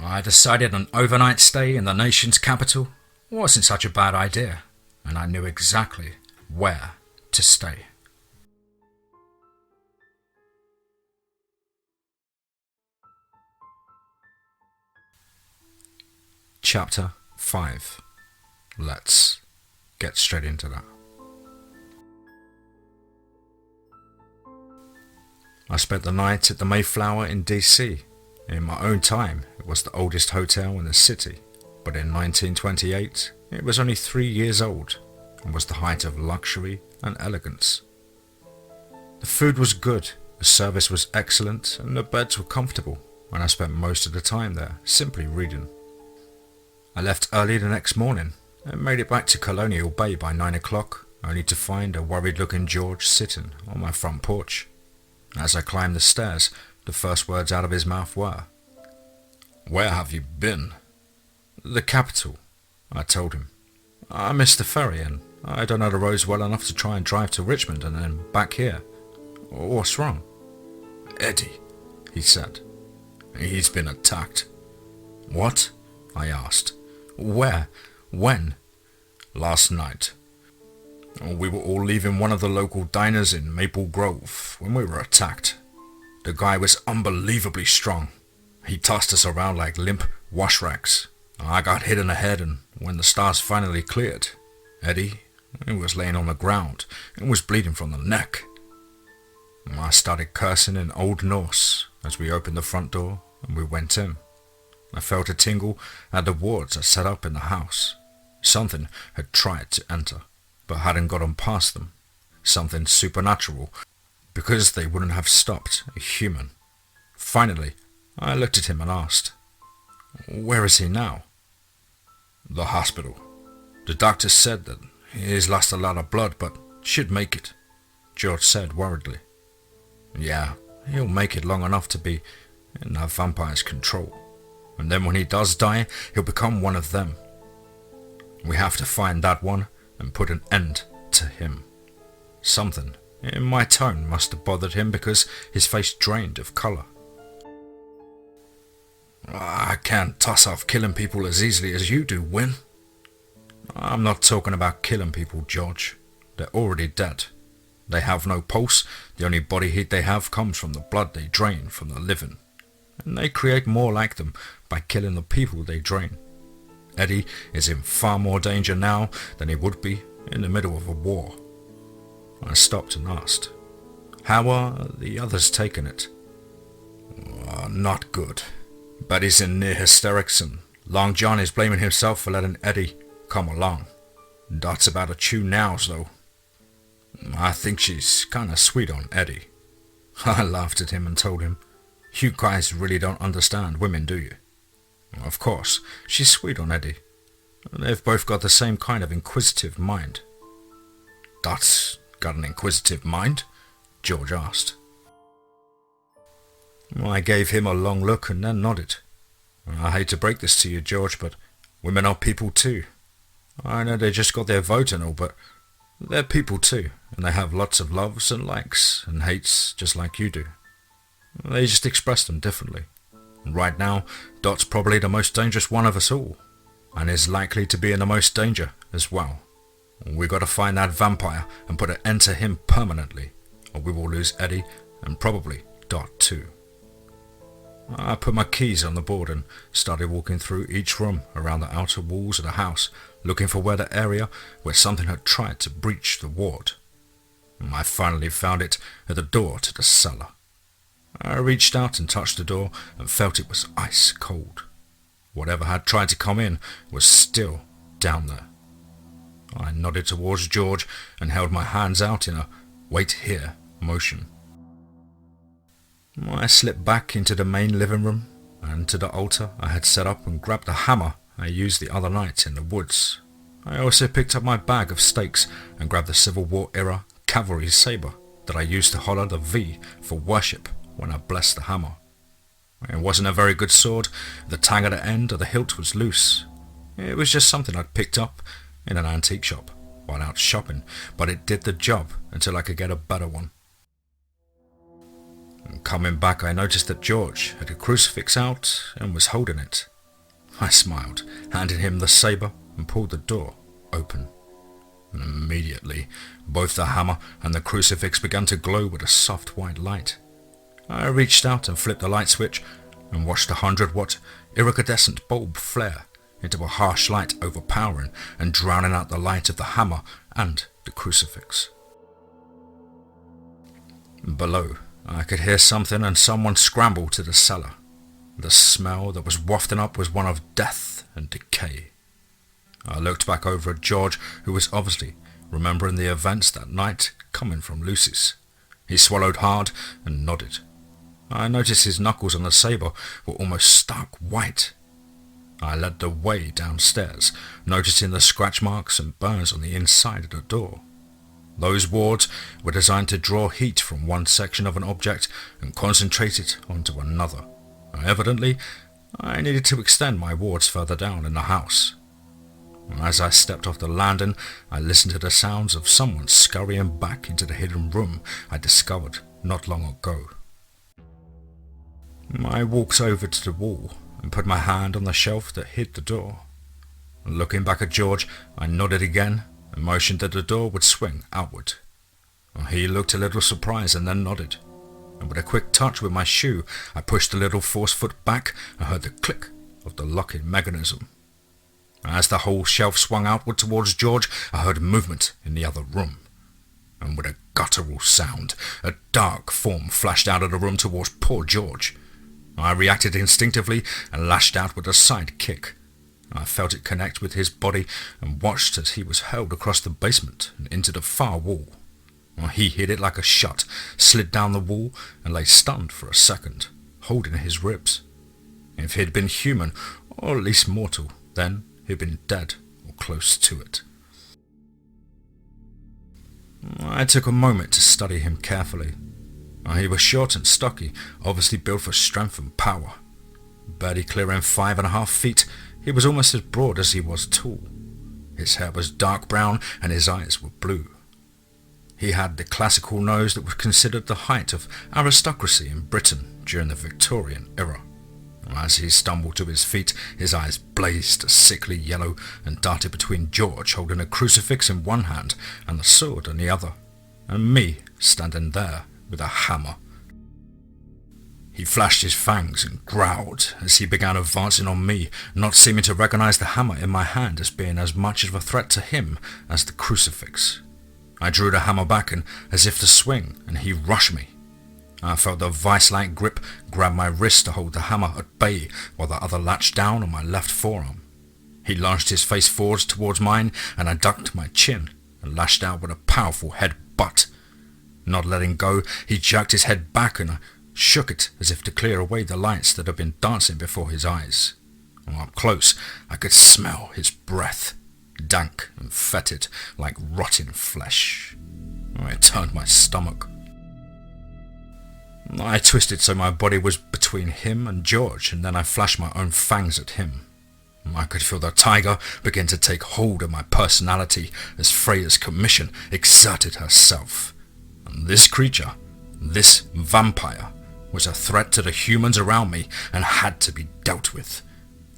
A: I decided an overnight stay in the nation's capital wasn't such a bad idea, and I knew exactly where to stay. Chapter 5. Let's get straight into that. I spent the night at the Mayflower in DC. In my own time, it was the oldest hotel in the city, but in 1928, it was only 3 years old and was the height of luxury and elegance. The food was good, the service was excellent, and the beds were comfortable, and I spent most of the time there simply reading. I left early the next morning and made it back to Colonial Bay by 9 o'clock, only to find a worried-looking George sitting on my front porch. As I climbed the stairs, the first words out of his mouth were, "Where have you been?" "The capital," I told him. "I missed the ferry and I don't know the roads well enough to try and drive to Richmond and then back here. What's wrong?" "Eddie," he said. "He's been attacked." "What?" I asked. "Where? When?" "Last night. We were all leaving one of the local diners in Maple Grove when we were attacked. The guy was unbelievably strong. He tossed us around like limp wash rags. I got hit in the head, and when the stars finally cleared, Eddie, he was laying on the ground and was bleeding from the neck." I started cursing in Old Norse as we opened the front door and we went in. I felt a tingle at the wards I set up in the house. Something had tried to enter, but hadn't gotten past them. Something supernatural, because they wouldn't have stopped a human. Finally, I looked at him and asked, "Where is he now?" "The hospital. The doctor said that he's lost a lot of blood, but should make it," George said worriedly. "Yeah, he'll make it long enough to be in that vampire's control. And then when he does die, he'll become one of them. We have to find that one and put an end to him." Something in my tone must have bothered him because his face drained of colour. "I can't toss off killing people as easily as you do, Win." "I'm not talking about killing people, George. They're already dead. They have no pulse. The only body heat they have comes from the blood they drain from the living. And they create more like them by killing the people they drain. Eddie is in far more danger now than he would be in the middle of a war." I stopped and asked, "How are the others taking it?" "Not good. Betty's in near hysterics and Long John is blaming himself for letting Eddie come along. Dot's about to chew nows though. I think she's kinda sweet on Eddie." I laughed at him and told him, "You guys really don't understand women, do you? Of course, she's sweet on Eddie. They've both got the same kind of inquisitive mind." "Dot's got an inquisitive mind?" George asked. I gave him a long look and then nodded. "I hate to break this to you, George, but women are people too. I know they just got their vote and all, but they're people too, and they have lots of loves and likes and hates just like you do. They just express them differently. Right now, Dot's probably the most dangerous one of us all, and is likely to be in the most danger as well. We got to find that vampire and put an end to him permanently, or we will lose Eddie and probably Dot too." I put my keys on the board and started walking through each room around the outer walls of the house, looking for where the area where something had tried to breach the ward. I finally found it at the door to the cellar. I reached out and touched the door and felt it was ice cold. Whatever had tried to come in was still down there. I nodded towards George and held my hands out in a wait here motion. I slipped back into the main living room and to the altar I had set up and grabbed the hammer I used the other night in the woods. I also picked up my bag of stakes and grabbed the Civil War era cavalry saber that I used to holler the V for worship when I blessed the hammer. It wasn't a very good sword. The tang at the end of the hilt was loose. It was just something I'd picked up in an antique shop while out shopping, but it did the job until I could get a better one. And coming back, I noticed that George had a crucifix out and was holding it. I smiled, handed him the saber and pulled the door open. And immediately, both the hammer and the crucifix began to glow with a soft white light. I reached out and flipped the light switch and watched the 100-watt iridescent bulb flare into a harsh light, overpowering and drowning out the light of the hammer and the crucifix. Below, I could hear something and someone scramble to the cellar. The smell that was wafting up was one of death and decay. I looked back over at George, who was obviously remembering the events that night coming from Lucy's. He swallowed hard and nodded. I noticed his knuckles on the saber were almost stark white. I led the way downstairs, noticing the scratch marks and burns on the inside of the door. Those wards were designed to draw heat from one section of an object and concentrate it onto another. Evidently, I needed to extend my wards further down in the house. As I stepped off the landing, I listened to the sounds of someone scurrying back into the hidden room I discovered not long ago. I walked over to the wall and put my hand on the shelf that hid the door. Looking back at George, I nodded again and motioned that the door would swing outward. He looked a little surprised and then nodded. And with a quick touch with my shoe, I pushed the little force foot back and heard the click of the locking mechanism. As the whole shelf swung outward towards George, I heard movement in the other room. And with a guttural sound, a dark form flashed out of the room towards poor George. I reacted instinctively and lashed out with a side kick. I felt it connect with his body and watched as he was hurled across the basement and into the far wall. He hit it like a shot, slid down the wall, and lay stunned for a second, holding his ribs. If he'd been human, or at least mortal, then he'd been dead or close to it. I took a moment to study him carefully. He was short and stocky, obviously built for strength and power. Barely clearing 5.5 feet, he was almost as broad as he was tall. His hair was dark brown and his eyes were blue. He had the classical nose that was considered the height of aristocracy in Britain during the Victorian era. As he stumbled to his feet, his eyes blazed a sickly yellow and darted between George holding a crucifix in one hand and the sword in the other, and me standing there with a hammer. He flashed his fangs and growled as he began advancing on me, not seeming to recognize the hammer in my hand as being as much of a threat to him as the crucifix. I drew the hammer back and as if to swing, and he rushed me. I felt the vice-like grip grab my wrist to hold the hammer at bay while the other latched down on my left forearm. He lunged his face forwards towards mine, and I ducked my chin and lashed out with a powerful head-butt. Not letting go, he jerked his head back and I shook it as if to clear away the lights that had been dancing before his eyes. Up close, I could smell his breath, dank and fetid like rotting flesh. It turned my stomach. I twisted so my body was between him and George, and then I flashed my own fangs at him. I could feel the tiger begin to take hold of my personality as Freya's commission exerted herself. And this creature, this vampire, was a threat to the humans around me and had to be dealt with.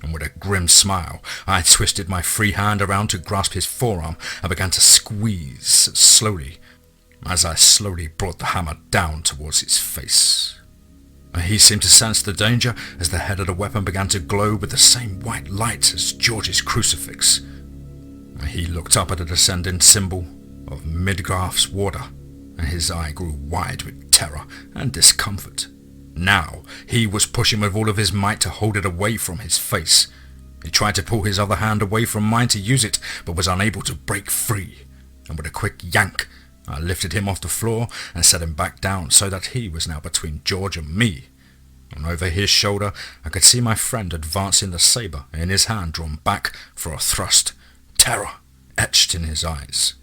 A: And with a grim smile, I twisted my free hand around to grasp his forearm and began to squeeze slowly, as I slowly brought the hammer down towards his face. He seemed to sense the danger as the head of the weapon began to glow with the same white light as George's crucifix. He looked up at the descending symbol of Midgarth's warder, and his eye grew wide with terror and discomfort. Now he was pushing with all of his might to hold it away from his face. He tried to pull his other hand away from mine to use it, but was unable to break free, and with a quick yank, I lifted him off the floor and set him back down so that he was now between George and me. And over his shoulder, I could see my friend advancing the saber in his hand drawn back for a thrust, terror etched in his eyes.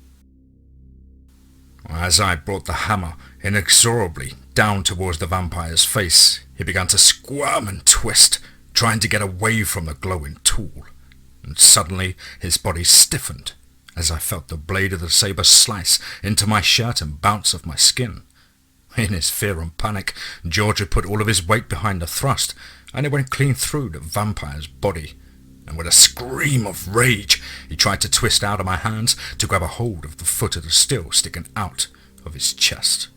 A: As I brought the hammer inexorably down towards the vampire's face, he began to squirm and twist, trying to get away from the glowing tool. And suddenly his body stiffened as I felt the blade of the saber slice into my shirt and bounce off my skin. In his fear and panic, George had put all of his weight behind the thrust, and it went clean through the vampire's body. And with a scream of rage, he tried to twist out of my hands to grab a hold of the foot of the steel sticking out of his chest.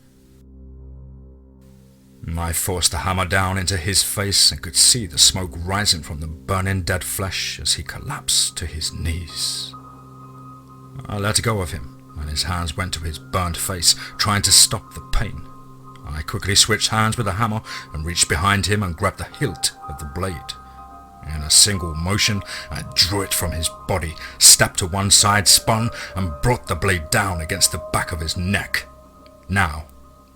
A: I forced the hammer down into his face and could see the smoke rising from the burning dead flesh as he collapsed to his knees. I let go of him, and his hands went to his burnt face, trying to stop the pain. I quickly switched hands with the hammer and reached behind him and grabbed the hilt of the blade. In a single motion, I drew it from his body, stepped to one side, spun, and brought the blade down against the back of his neck. Now,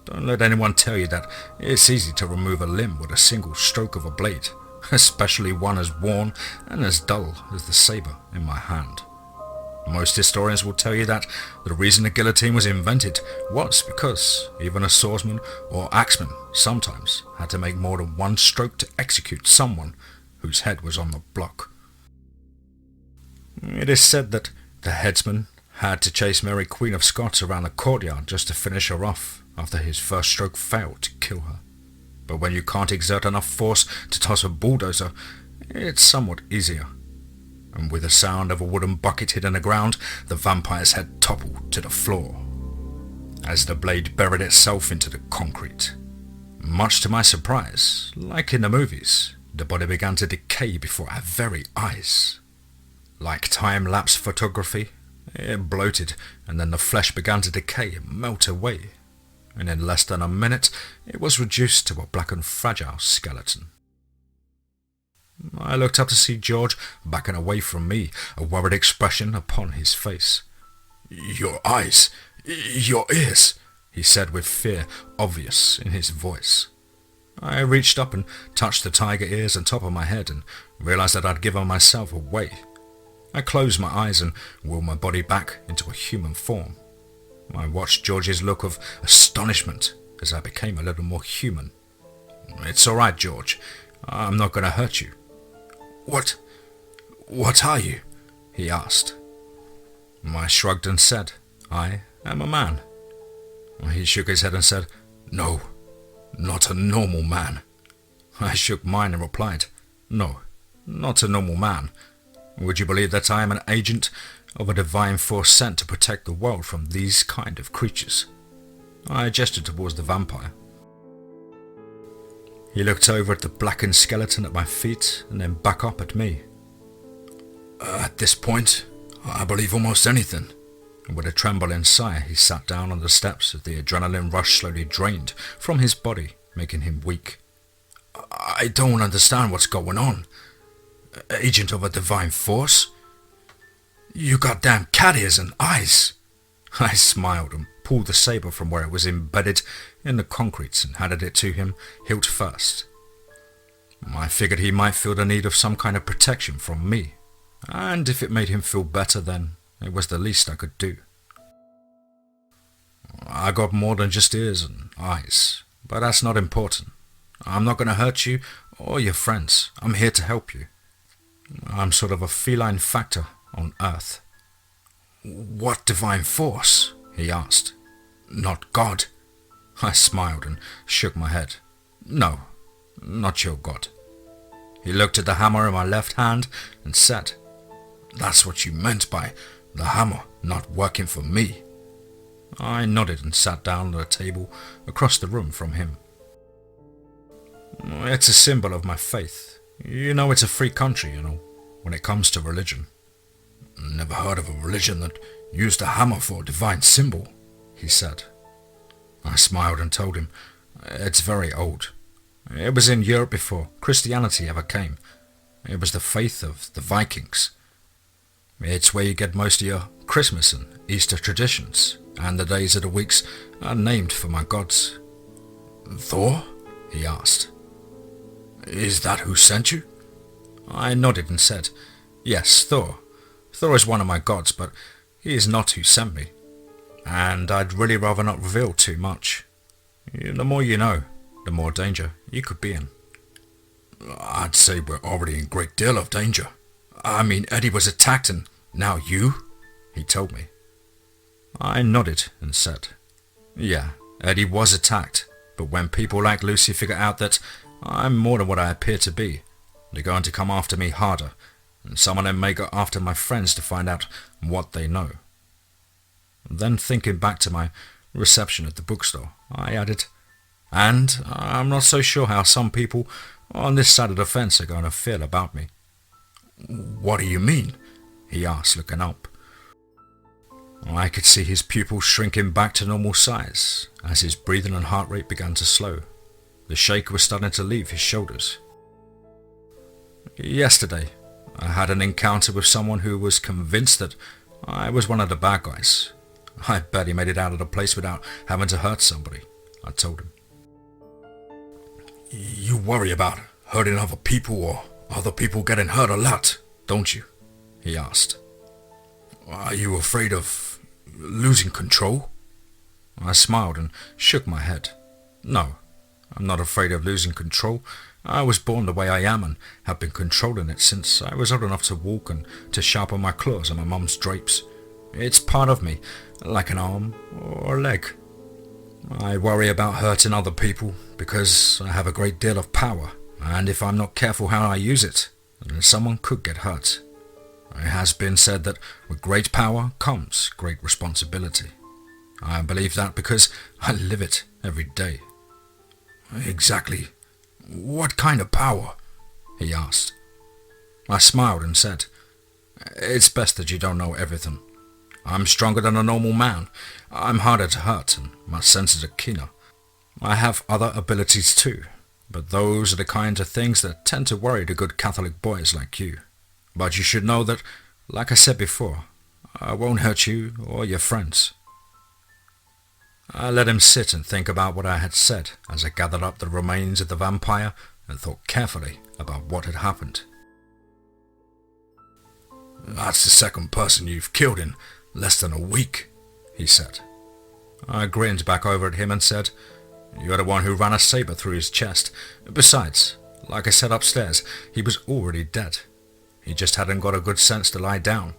A: don't let anyone tell you that it's easy to remove a limb with a single stroke of a blade, especially one as worn and as dull as the saber in my hand. Most historians will tell you that the reason the guillotine was invented was because even a swordsman or axeman sometimes had to make more than one stroke to execute someone whose head was on the block. It is said that the headsman had to chase Mary Queen of Scots around the courtyard just to finish her off after his first stroke failed to kill her. But when you can't exert enough force to toss a bulldozer, it's somewhat easier. And with the sound of a wooden bucket hit in the ground, the vampire's head toppled to the floor as the blade buried itself into the concrete. Much to my surprise, like in the movies, the body began to decay before our very eyes. Like time-lapse photography, it bloated, and then the flesh began to decay and melt away, and in less than a minute it was reduced to a black and fragile skeleton. I looked up to see George backing away from me, a worried expression upon his face. "Your eyes, your ears," he said with fear obvious in his voice. I reached up and touched the tiger ears on top of my head and realized that I'd given myself away. I closed my eyes and wheeled my body back into a human form. I watched George's look of astonishment as I became a little more human. "It's all right, George. I'm not going to hurt you." What are you?" he asked. I shrugged and said, "I am a man." He shook his head and said, "No, not a normal man." I shook mine and replied, "No, not a normal man. Would you believe that I am an agent of a divine force sent to protect the world from these kind of creatures?" I gestured towards the vampire. He looked over at the blackened skeleton at my feet and then back up at me. "At this point, I believe almost anything." And with a trembling sigh, he sat down on the steps as the adrenaline rush slowly drained from his body, making him weak. "I don't understand what's going on. Agent of a divine force? You got damn cat ears and eyes." I smiled and pulled the saber from where it was embedded in the concrete and handed it to him, hilt first. I figured he might feel the need of some kind of protection from me, and if it made him feel better, then it was the least I could do. "I got more than just ears and eyes, but that's not important. I'm not going to hurt you or your friends. I'm here to help you. I'm sort of a feline factor on Earth." "What divine force?" he asked. "Not God?" I smiled and shook my head. "No, not your God." He looked at the hammer in my left hand and said, "That's what you meant by the hammer not working for me." I nodded and sat down at a table across the room from him. "It's a symbol of my faith. You know, it's a free country, when it comes to religion." "Never heard of a religion that used a hammer for a divine symbol," he said. I smiled and told him, "It's very old. It was in Europe before Christianity ever came. It was the faith of the Vikings. It's where you get most of your Christmas and Easter traditions, and the days of the weeks are named for my gods.
B: Thor?
A: He asked.
B: Is that who sent you?
A: I nodded and said, yes, Thor. Thor is one of my gods, but he is not who sent me. And I'd really rather not reveal too much. The more you know, the more danger you could be in.
B: I'd say we're already in a great deal of danger. I mean, Eddie was attacked and now you?
A: He told me. I nodded and said, yeah, Eddie was attacked, but when people like Lucy figure out that I'm more than what I appear to be, they're going to come after me harder, and some of them may go after my friends to find out what they know. Then thinking back to my reception at the bookstore, I added, and I'm not so sure how some people on this side of the fence are going to feel about me.
B: What do you mean?
A: He asked, looking up. I could see his pupils shrinking back to normal size as his breathing and heart rate began to slow. The shake was starting to leave his shoulders. Yesterday, I had an encounter with someone who was convinced that I was one of the bad guys. I barely made it out of the place without having to hurt somebody, I told him.
B: You worry about hurting other people or other people getting hurt a lot, don't you?
A: He asked.
B: Are you afraid of losing control?
A: I smiled and shook my head. No, I'm not afraid of losing control. I was born the way I am and have been controlling it since I was old enough to walk and to sharpen my claws on my mum's drapes. It's part of me, like an arm or a leg. I worry about hurting other people because I have a great deal of power, and if I'm not careful how I use it, then someone could get hurt. It has been said that with great power comes great responsibility. I believe that because I live it every day.
B: Exactly. What kind of power?
A: He asked. I smiled and said, it's best that you don't know everything. I'm stronger than a normal man. I'm harder to hurt and my senses are keener. I have other abilities too, but those are the kinds of things that tend to worry the good Catholic boys like you. But you should know that, like I said before, I won't hurt you or your friends. I let him sit and think about what I had said as I gathered up the remains of the vampire and thought carefully about what had happened.
B: That's the second person you've killed in less than a week, he said.
A: I grinned back over at him and said, you're the one who ran a saber through his chest. Besides, like I said upstairs, he was already dead. He just hadn't got a good sense to lie down.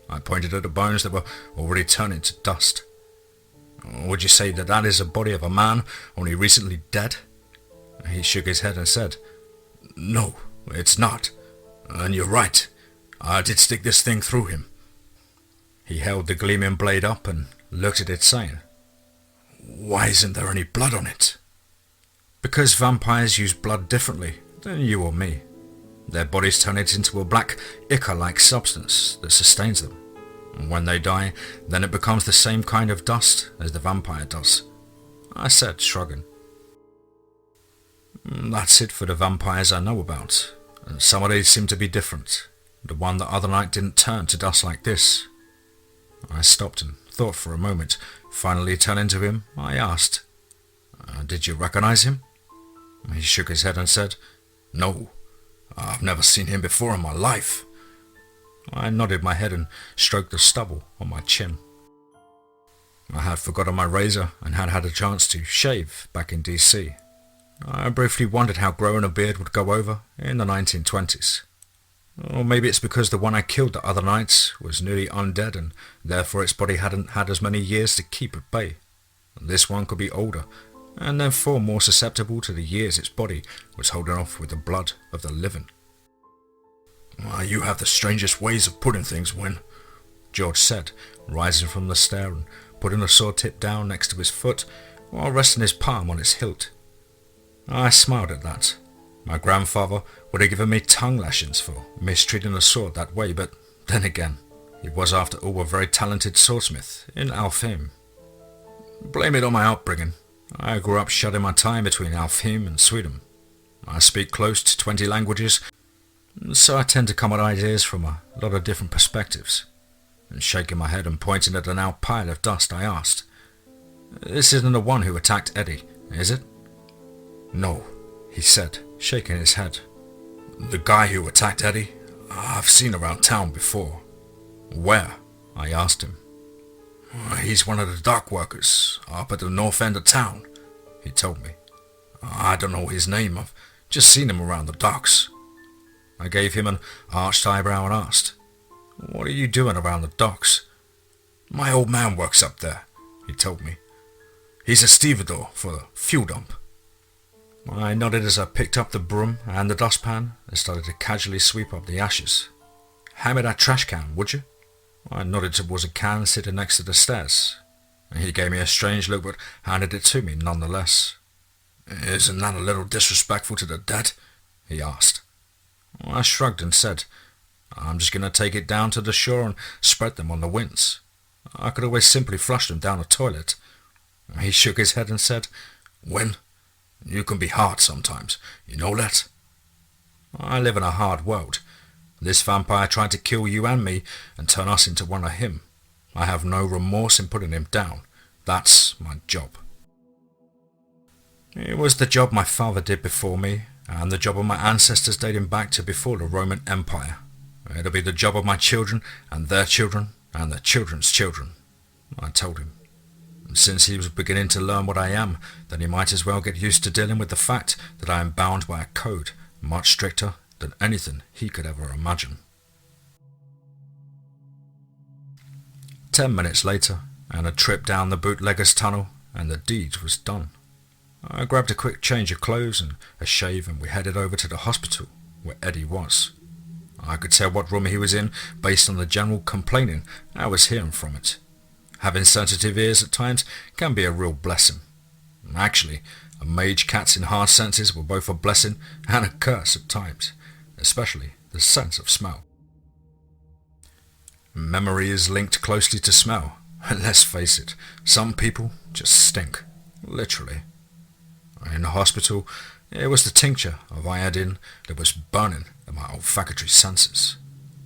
A: I pointed at the bones that were already turning to dust. Would you say that that is the body of a man only recently dead? He shook his head and said,
B: no, it's not. And you're right. I did stick this thing through him.
A: He held the gleaming blade up and looked at it saying,
B: why isn't there any blood on it?
A: Because vampires use blood differently than you or me. Their bodies turn it into a black ichor-like substance that sustains them. And when they die, then it becomes the same kind of dust as the vampire does, I said, shrugging. That's it for the vampires I know about. Some of these seem to be different. The one the other night didn't turn to dust like this. I stopped and thought for a moment. Finally turning to him, I asked, did you recognize him? He shook his head and said,
B: no, I've never seen him before in my life.
A: I nodded my head and stroked the stubble on my chin. I had forgotten my razor and had had a chance to shave back in DC. I briefly wondered how growing a beard would go over in the 1920s. Or maybe it's because the one I killed the other night was nearly undead and therefore its body hadn't had as many years to keep at bay. This one could be older and therefore more susceptible to the years its body was holding off with the blood of the living.
B: You have the strangest ways of putting things, Win,
A: George said, rising from the stair and putting the sword tip down next to his foot while resting his palm on its hilt. I smiled at that. My grandfather would have given me tongue lashings for mistreating a sword that way, but then again, he was after all a very talented swordsmith in Alfheim. Blame it on my upbringing. I grew up shutting my time between Alfheim and Sweden. I speak close to 20 languages, So I tend to come at ideas from a lot of different perspectives. And shaking my head and pointing at a now pile of dust, I asked, "This isn't the one who attacked Eddie, is it?"
B: "No," he said, shaking his head. "The guy who attacked Eddie, I've seen around town before."
A: "Where?" I asked him.
B: "He's one of the dock workers up at the north end of town," he told me. "I don't know his name, I've just seen him around the docks."
A: I gave him an arched eyebrow and asked, "What are you doing around the docks?"
B: "My old man works up there," he told me. "He's a stevedore for the fuel dump."
A: I nodded as I picked up the broom and the dustpan and started to casually sweep up the ashes. "Hand me that trash can, would you?" I nodded towards a can sitting next to the stairs. He gave me a strange look but handed it to me nonetheless.
B: "Isn't that a little disrespectful to the dead?" he asked.
A: I shrugged and said, "I'm just going to take it down to the shore and spread them on the winds. I could always simply flush them down a toilet." He shook his head and said,
B: "Win, you can be hard sometimes, you know that?"
A: "I live in a hard world. This vampire tried to kill you and me and turn us into one of him. I have no remorse in putting him down. That's my job." It was the job my father did before me, and the job of my ancestors dating back to before the Roman Empire. It'll be the job of my children, and their children, and their children's children, I told him. Since he was beginning to learn what I am, then he might as well get used to dealing with the fact that I am bound by a code much stricter than anything he could ever imagine. 10 minutes later, and a trip down the bootlegger's tunnel, and the deed was done. I grabbed a quick change of clothes and a shave, and we headed over to the hospital where Eddie was. I could tell what room he was in based on the general complaining I was hearing from it. Having sensitive ears at times can be a real blessing. Actually, a Magecat's enhanced senses were both a blessing and a curse at times, especially the sense of smell. Memory is linked closely to smell, and let's face it, some people just stink, literally. In the hospital, it was the tincture of iodine that was burning at my olfactory senses.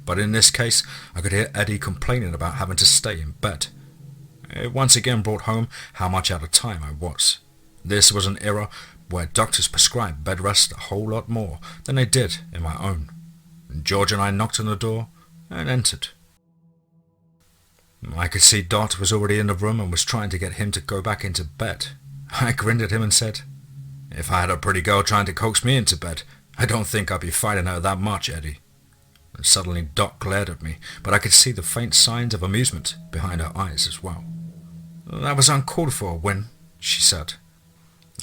A: But in this case, I could hear Eddie complaining about having to stay in bed. It once again brought home how much out of time I was. This was an era where doctors prescribed bed rest a whole lot more than they did in my own. George and I knocked on the door and entered. I could see Dot was already in the room and was trying to get him to go back into bed. I grinned at him and said, "If I had a pretty girl trying to coax me into bed, I don't think I'd be fighting her that much, Eddie." And suddenly Dot glared at me, but I could see the faint signs of amusement behind her eyes as well. "That was uncalled for, Win," she said.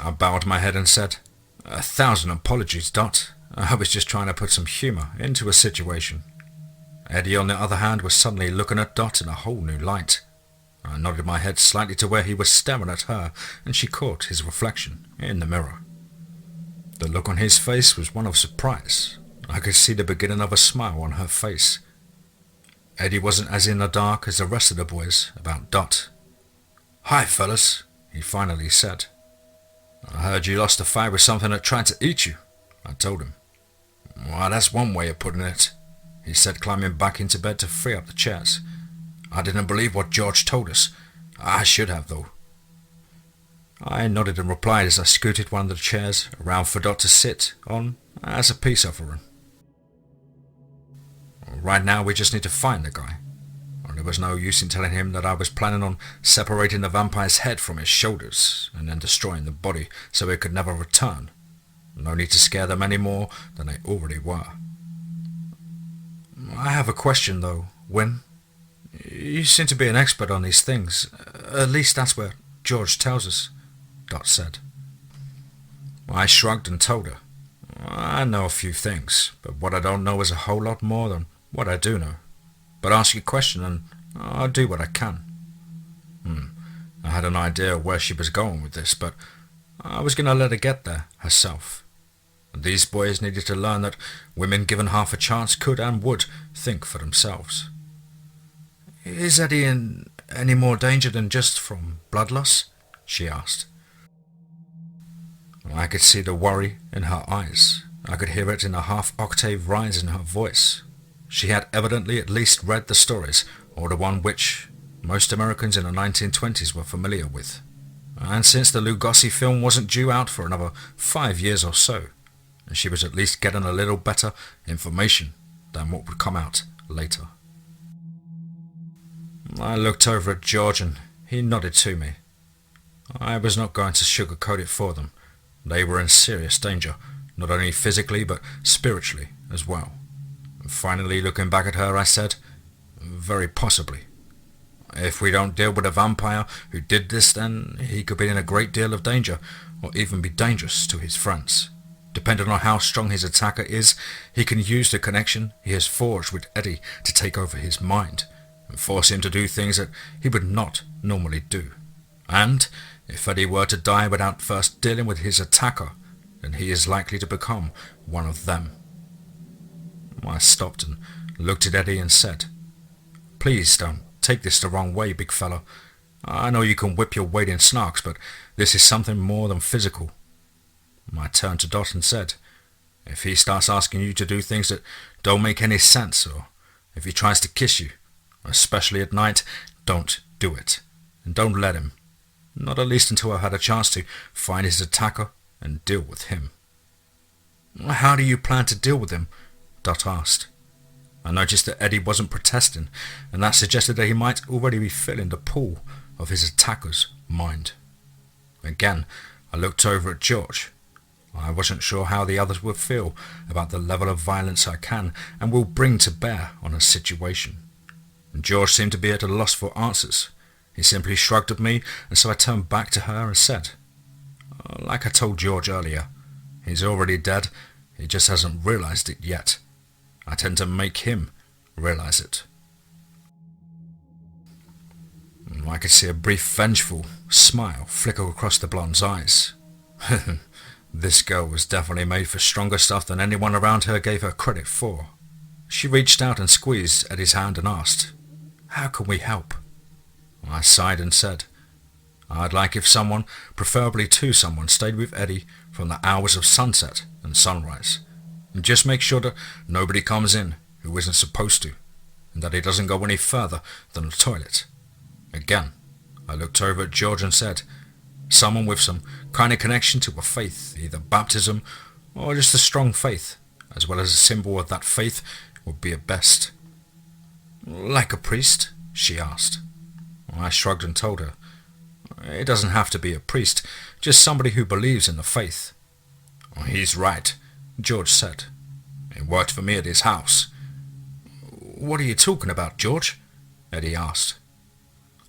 A: I bowed my head and said, "1,000 apologies, Dot. I was just trying to put some humour into a situation." Eddie, on the other hand, was suddenly looking at Dot in a whole new light. I nodded my head slightly to where he was staring at her, and she caught his reflection in the mirror. The look on his face was one of surprise. I could see the beginning of a smile on her face. Eddie wasn't as in the dark as the rest of the boys about Dot. "Hi, fellas," he finally said. "I heard you lost a fight with something that tried to eat you," I told him. "Well, that's one way of putting it," he said, climbing back into bed to free up the chairs. "I didn't believe what George told us. I should have, though." I nodded and replied as I scooted one of the chairs around for Dot to sit on as a peace offering. Right now we just need to find the guy. There was no use in telling him that I was planning on separating the vampire's head from his shoulders and then destroying the body so it could never return. No need to scare them any more than they already were. "I have a question though, Win. You seem to be an expert on these things. At least that's what George tells us," Dot said. I shrugged and told her, "I know a few things, but what I don't know is a whole lot more than what I do know. But ask your question and I'll do what I can." I had an idea of where she was going with this, but I was going to let her get there herself. These boys needed to learn that women given half a chance could and would think for themselves. "Is Eddie in any more danger than just from blood loss?" she asked. I could see the worry in her eyes,
B: I could hear it in a half-octave rise in her voice. She had evidently at least read the stories, or the one which most Americans in the 1920s were familiar with. And since the Lugosi film wasn't due out for another 5 years or so, she was at least getting a little better information than what would come out later. I looked over at George and he nodded to me. I was not going to sugarcoat it for them. They were in serious danger, not only physically but spiritually as well. And finally, looking back at her, I said, very possibly. If we don't deal with a vampire who did this, then he could be in a great deal of danger, or even be dangerous to his friends. Depending on how strong his attacker is, he can use the connection he has forged with Eddie to take over his mind, and force him to do things that he would not normally do. And if Eddie were to die without first dealing with his attacker, then he is likely to become one of them. I stopped and looked at Eddie and said, "Please don't take this the wrong way, big fella. I know you can whip your weight in snarks, but this is something more than physical." I turned to Dot and said, "If he starts asking you to do things that don't make any sense, or if he tries to kiss you, especially at night, don't do it. And don't let him. Not at least until I've had a chance to find his attacker and deal with him." "How do you plan to deal with him?" Dot asked. I noticed that Eddie wasn't protesting, and that suggested that he might already be filling the pool of his attacker's mind. Again, I looked over at George. I wasn't sure how the others would feel about the level of violence I can and will bring to bear on a situation. And George seemed to be at a loss for answers. He simply shrugged at me, and so I turned back to her and said, "Like I told George earlier, he's already dead, he just hasn't realized it yet. I tend to make him realize it." I could see a brief vengeful smile flicker across the blonde's eyes. This girl was definitely made for stronger stuff than anyone around her gave her credit for. She reached out and squeezed Eddie's hand and asked, "How can we help?" I sighed and said, "I'd like if someone, preferably two someone, stayed with Eddie from the hours of sunset and sunrise, and just make sure that nobody comes in who isn't supposed to, and that he doesn't go any further than the toilet." Again, I looked over at George and said, "Someone with some kind of connection to a faith, either baptism or just a strong faith, as well as a symbol of that faith, would be at best." "Like a priest?" she asked. I shrugged and told her, "It doesn't have to be a priest, just somebody who believes in the faith." "He's right," George said. "It worked for me at his house." "What are you talking about, George?" Eddie asked.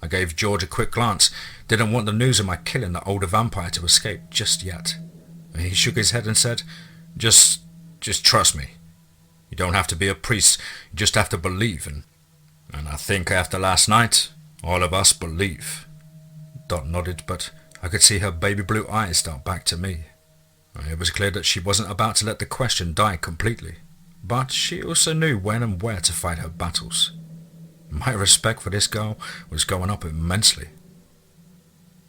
B: I gave George a quick glance. Didn't want the news of my killing the older vampire to escape just yet. He shook his head and said, Just trust me. You don't have to be a priest, you just have to believe, and I think after last night, all of us believe." Dot nodded, but I could see her baby blue eyes start back to me. It was clear that she wasn't about to let the question die completely, but she also knew when and where to fight her battles. My respect for this girl was going up immensely.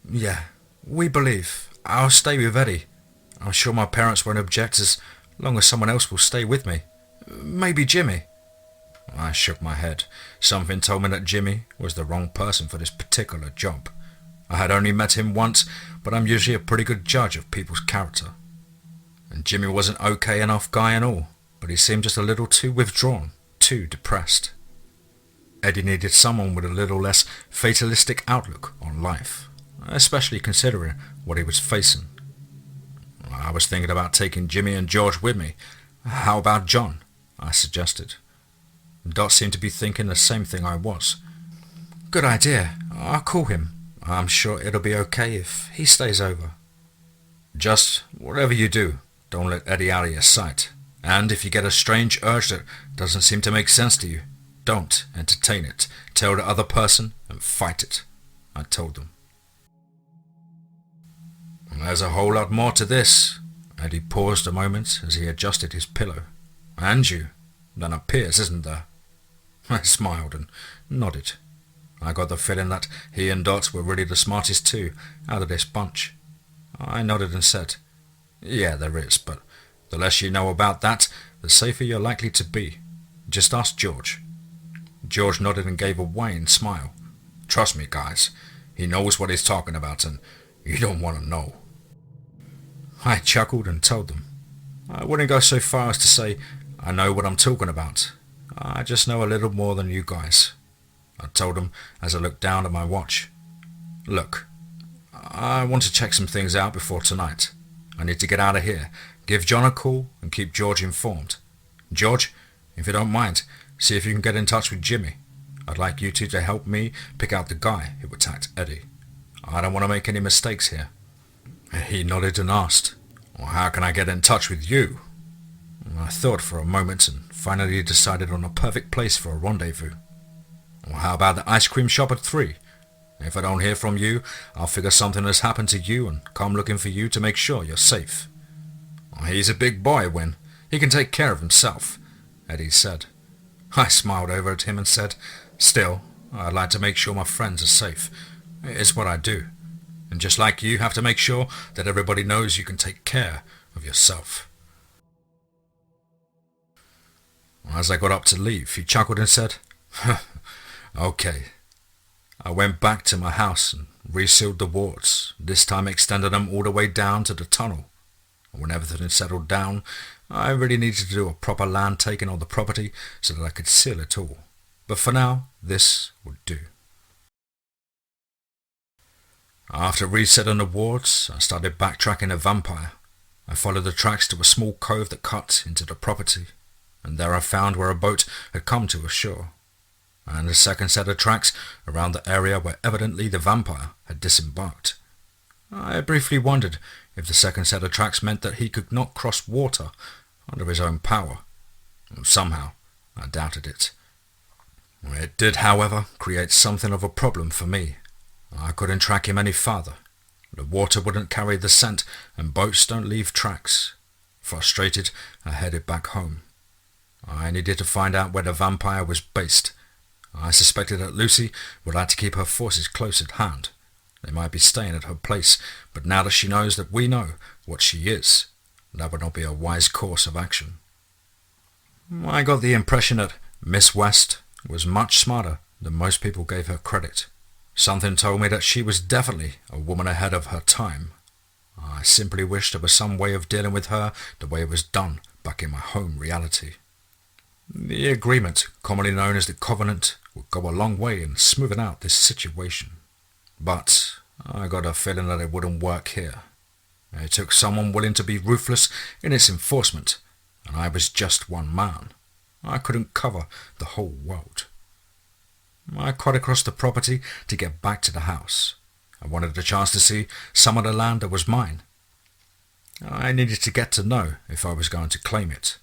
B: "Yeah, we believe. I'll stay with Eddie. I'm sure my parents won't object as long as someone else will stay with me. Maybe Jimmy." I shook my head. Something told me that Jimmy was the wrong person for this particular job. I had only met him once, but I'm usually a pretty good judge of people's character. And Jimmy was an okay enough guy and all, but he seemed just a little too withdrawn, too depressed. Eddie needed someone with a little less fatalistic outlook on life, especially considering what he was facing. I was thinking about taking Jimmy and George with me. "How about John?" I suggested. Dot seemed to be thinking the same thing I was. "Good idea. I'll call him. I'm sure it'll be okay if he stays over." "Just whatever you do, don't let Eddie out of your sight. And if you get a strange urge that doesn't seem to make sense to you, don't entertain it. Tell the other person and fight it," I told them. "There's a whole lot more to this." Eddie paused a moment as he adjusted his pillow. "And you, than appears, isn't there?" I smiled and nodded. I got the feeling that he and Dot were really the smartest two out of this bunch. I nodded and said, "Yeah, there is, but The less you know about that, the safer you're likely to be. Just ask George." George nodded and gave a wan smile. "Trust me, guys. He knows what he's talking about, and you don't want to know." I chuckled and told them. I wouldn't go so far as to say I know what I'm talking about. I just know a little more than you guys. I told them as I looked down at my watch. "Look, I want to check some things out before tonight. I need to get out of here. Give John a call and keep George informed. George, if you don't mind, see if you can get in touch with Jimmy. I'd like you two to help me pick out the guy who attacked Eddie. I don't want to make any mistakes here." He nodded and asked, "Well, how can I get in touch with you?" I thought for a moment and finally decided on a perfect place for a rendezvous. "Well, how about the ice cream shop at 3? If I don't hear from you, I'll figure something has happened to you and come looking for you to make sure you're safe." "He's a big boy, Win. He can take care of himself," Eddie said. I smiled over at him and said, "Still, I'd like to make sure my friends are safe. It's what I do. And just like you have to make sure that everybody knows you can take care of yourself." As I got up to leave, he chuckled and said, "Okay." I went back to my house and resealed the wards, this time extended them all the way down to the tunnel. When everything had settled down, I really needed to do a proper land taking on the property so that I could seal it all. But for now, this would do. After resetting the wards, I started backtracking a vampire. I followed the tracks to a small cove that cut into the property, and there I found where a boat had come to ashore, and a second set of tracks around the area where evidently the vampire had disembarked. I briefly wondered if the second set of tracks meant that he could not cross water under his own power. Somehow, I doubted it. It did, however, create something of a problem for me. I couldn't track him any farther. The water wouldn't carry the scent, and boats don't leave tracks. Frustrated, I headed back home. I needed to find out where the vampire was based. I suspected that Lucy would like to keep her forces close at hand. They might be staying at her place, but now that she knows that we know what she is, that would not be a wise course of action. I got the impression that Miss West was much smarter than most people gave her credit. Something told me that she was definitely a woman ahead of her time. I simply wished there was some way of dealing with her the way it was done back in my home reality. The agreement, commonly known as the Covenant, would go a long way in smoothing out this situation. But I got a feeling that it wouldn't work here. It took someone willing to be ruthless in its enforcement, and I was just one man. I couldn't cover the whole world. I cut across the property to get back to the house. I wanted a chance to see some of the land that was mine. I needed to get to know if I was going to claim it.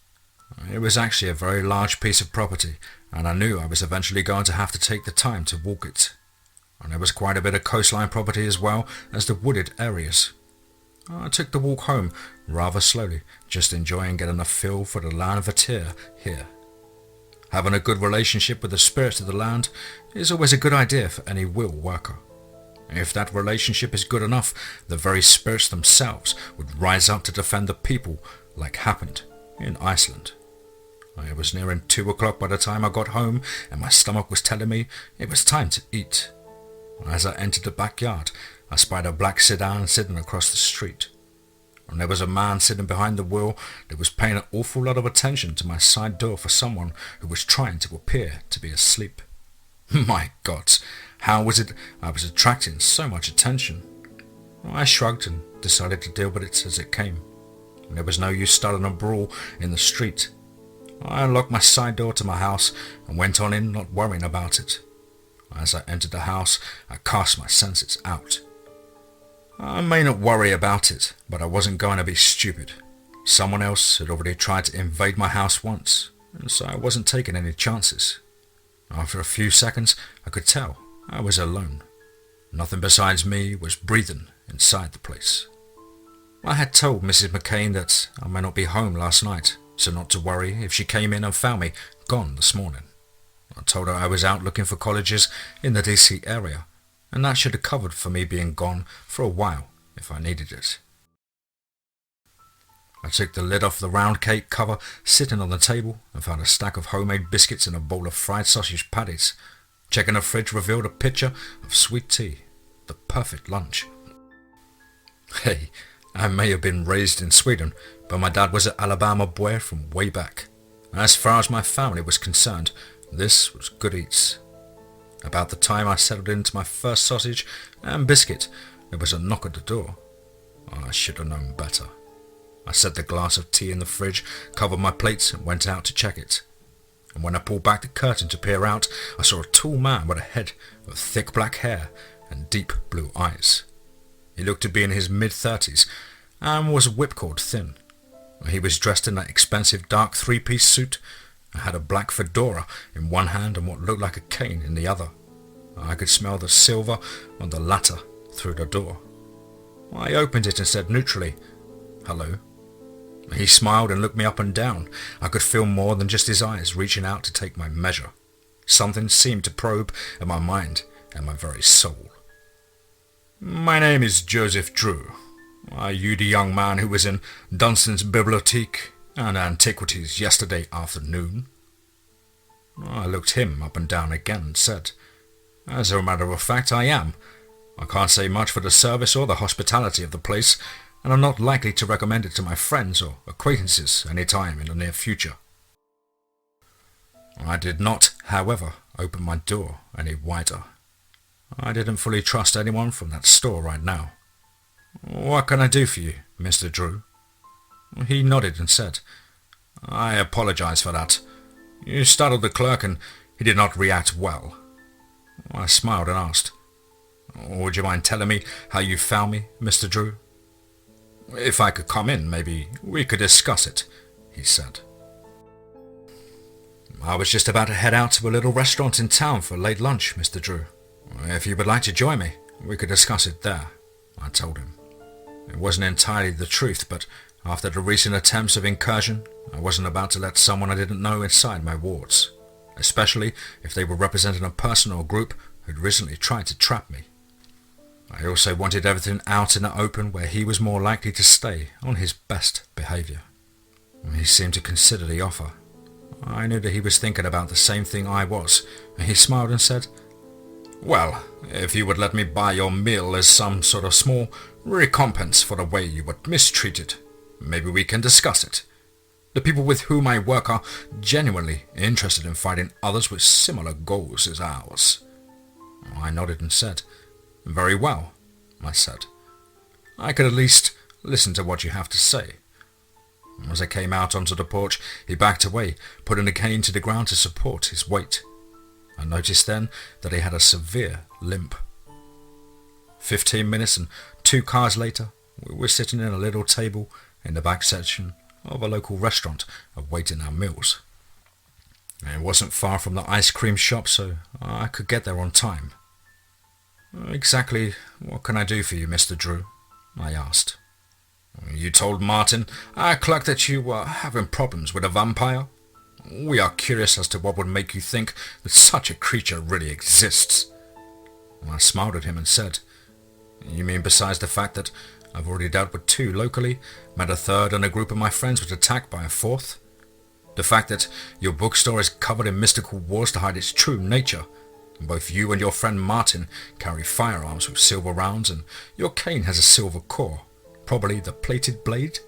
B: It was actually a very large piece of property, and I knew I was eventually going to have to take the time to walk it. And there was quite a bit of coastline property as well as the wooded areas. I took the walk home rather slowly, just enjoying getting a feel for the land of Atir here. Having a good relationship with the spirits of the land is always a good idea for any will worker. If that relationship is good enough, the very spirits themselves would rise up to defend the people, like happened in Iceland. It was nearing 2 o'clock by the time I got home, and my stomach was telling me it was time to eat. As I entered the backyard, I spied a black sedan sitting across the street. And there was a man sitting behind the wheel that was paying an awful lot of attention to my side door for someone who was trying to appear to be asleep. My God, how was it I was attracting so much attention? I shrugged and decided to deal with it as it came. There was no use starting a brawl in the street. I unlocked my side door to my house and went on in, not worrying about it. As I entered the house, I cast my senses out. I may not worry about it, but I wasn't going to be stupid. Someone else had already tried to invade my house once, and so I wasn't taking any chances. After a few seconds, I could tell I was alone. Nothing besides me was breathing inside the place. I had told Mrs. McCain that I may not be home last night, so not to worry if she came in and found me gone this morning. I told her I was out looking for colleges in the DC area, and that should have covered for me being gone for a while if I needed it. I took the lid off the round cake cover sitting on the table and found a stack of homemade biscuits and a bowl of fried sausage patties. Checking the fridge revealed a pitcher of sweet tea. The perfect lunch. Hey, I may have been raised in Sweden, but my dad was an Alabama boy from way back. As far as my family was concerned, this was good eats. About the time I settled into my first sausage and biscuit, there was a knock at the door. I should have known better. I set the glass of tea in the fridge, covered my plates and went out to check it. And when I pulled back the curtain to peer out, I saw a tall man with a head of thick black hair and deep blue eyes. He looked to be in his mid-30s and was whipcord thin. He was dressed in an expensive dark three-piece suit and had a black fedora in one hand and what looked like a cane in the other. I could smell the silver on the latter through the door. I opened it and said neutrally, "Hello." He smiled and looked me up and down. I could feel more than just his eyes reaching out to take my measure. Something seemed to probe at my mind and my very soul. "My name is Joseph Drew. Are you the young man who was in Dunstan's Bibliothèque and Antiquities yesterday afternoon?" I looked him up and down again and said, "As a matter of fact, I am. I can't say much for the service or the hospitality of the place, and I'm not likely to recommend it to my friends or acquaintances any time in the near future." I did not, however, open my door any wider. I didn't fully trust anyone from that store right now. "What can I do for you, Mr. Drew?" He nodded and said, "I apologize for that. You startled the clerk and he did not react well." I smiled and asked, "Would you mind telling me how you found me, Mr. Drew?" "If I could come in, maybe we could discuss it," he said. "I was just about to head out to a little restaurant in town for late lunch, Mr. Drew. If you would like to join me, we could discuss it there," I told him. It wasn't entirely the truth, but after the recent attempts of incursion, I wasn't about to let someone I didn't know inside my wards, especially if they were representing a person or group who'd recently tried to trap me. I also wanted everything out in the open where he was more likely to stay on his best behaviour. He seemed to consider the offer. I knew that he was thinking about the same thing I was, and he smiled and said, "Well, if you would let me buy your meal as some sort of small recompense for the way you were mistreated, maybe we can discuss it. The people with whom I work are genuinely interested in finding others with similar goals as ours." I nodded and said, "Very well," I said. "I could at least listen to what you have to say." As I came out onto the porch, he backed away, putting the cane to the ground to support his weight. I noticed then that he had a severe limp. 15 minutes and 2 cars later, we were sitting in a little table in the back section of a local restaurant awaiting our meals. It wasn't far from the ice cream shop, so I could get there on time. "Exactly what can I do for you, Mr. Drew?" I asked. "You told Martin, our clerk, that you were having problems with a vampire. We are curious as to what would make you think that such a creature really exists." I smiled at him and said, "You mean besides the fact that I've already dealt with 2 locally, met a 3rd, and a group of my friends was attacked by a 4th? The fact that your bookstore is covered in mystical wars to hide its true nature, and both you and your friend Martin carry firearms with silver rounds, and your cane has a silver core, probably the plated blade?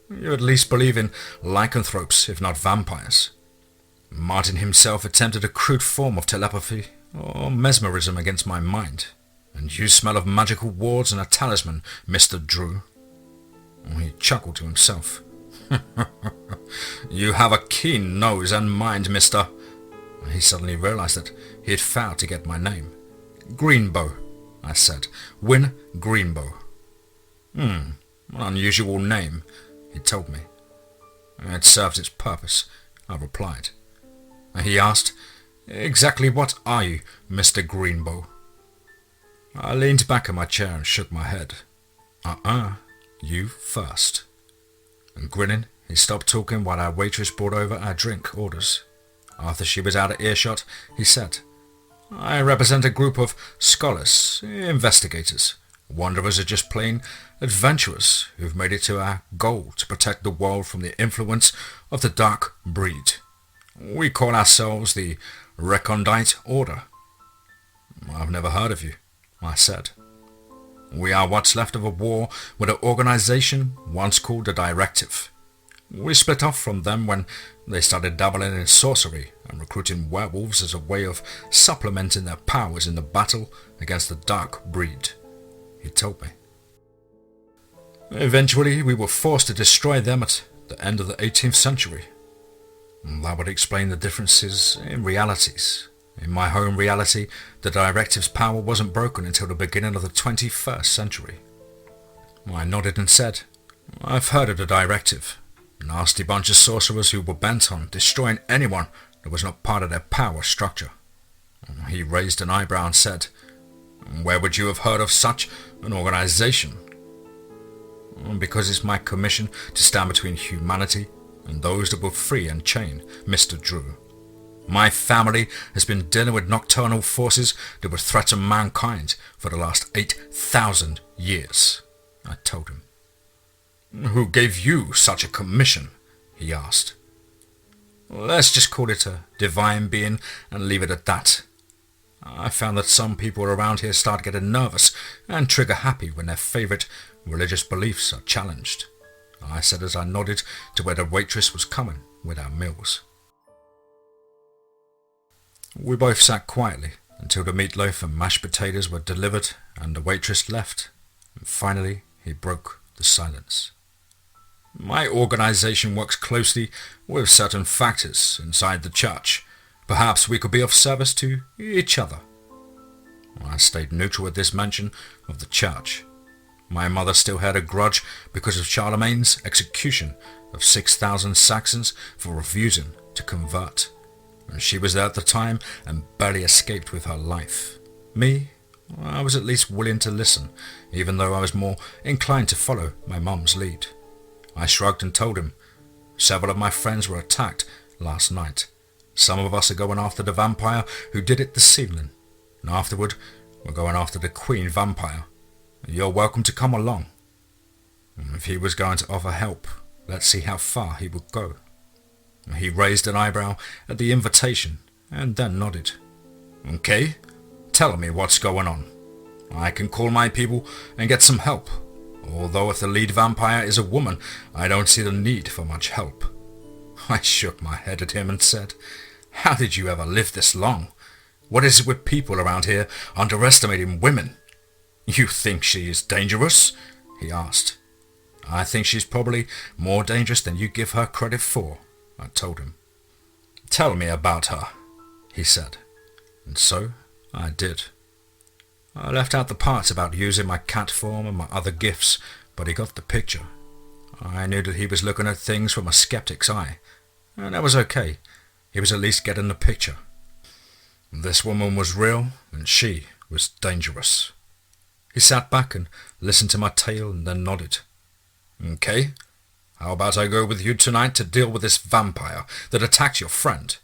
B: You at least believe in lycanthropes, if not vampires. Martin himself attempted a crude form of telepathy or mesmerism against my mind, and you smell of magical wards and a talisman, Mr. Drew." He chuckled to himself. "You have a keen nose and mind, mister." He suddenly realized that he had failed to get my name. "Greenbow," I said. "Win Greenbow." An unusual name," he told me. "It serves its purpose," I replied. He asked, "Exactly what are you, Mr. Greenbow?" I leaned back in my chair and shook my head. You first." And grinning, he stopped talking while our waitress brought over our drink orders. After she was out of earshot, he said, "I represent a group of scholars, investigators, Wanderers are just plain adventurers who've made it to our goal to protect the world from the influence of the dark breed. We call ourselves the Recondite Order." "I've never heard of you," I said. "We are what's left of a war with an organization once called the Directive. We split off from them when they started dabbling in sorcery and recruiting werewolves as a way of supplementing their powers in the battle against the dark breed," he told me. "Eventually, we were forced to destroy them at the end of the 18th century. That would explain the differences in realities. In my home reality, the Directive's power wasn't broken until the beginning of the 21st century." I nodded and said, "I've heard of the Directive. Nasty bunch of sorcerers who were bent on destroying anyone that was not part of their power structure." He raised an eyebrow and said, "Where would you have heard of such an organization?" "Because it's my commission to stand between humanity and those that will free and chain Mr. Drew. My family has been dealing with nocturnal forces that would threaten mankind for the last 8,000 years, I told him. "Who gave you such a commission?" he asked. "Let's just call it a divine being and leave it at that. I found that some people around here start getting nervous and trigger happy when their favorite religious beliefs are challenged," I said as I nodded to where the waitress was coming with our meals. We both sat quietly until the meatloaf and mashed potatoes were delivered and the waitress left, and finally he broke the silence. "My organization works closely with certain factors inside the church. Perhaps we could be of service to each other." I stayed neutral at this mention of the church. My mother still had a grudge because of Charlemagne's execution of 6,000 Saxons for refusing to convert. She was there at the time and barely escaped with her life. Me, I was at least willing to listen, even though I was more inclined to follow my mum's lead. I shrugged and told him, "Several of my friends were attacked last night. Some of us are going after the vampire who did it this evening, and afterward we're going after the queen vampire. You're welcome to come along." If he was going to offer help, let's see how far he would go. He raised an eyebrow at the invitation and then nodded. "Okay, tell me what's going on. I can call my people and get some help. Although if the lead vampire is a woman, I don't see the need for much help." I shook my head at him and said, "How did you ever live this long? What is it with people around here underestimating women? You think she is dangerous?" he asked. "I think she's probably more dangerous than you give her credit for," I told him. "Tell me about her," he said. And so I did. I left out the parts about using my cat form and my other gifts, but he got the picture. I knew that he was looking at things from a skeptic's eye, and that was okay. He was at least getting the picture. This woman was real, and she was dangerous. He sat back and listened to my tale and then nodded. "Okay, how about I go with you tonight to deal with this vampire that attacked your friend?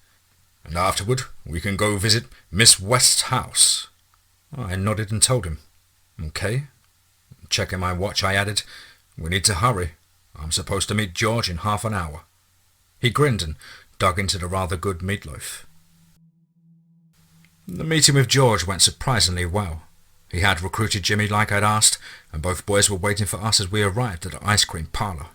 B: And afterward, we can go visit Miss West's house." I nodded and told him, "Okay." Checking my watch, I added, "We need to hurry. I'm supposed to meet George in half an hour." He grinned and dug into the rather good meatloaf. The meeting with George went surprisingly well. He had recruited Jimmy like I'd asked, and both boys were waiting for us as we arrived at the ice cream parlour.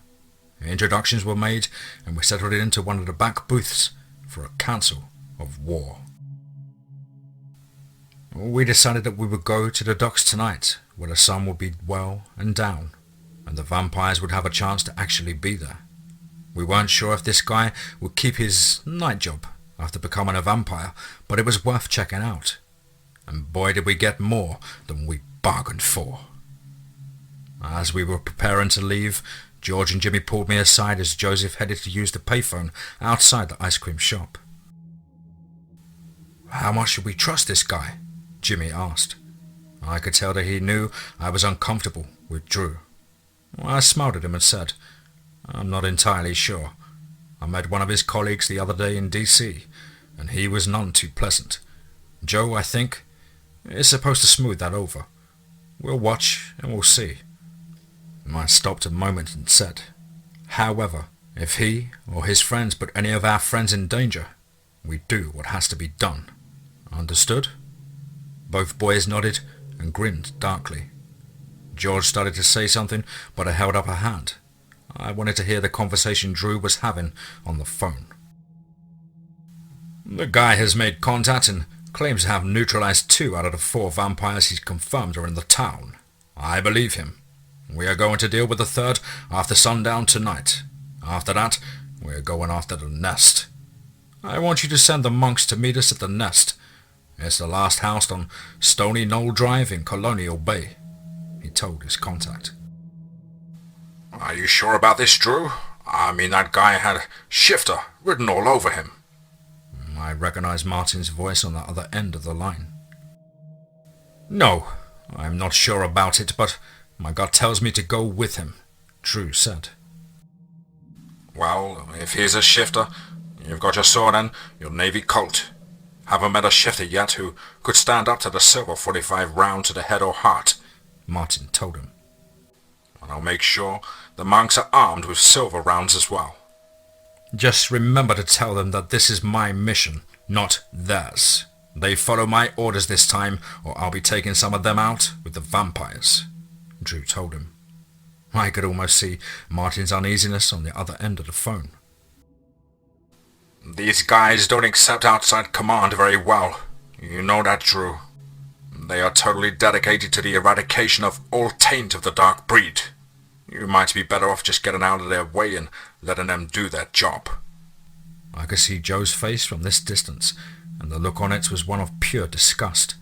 B: Introductions were made, and we settled into one of the back booths for a council of war. We decided that we would go to the docks tonight, where the sun would be well and down, and the vampires would have a chance to actually be there. We weren't sure if this guy would keep his night job after becoming a vampire, but it was worth checking out. And boy did we get more than we bargained for. As we were preparing to leave, George and Jimmy pulled me aside as Joseph headed to use the payphone outside the ice cream shop. "How much should we trust this guy?" Jimmy asked. I could tell that he knew I was uncomfortable with Drew. I smiled at him and said, "I'm not entirely sure. I met one of his colleagues the other day in DC, and he was none too pleasant. Joe, I think, is supposed to smooth that over. We'll watch and we'll see. I stopped a moment and said, however, if he or his friends put any of our friends in danger, we do what has to be done. Understood? Both boys nodded and grinned darkly. George started to say something, but I held up a hand. I wanted to hear the conversation Drew was having on the phone. The guy has made contact and claims to have neutralized 2 out of the 4 vampires he's confirmed are in the town. I believe him. We are going to deal with the 3rd after sundown tonight. After that, we are going after the nest. I want you to send the monks to meet us at the nest. It's the last house on Stony Knoll Drive in Colonial Bay, he told his contact. Are you sure about this, Drew? I mean, that guy had Shifter written all over him. I recognized Martin's voice on the other end of the line. No, I'm not sure about it, but my gut tells me to go with him, Drew said. Well, if he's a Shifter, you've got your sword and your Navy Colt. Haven't met a Shifter yet who could stand up to the silver 45 round to the head or heart, Martin told him. And I'll make sure the monks are armed with silver rounds as well. Just remember to tell them that this is my mission, not theirs. They follow my orders this time, or I'll be taking some of them out with the vampires, Drew told him. I could almost see Martin's uneasiness on the other end of the phone. These guys don't accept outside command very well. You know that, Drew. They are totally dedicated to the eradication of all taint of the dark breed. You might be better off just getting out of their way and letting them do their job. I could see Joe's face from this distance, and the look on it was one of pure disgust.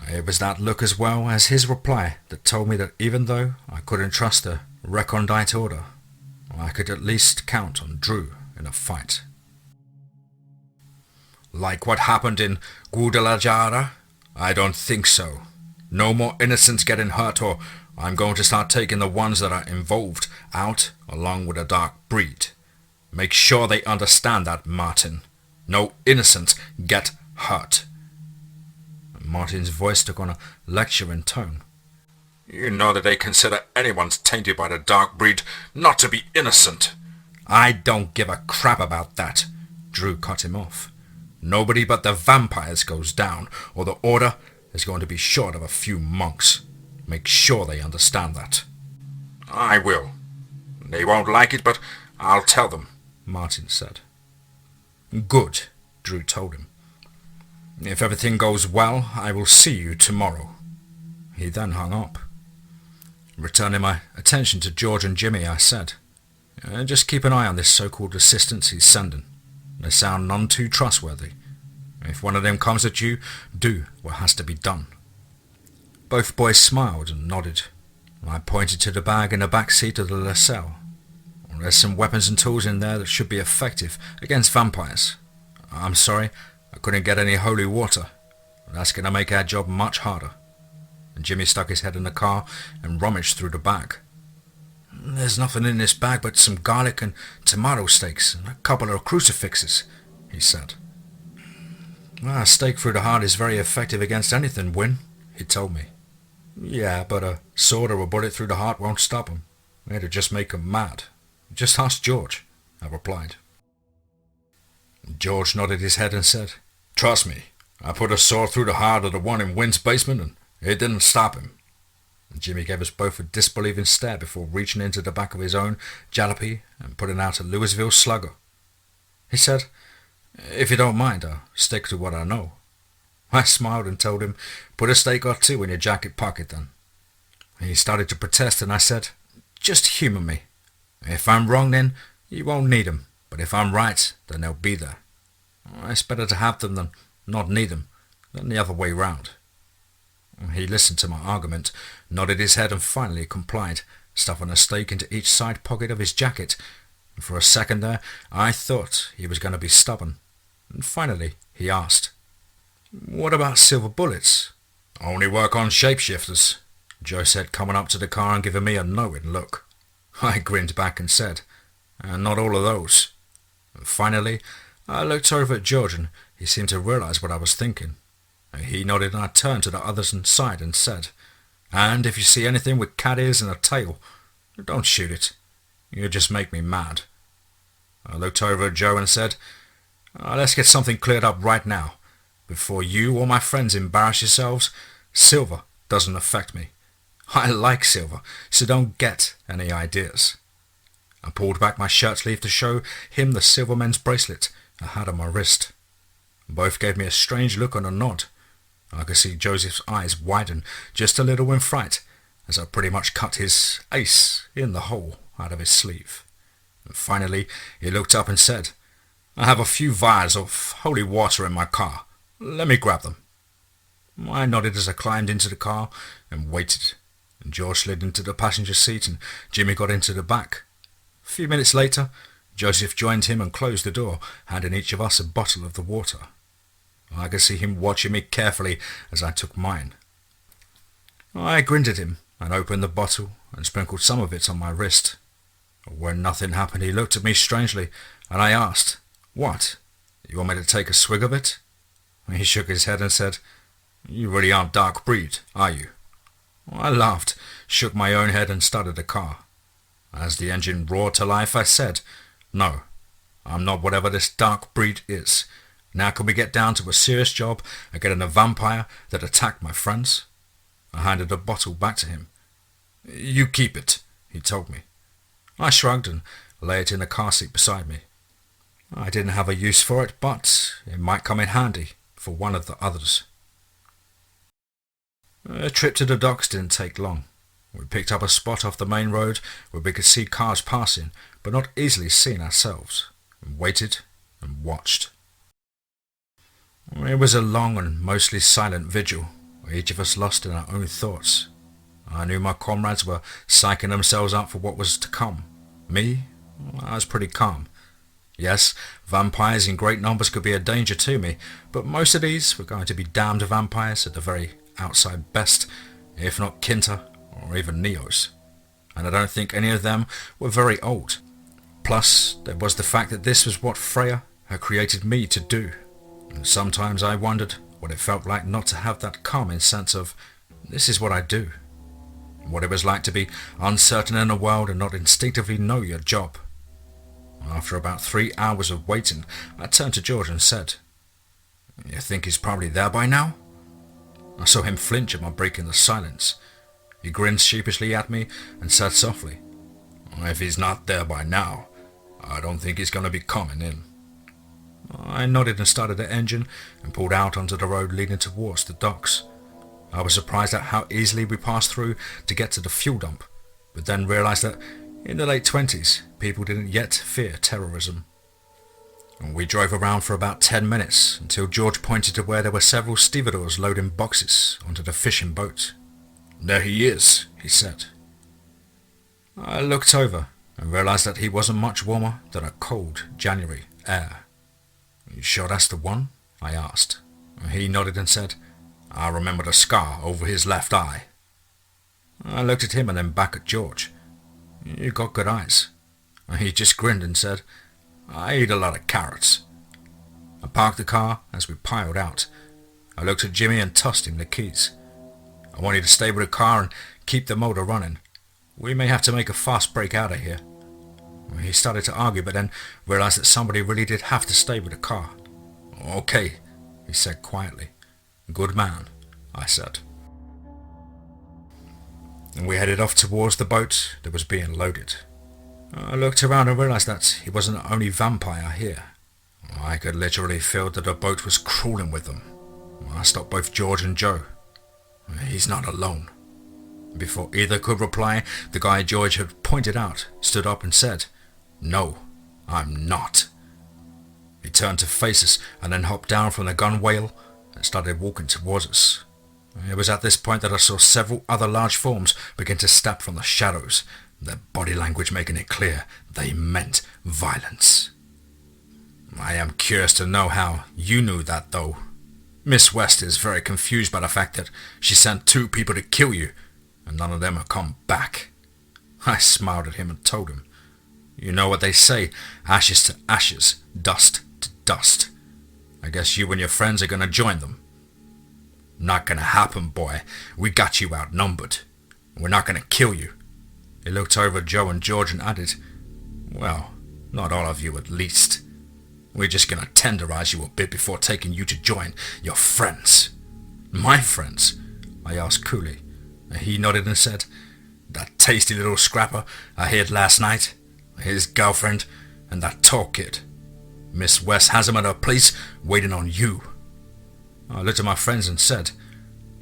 B: It was that look as well as his reply that told me that even though I couldn't trust the recondite order, I could at least count on Drew in a fight. Like what happened in Guadalajara? I don't think so. No more innocents getting hurt, or I'm going to start taking the ones that are involved out along with the dark breed. Make sure they understand that, Martin. No innocents get hurt. Martin's voice took on a lecturing tone. You know that they consider anyone's tainted by the dark breed not to be innocent. I don't give a crap about that, Drew cut him off. Nobody but the vampires goes down, or the order is going to be short of a few monks. Make sure they understand that. I will. They won't like it, but I'll tell them, Martin said. Good, Drew told him. If everything goes well, I will see you tomorrow. He then hung up. Returning my attention to George and Jimmy, I said, just keep an eye on this so-called assistance he's sending. They sound none too trustworthy. If one of them comes at you, do what has to be done. Both boys smiled and nodded. I pointed to the bag in the back seat of the Lascelles. There's some weapons and tools in there that should be effective against vampires. I'm sorry, I couldn't get any holy water. That's going to make our job much harder. And Jimmy stuck his head in the car and rummaged through the bag. There's nothing in this bag but some garlic and tomato steaks and a couple of crucifixes, he said. A stake through the heart is very effective against anything, Win, he told me. Yeah, but a sword or a bullet through the heart won't stop him. It'll just make him mad. Just ask George, I replied. George nodded his head and said, Trust me, I put a sword through the heart of the one in Win's basement and it didn't stop him. Jimmy gave us both a disbelieving stare before reaching into the back of his own jalopy and putting out a Louisville Slugger. He said, If you don't mind, I'll stick to what I know. I smiled and told him, Put a steak or two in your jacket pocket then. He started to protest and I said, Just humour me. If I'm wrong then, you won't need them, but if I'm right, then they'll be there. It's better to have them than not need them, than the other way round. He listened to my argument, nodded his head and finally complied, stuffing a steak into each side pocket of his jacket. And for a second there, I thought he was going to be stubborn. And finally, he asked, What about silver bullets? Only work on shapeshifters, Joe said, coming up to the car and giving me a knowing look. I grinned back and said, Not all of those. And finally, I looked over at George and he seemed to realize what I was thinking. He nodded and I turned to the others inside and said, And if you see anything with cat ears and a tail, don't shoot it. You just make me mad." I looked over at Joe and said, "Let's get something cleared up right now. Before you or my friends embarrass yourselves, silver doesn't affect me. I like silver, so don't get any ideas." I pulled back my shirt sleeve to show him the Silverman's bracelet I had on my wrist. Both gave me a strange look and a nod. I could see Joseph's eyes widen just a little in fright as I pretty much cut his ace in the hole out of his sleeve. And finally he looked up and said, "I have a few vials of holy water in my car. Let me grab them." I nodded as I climbed into the car and waited. And George slid into the passenger seat and Jimmy got into the back. A few minutes later, Joseph joined him and closed the door, handing each of us a bottle of the water. I could see him watching me carefully as I took mine. I grinned at him and opened the bottle and sprinkled some of it on my wrist. When nothing happened, he looked at me strangely, and I asked, "What? You want me to take a swig of it?" He shook his head and said, "You really aren't dark breed, are you?" I laughed, shook my own head and started the car. As the engine roared to life, I said, "No, I'm not whatever this dark breed is. Now can we get down to a serious job and get in a vampire that attacked my friends?" I handed the bottle back to him. "You keep it," he told me. I shrugged and lay it in the car seat beside me. I didn't have a use for it, but it might come in handy for one of the others. A trip to the docks didn't take long. We picked up a spot off the main road where we could see cars passing, but not easily seen ourselves, and waited and watched. It was a long and mostly silent vigil, where each of us lost in our own thoughts. I knew my comrades were psyching themselves up for what was to come. Me, I was pretty calm. Yes, vampires in great numbers could be a danger to me, but most of these were going to be damned vampires at the very outside best, if not Kinta or even Neos. And I don't think any of them were very old. Plus, there was the fact that this was what Freya had created me to do. And sometimes I wondered what it felt like not to have that calming sense of, this is what I do. What it was like to be uncertain in the world and not instinctively know your job. After about 3 hours of waiting, I turned to George and said, "You think he's probably there by now?" I saw him flinch at my breaking the silence. He grinned sheepishly at me and said softly, "If he's not there by now, I don't think he's going to be coming in." I nodded and started the engine and pulled out onto the road leading towards the docks. I was surprised at how easily we passed through to get to the fuel dump, but then realized that in the late 20s, people didn't yet fear terrorism. We drove around for about 10 minutes until George pointed to where there were several stevedores loading boxes onto the fishing boat. "There he is," he said. I looked over and realized that he wasn't much warmer than a cold January air. "You sure that's the one?" I asked. He nodded and said, "I remember the scar over his left eye." I looked at him and then back at George. "You got good eyes." He just grinned and said, "I eat a lot of carrots." I parked the car as we piled out. I looked at Jimmy and tossed him the keys. "I want you to stay with the car and keep the motor running. We may have to make a fast break out of here." He started to argue, but then realized that somebody really did have to stay with the car. "Okay," he said quietly. "Good man," I said. And we headed off towards the boat that was being loaded. I looked around and realized that he wasn't the only vampire here. I could literally feel that the boat was crawling with them. I stopped both George and Joe. "He's not alone." Before either could reply, the guy George had pointed out stood up and said, "No, I'm not." He turned to face us and then hopped down from the gunwale and started walking towards us. It was at this point that I saw several other large forms begin to step from the shadows, their body language making it clear they meant violence. "I am curious to know how you knew that, though. Miss West is very confused by the fact that she sent 2 people to kill you, and none of them have come back." I smiled at him and told him, "You know what they say, ashes to ashes, dust to dust. I guess you and your friends are going to join them." Not gonna happen, boy. We got you outnumbered. We're not gonna kill you. He looked over at Joe and George and added, well, not all of you at least. We're just gonna tenderize you a bit before taking you to join your friends. My friends? I asked coolly. He nodded and said, that tasty little scrapper I hid last night, his girlfriend, and that tall kid. Miss West has him at her place waiting on you. I looked at my friends and said,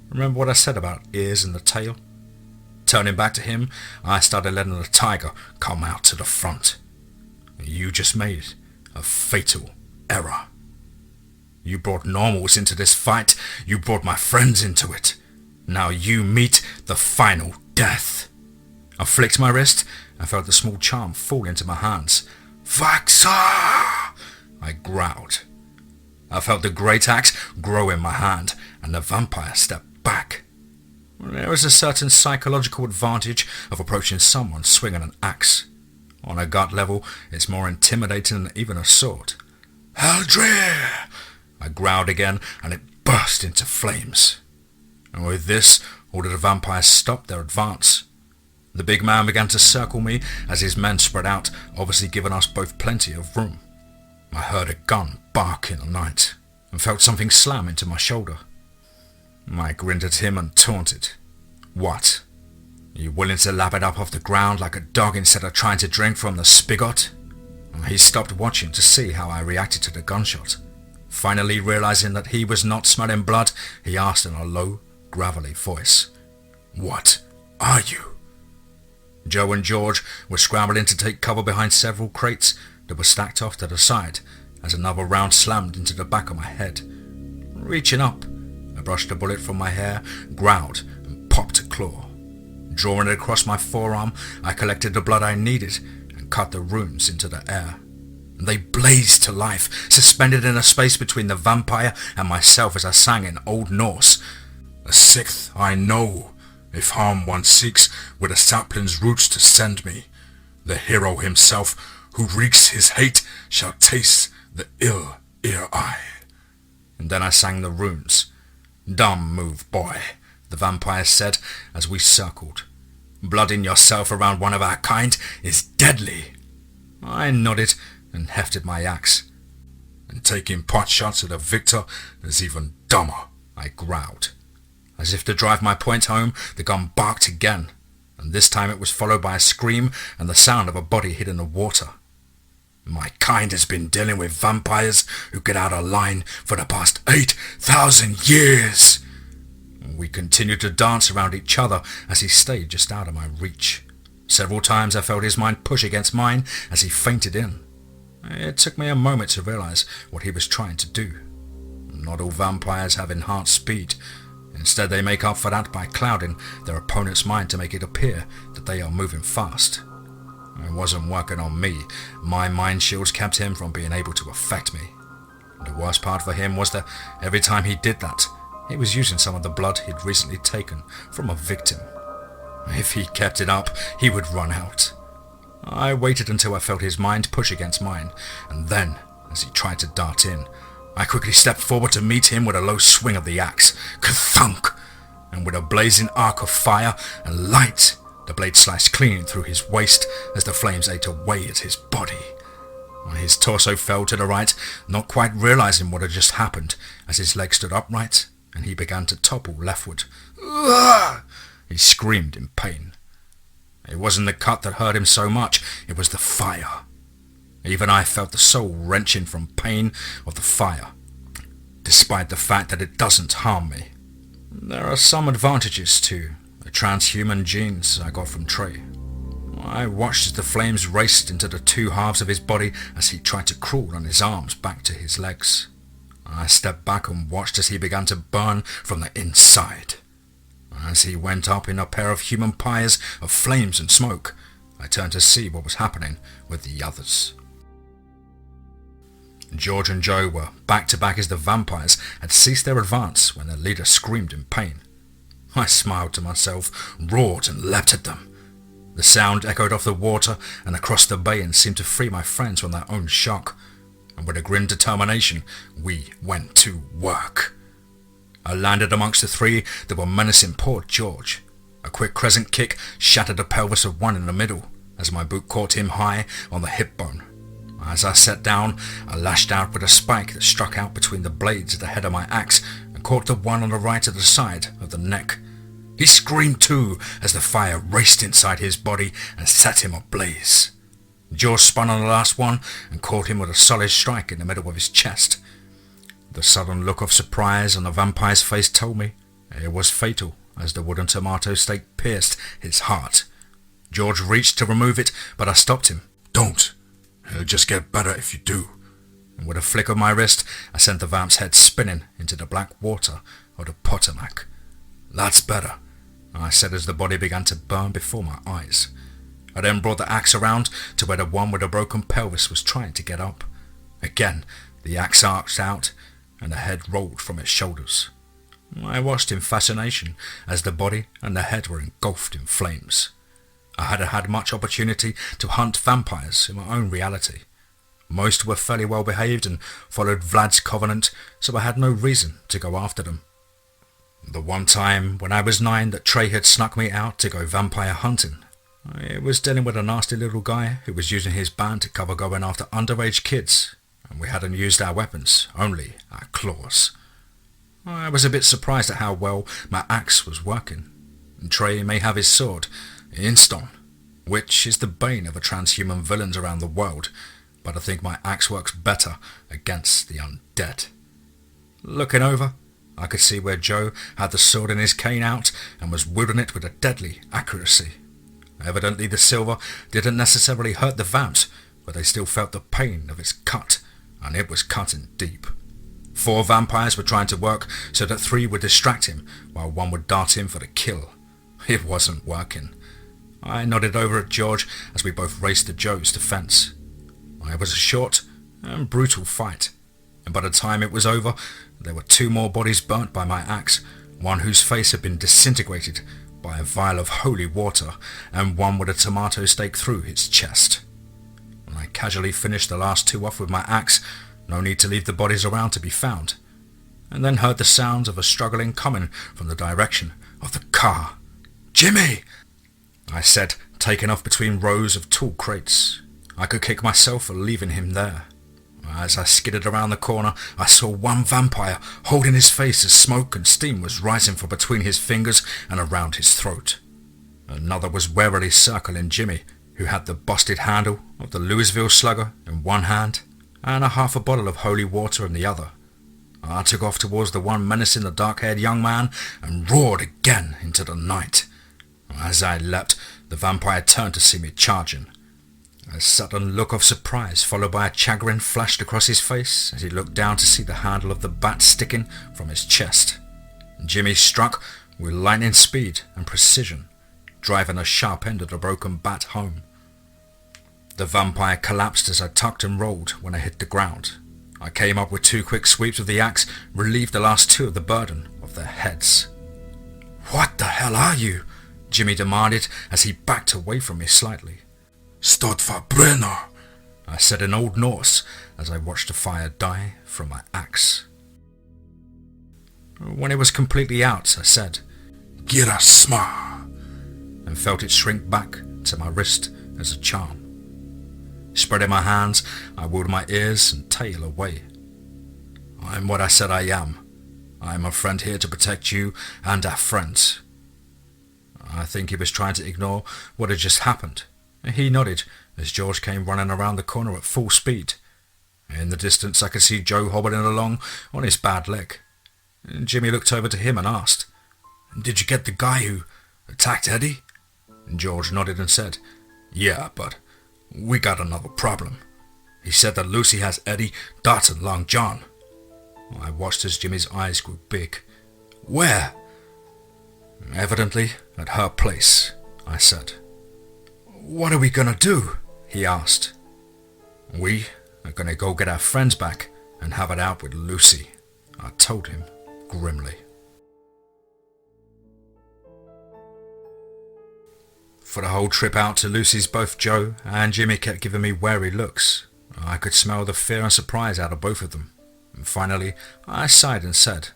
B: remember what I said about ears and the tail? Turning back to him, I started letting the tiger come out to the front. You just made a fatal error. You brought normals into this fight. You brought my friends into it. Now you meet the final death. I flicked my wrist and felt the small charm fall into my hands. Vaxa! I growled. I felt the great axe grow in my hand and the vampire stepped back. There is a certain psychological advantage of approaching someone swinging an axe. On a gut level, it's more intimidating than even a sword. Eldrir! I growled again, and it burst into flames. And with this, all of the vampires stopped their advance. The big man began to circle me as his men spread out, obviously giving us both plenty of room. I heard a gun bark in the night, and felt something slam into my shoulder. I grinned at him and taunted. What? You willing to lap it up off the ground like a dog instead of trying to drink from the spigot? He stopped watching to see how I reacted to the gunshot. Finally realizing that he was not smelling blood, he asked in a low, gravelly voice, what are you? Joe and George were scrambling to take cover behind several crates that were stacked off to the side as another round slammed into the back of my head. Reaching up, I brushed the bullet from my hair, growled, and popped a claw. Drawing it across my forearm, I collected the blood I needed and cut the runes into the air. They blazed to life, suspended in a space between the vampire and myself as I sang in Old Norse. A sixth I know, if harm one seeks, with a sapling's roots to send me. The hero himself, who wreaks his hate, shall taste the ill ere I. And then I sang the runes. Dumb move, boy, the vampire said as we circled. Blooding yourself around one of our kind is deadly. I nodded and hefted my axe. And taking pot shots at a victor is even dumber, I growled. As if to drive my point home, the gun barked again, and this time it was followed by a scream and the sound of a body hit in the water. My kind has been dealing with vampires who get out of line for the past 8,000 years. We continued to dance around each other as he stayed just out of my reach. Several times I felt his mind push against mine as he fainted in. It took me a moment to realize what he was trying to do. Not all vampires have enhanced speed. Instead, they make up for that by clouding their opponent's mind to make it appear that they are moving fast. It wasn't working on me. My mind shields kept him from being able to affect me. The worst part for him was that every time he did that, he was using some of the blood he'd recently taken from a victim. If he kept it up, he would run out. I waited until I felt his mind push against mine, and then, as he tried to dart in, I quickly stepped forward to meet him with a low swing of the axe. Ka-thunk! And with a blazing arc of fire and light, the blade sliced clean through his waist as the flames ate away at his body. His torso fell to the right, not quite realizing what had just happened, as his legs stood upright and he began to topple leftward. Ugh! He screamed in pain. It wasn't the cut that hurt him so much, it was the fire. Even I felt the soul wrenching from pain of the fire, despite the fact that it doesn't harm me. There are some advantages to the transhuman genes I got from Trey. I watched as the flames raced into the two halves of his body as he tried to crawl on his arms back to his legs. I stepped back and watched as he began to burn from the inside. As he went up in a pair of human pyres of flames and smoke, I turned to see what was happening with the others. George and Joe were back to back as the vampires had ceased their advance when their leader screamed in pain. I smiled to myself, roared and leapt at them. The sound echoed off the water and across the bay and seemed to free my friends from their own shock. And with a grim determination, we went to work. I landed amongst the three that were menacing poor George. A quick crescent kick shattered the pelvis of one in the middle, as my boot caught him high on the hip bone. As I sat down, I lashed out with a spike that struck out between the blades at the head of my axe and caught the one on the right at the side of the neck. He screamed too as the fire raced inside his body and set him ablaze. George spun on the last one and caught him with a solid strike in the middle of his chest. The sudden look of surprise on the vampire's face told me it was fatal, as the wooden tomato stake pierced his heart. George reached to remove it, but I stopped him. "Don't. It'll just get better if you do." And with a flick of my wrist, I sent the vamp's head spinning into the black water of the Potomac. "That's better," I said as the body began to burn before my eyes. I then brought the axe around to where the one with the broken pelvis was trying to get up. Again, the axe arched out and the head rolled from its shoulders. I watched in fascination as the body and the head were engulfed in flames. I hadn't had much opportunity to hunt vampires in my own reality. Most were fairly well behaved and followed Vlad's covenant, so I had no reason to go after them. The one time when I was 9 that Trey had snuck me out to go vampire hunting, I was dealing with a nasty little guy who was using his band to cover going after underage kids, and we hadn't used our weapons, only our claws. I was a bit surprised at how well my axe was working. Trey may have his sword, Instone, which is the bane of the transhuman villains around the world, but I think my axe works better against the undead. Looking over, I could see where Joe had the sword in his cane out and was wielding it with a deadly accuracy. Evidently the silver didn't necessarily hurt the vamps, but they still felt the pain of its cut, and it was cutting deep. 4 vampires were trying to work so that 3 would distract him, while 1 would dart in for the kill. It wasn't working. I nodded over at George as we both raced to Joe's defense. It was a short and brutal fight, and by the time it was over, there were 2 more bodies burnt by my axe, one whose face had been disintegrated by a vial of holy water, and one with a tomato stake through its chest. When I casually finished the last 2 off with my axe, no need to leave the bodies around to be found, and then heard the sounds of a struggling coming from the direction of the car. "Jimmy!" I said, taken off between rows of tall crates. I could kick myself for leaving him there. As I skidded around the corner, I saw one vampire holding his face as smoke and steam was rising from between his fingers and around his throat. Another was warily circling Jimmy, who had the busted handle of the Louisville Slugger in one hand and a half a bottle of holy water in the other. I took off towards the one menacing the dark-haired young man and roared again into the night. As I leapt, the vampire turned to see me charging. A sudden look of surprise followed by a chagrin flashed across his face as he looked down to see the handle of the bat sticking from his chest. Jimmy struck with lightning speed and precision, driving the sharp end of the broken bat home. The vampire collapsed as I tucked and rolled when I hit the ground. I came up with 2 quick sweeps of the axe, relieved the last 2 of the burden of their heads. "What the hell are you?" Jimmy demanded as he backed away from me slightly. "Stod for Brenner," I said in Old Norse as I watched the fire die from my axe. When it was completely out, I said, "Gira sma," and felt it shrink back to my wrist as a charm. Spreading my hands, I wheeled my ears and tail away. "I'm what I said I am. I'm a friend here to protect you and our friends." I think he was trying to ignore what had just happened. He nodded as George came running around the corner at full speed. In the distance I could see Joe hobbling along on his bad leg. Jimmy looked over to him and asked, "Did you get the guy who attacked Eddie?" George nodded and said, "Yeah, but we got another problem. He said that Lucy has Eddie darting Long John." I watched as Jimmy's eyes grew big. "Where?" "Evidently at her place," I said. "What are we gonna do?" he asked. "We are gonna go get our friends back and have it out with Lucy," I told him grimly. For the whole trip out to Lucy's, both Joe and Jimmy kept giving me wary looks. I could smell the fear and surprise out of both of them. And finally, I sighed and said,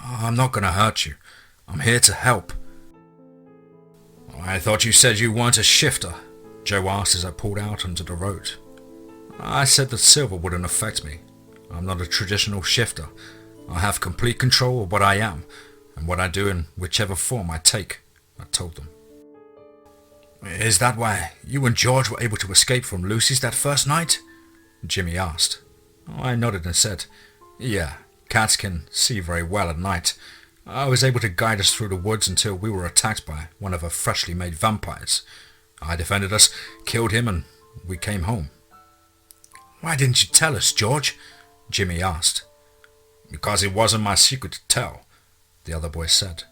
B: I'm not going to hurt you. I'm here to help. I thought you said you weren't a shifter, Joe asked as I pulled out onto the road. I said that silver wouldn't affect me. I'm not a traditional shifter. I have complete control of what I am and what I do in whichever form I take, I told them. Is that why you and George were able to escape from Lucy's that first night? Jimmy asked. I nodded and said, yeah, cats can see very well at night. I was able to guide us through the woods until we were attacked by one of her freshly made vampires. I defended us, killed him, and we came home. Why didn't you tell us, George? Jimmy asked. Because it wasn't my secret to tell, the other boy said.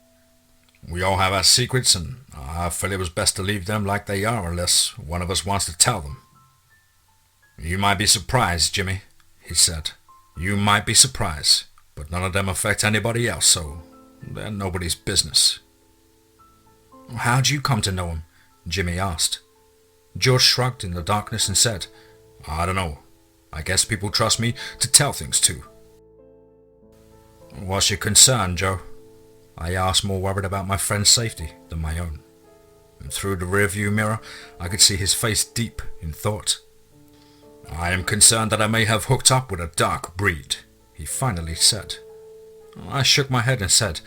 B: We all have our secrets, and I feel it was best to leave them like they are unless one of us wants to tell them. You might be surprised, Jimmy, he said. You might be surprised, but none of them affect anybody else, so they're nobody's business. How'd you come to know him? Jimmy asked. George shrugged in the darkness and said, I don't know. I guess people trust me to tell things to. What's your concern, Joe? I asked, more worried about my friend's safety than my own. And through the rearview mirror, I could see his face deep in thought. I am concerned that I may have hooked up with a dark breed, he finally said. I shook my head and said,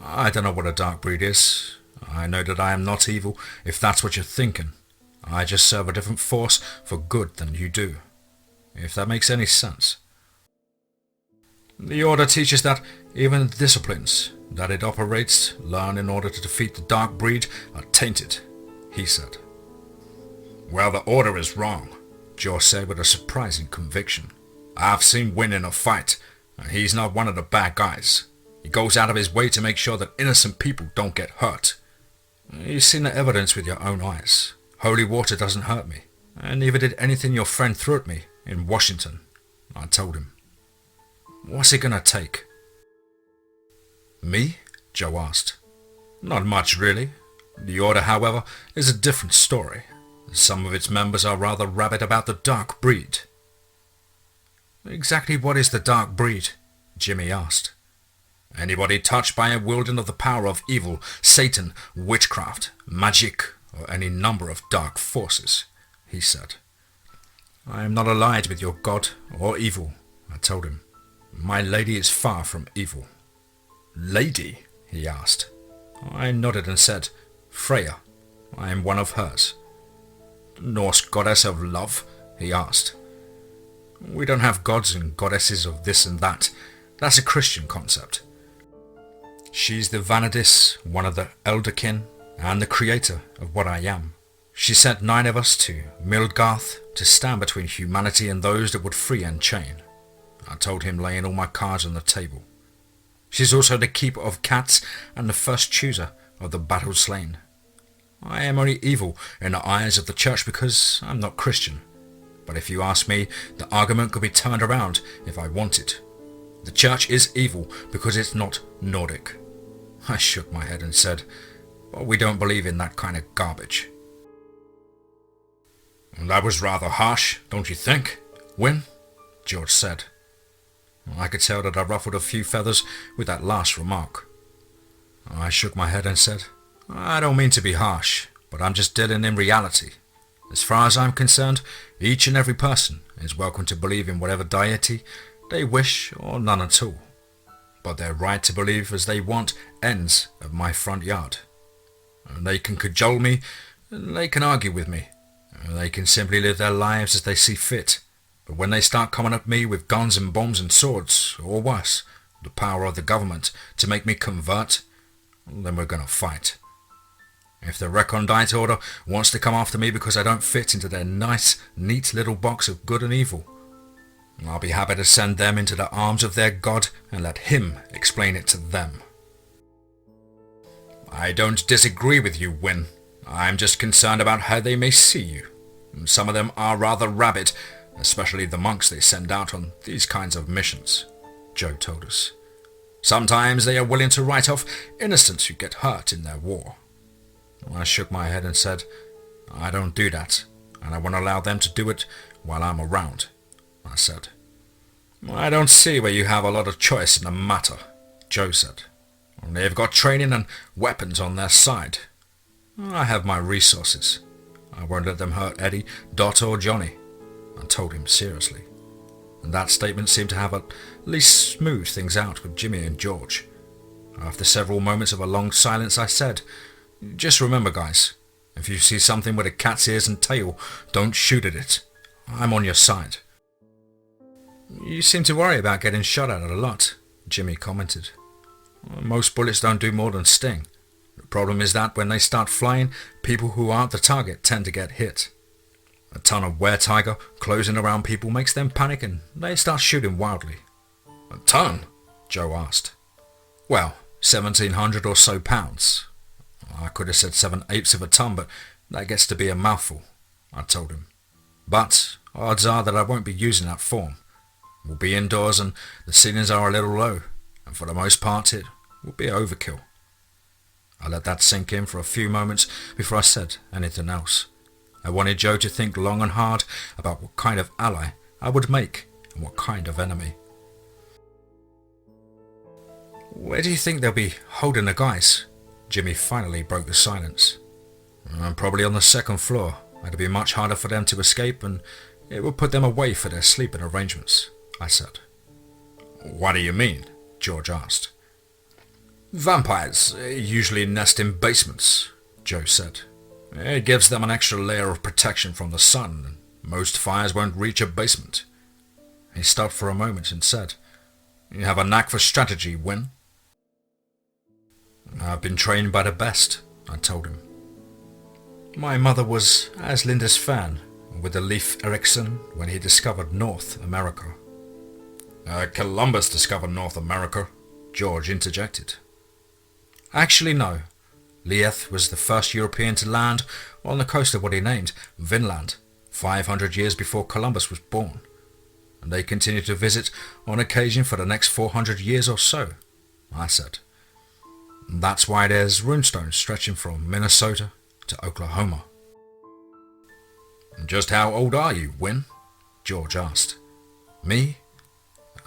B: I don't know what a dark breed is. I know that I am not evil, if that's what you're thinking. I just serve a different force for good than you do, if that makes any sense. The Order teaches that even the disciplines that it operates learn in order to defeat the dark breed are tainted, he said. Well, the Order is wrong, George said with a surprising conviction. I've seen Wynn in a fight, and he's not one of the bad guys. He goes out of his way to make sure that innocent people don't get hurt. You've seen the evidence with your own eyes. Holy water doesn't hurt me, and neither did anything your friend threw at me in Washington, I told him. What's it gonna take? Me? Joe asked. Not much, really. The Order, however, is a different story. Some of its members are rather rabid about the dark breed. Exactly what is the dark breed? Jimmy asked. Anybody touched by a wielding of the power of evil, Satan, witchcraft, magic, or any number of dark forces, he said. I am not allied with your god or evil, I told him. My lady is far from evil. Lady? He asked. I nodded and said, Freya. I am one of hers. Norse goddess of love? He asked. We don't have gods and goddesses of this and that. That's a Christian concept. She's the Vanadis, one of the Elderkin, and the creator of what I am. She sent 9 of us to Mildgarth to stand between humanity and those that would free and chain. I told him, laying all my cards on the table. She's also the keeper of cats and the first chooser of the battle slain. I am only evil in the eyes of the church because I'm not Christian. But if you ask me, the argument could be turned around if I wanted. The church is evil because it's not Nordic. I shook my head and said, well, we don't believe in that kind of garbage. That was rather harsh, don't you think, Wynn? George said. I could tell that I ruffled a few feathers with that last remark. I shook my head and said, I don't mean to be harsh, but I'm just dealing in reality. As far as I'm concerned, each and every person is welcome to believe in whatever deity they wish or none at all. But their right to believe as they want ends at my front yard. And they can cajole me, and they can argue with me, and they can simply live their lives as they see fit. But when they start coming at me with guns and bombs and swords, or worse, the power of the government to make me convert, then we're going to fight. If the Recondite Order wants to come after me because I don't fit into their nice, neat little box of good and evil, I'll be happy to send them into the arms of their god and let him explain it to them. I don't disagree with you, Wynn. I'm just concerned about how they may see you. Some of them are rather rabid, especially the monks they send out on these kinds of missions, Joe told us. Sometimes they are willing to write off innocents who get hurt in their war. I shook my head and said, I don't do that, and I won't allow them to do it while I'm around, I said. I don't see where you have a lot of choice in the matter, Joe said. They've got training and weapons on their side. I have my resources. I won't let them hurt Eddie, Dot or Johnny, I told him seriously. And that statement seemed to have at least smoothed things out with Jimmy and George. After several moments of a long silence, I said, "Just remember, guys, if you see something with a cat's ears and tail, don't shoot at it. I'm on your side." "You seem to worry about getting shot at a lot," Jimmy commented. "Most bullets don't do more than sting. The problem is that when they start flying, people who aren't the target tend to get hit. A ton of were-tiger closing around people makes them panic and they start shooting wildly." "A ton?" Joe asked. "Well, 1,700 or so pounds. I could have said 7/8 of a ton, but that gets to be a mouthful," I told him. "But odds are that I won't be using that form. We'll be indoors and the ceilings are a little low, and for the most part it will be overkill." I let that sink in for a few moments before I said anything else. I wanted Joe to think long and hard about what kind of ally I would make and what kind of enemy. "Where do you think they'll be holding the guys?" Jimmy finally broke the silence. "Probably on the second floor. It'd be much harder for them to escape and it would put them away for their sleeping arrangements," I said. "What do you mean?" George asked. "Vampires usually nest in basements," Joe said. "It gives them an extra layer of protection from the sun, and most fires won't reach a basement." He stopped for a moment and said, "You have a knack for strategy, Win." "I've been trained by the best," I told him. "My mother was as Linda's fan with the Leif Erikson when he discovered North America." "Columbus discovered North America," George interjected. "Actually, no. Leif was the first European to land on the coast of what he named Vinland, 500 years before Columbus was born. And they continued to visit on occasion for the next 400 years or so," I said. "That's why there's runestones stretching from Minnesota to Oklahoma." "Just how old are you, Win?" George asked. "Me?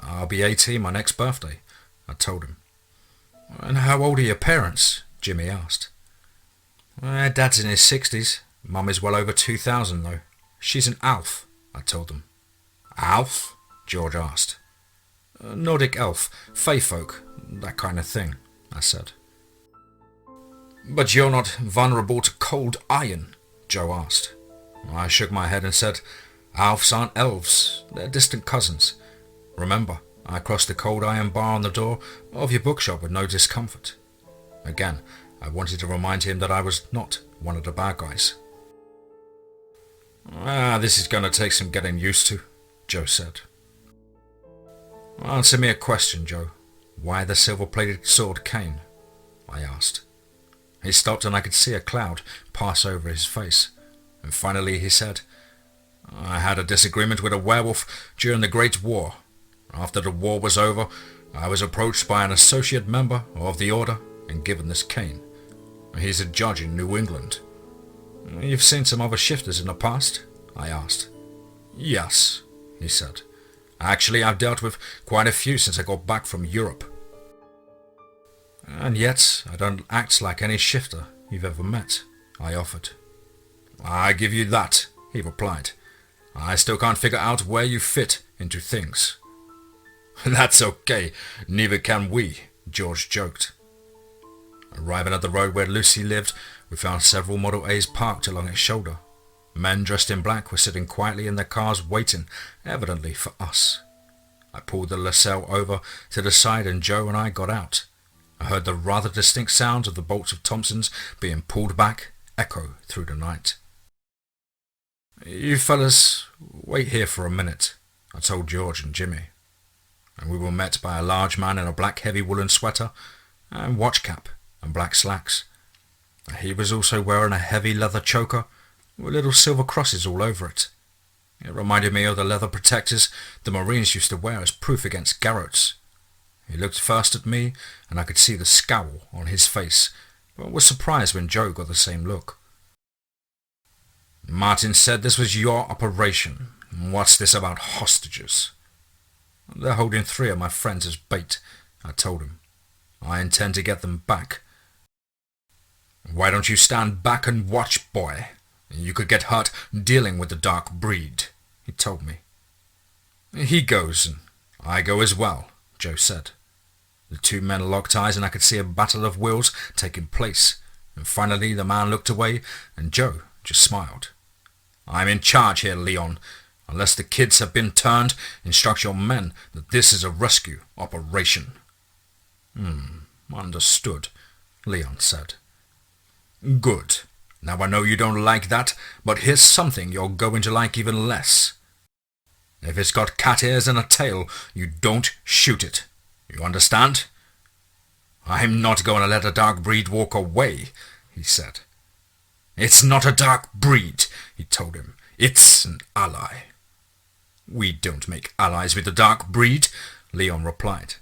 B: I'll be 18 my next birthday," I told him. "And how old are your parents?" Jimmy asked. "Dad's in his 60s. Mum is well over 2,000 though. She's an elf," I told them. "Elf?" George asked. "Nordic elf, fae folk, that kind of thing," I said. "But you're not vulnerable to cold iron?" Joe asked. I shook my head and said, "Elves aren't elves, they're distant cousins. Remember, I crossed the cold iron bar on the door of your bookshop with no discomfort." Again, I wanted to remind him that I was not one of the bad guys. "This is going to take some getting used to," Joe said. "Answer me a question, Joe. Why the silver-plated sword cane?" I asked. He stopped and I could see a cloud pass over his face. And finally he said, "I had a disagreement with a werewolf during the Great War. After the war was over, I was approached by an associate member of the Order and given this cane. He's a judge in New England." "You've seen some other shifters in the past?" I asked. "Yes," he said. "Actually, I've dealt with quite a few since I got back from Europe." "And yet, I don't act like any shifter you've ever met," I offered. "I give you that," he replied. "I still can't figure out where you fit into things." "That's okay, neither can we," George joked. Arriving at the road where Lucy lived, we found several Model A's parked along its shoulder. Men dressed in black were sitting quietly in their cars waiting, evidently for us. I pulled the Lascelles over to the side and Joe and I got out. I heard the rather distinct sound of the bolts of Thompsons being pulled back echo through the night. "You fellas, wait here for a minute," I told George and Jimmy. And we were met by a large man in a black heavy woolen sweater and watch cap and black slacks. He was also wearing a heavy leather choker with little silver crosses all over it. It reminded me of the leather protectors the Marines used to wear as proof against garrotes. He looked first at me and I could see the scowl on his face, but was surprised when Joe got the same look. "Martin said this was your operation. What's this about hostages?" "They're holding 3 of my friends as bait," I told him. I intend to get them back. Why don't you stand back and watch, boy? You could get hurt dealing with the dark breed, he told me. He goes, and I go as well, Joe said. The two men locked eyes and I could see a battle of wills taking place, and finally the man looked away and Joe just smiled. I'm in charge here, Leon. Unless the kids have been turned, instruct your men that this is a rescue operation. Understood, Leon said. Good. Now I know you don't like that, but here's something you're going to like even less. If it's got cat ears and a tail, you don't shoot it. You understand? I'm not going to let a dark breed walk away, he said. It's not a dark breed, he told him. It's an ally. We don't make allies with the dark breed, Leon replied.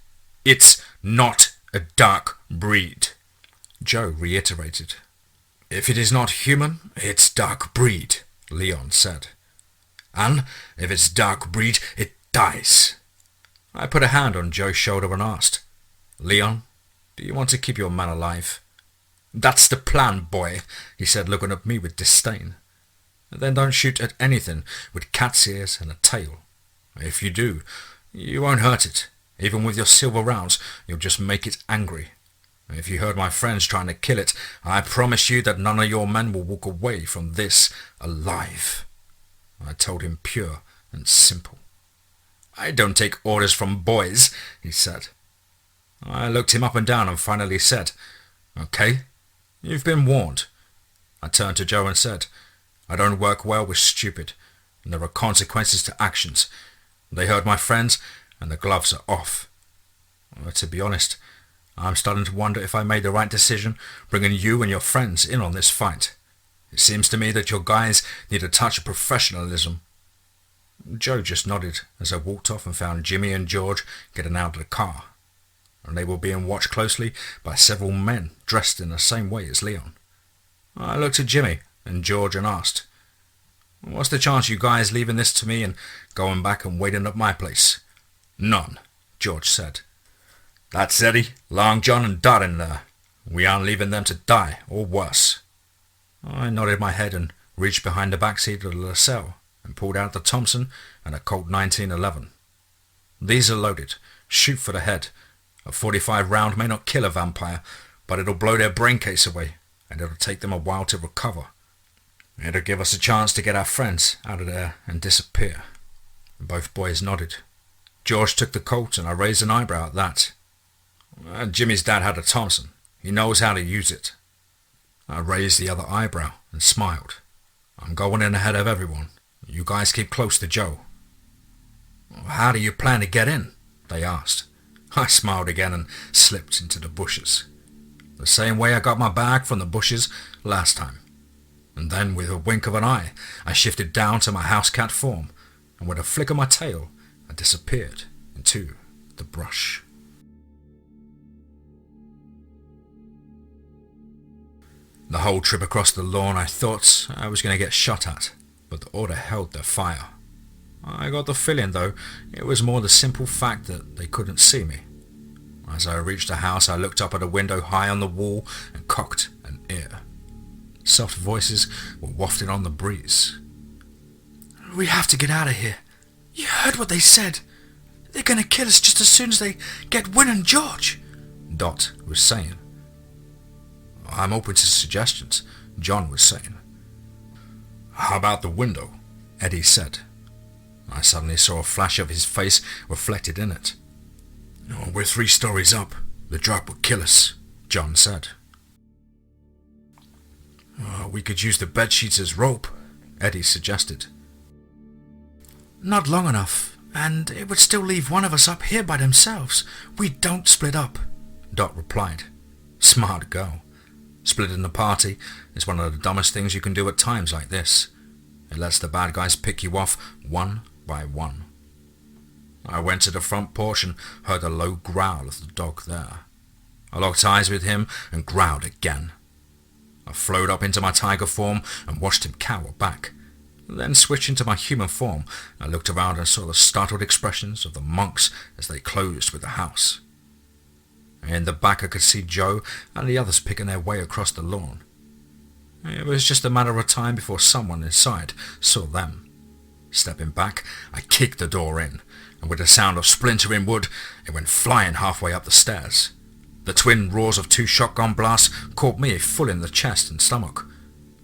B: It's not a dark breed, Joe reiterated. If it is not human, it's dark breed, Leon said. And if it's dark breed, it dies. I put a hand on Joe's shoulder and asked, Leon, do you want to keep your man alive? That's the plan, boy, he said, looking at me with disdain. Then don't shoot at anything with cat's ears and a tail. If you do, you won't hurt it. Even with your silver rounds, you'll just make it angry. If you heard my friends trying to kill it, I promise you that none of your men will walk away from this alive. I told him pure and simple. I don't take orders from boys, he said. I looked him up and down and finally said, Okay, you've been warned. I turned to Joe and said, I don't work well with stupid, and there are consequences to actions. They heard my friends, and the gloves are off. To be honest, I'm starting to wonder if I made the right decision bringing you and your friends in on this fight. It seems to me that your guys need a touch of professionalism. Joe just nodded as I walked off and found Jimmy and George getting out of the car, and they were being watched closely by several men dressed in the same way as Leon. I looked at Jimmy and George and asked, What's the chance you guys leaving this to me and going back and waiting at my place? None, George said. That's Eddie, Long John and Dot in there. We aren't leaving them to die, or worse. I nodded my head and reached behind the back seat of the LaSalle and pulled out the Thompson and a Colt 1911. These are loaded. Shoot for the head. A 45 round may not kill a vampire, but it'll blow their brain case away, and it'll take them a while to recover. It'll give us a chance to get our friends out of there and disappear. Both boys nodded. George took the Colt and I raised an eyebrow at that. Jimmy's dad had a Thompson. He knows how to use it. I raised the other eyebrow and smiled. I'm going in ahead of everyone. You guys keep close to Joe. How do you plan to get in? They asked. I smiled again and slipped into the bushes. The same way I got my bag from the bushes last time. And then with a wink of an eye, I shifted down to my house cat form, and with a flick of my tail, I disappeared into the brush. The whole trip across the lawn I thought I was going to get shot at, but the order held their fire. I got the feeling, though, it was more the simple fact that they couldn't see me. As I reached the house, I looked up at a window high on the wall and cocked an ear. Soft voices were wafted on the breeze. We have to get out of here. You heard what they said. They're going to kill us just as soon as they get Win and George, Dot was saying. I'm open to suggestions, John was saying. How about the window? Eddie said. I suddenly saw a flash of his face reflected in it. We're 3 stories up. The drop would kill us, John said. We could use the bedsheets as rope, Eddie suggested. Not long enough, and it would still leave one of us up here by themselves. We don't split up, Dot replied. Smart girl. Splitting the party is one of the dumbest things you can do at times like this. It lets the bad guys pick you off one by one. I went to the front porch and heard a low growl of the dog there. I locked eyes with him and growled again. I flowed up into my tiger form and watched him cower back. Then switching to my human form, I looked around and saw the startled expressions of the monks as they closed with the house. In the back I could see Joe and the others picking their way across the lawn. It was just a matter of time before someone inside saw them. Stepping back, I kicked the door in, and with the sound of splintering wood, it went flying halfway up the stairs. The twin roars of 2 shotgun blasts caught me full in the chest and stomach.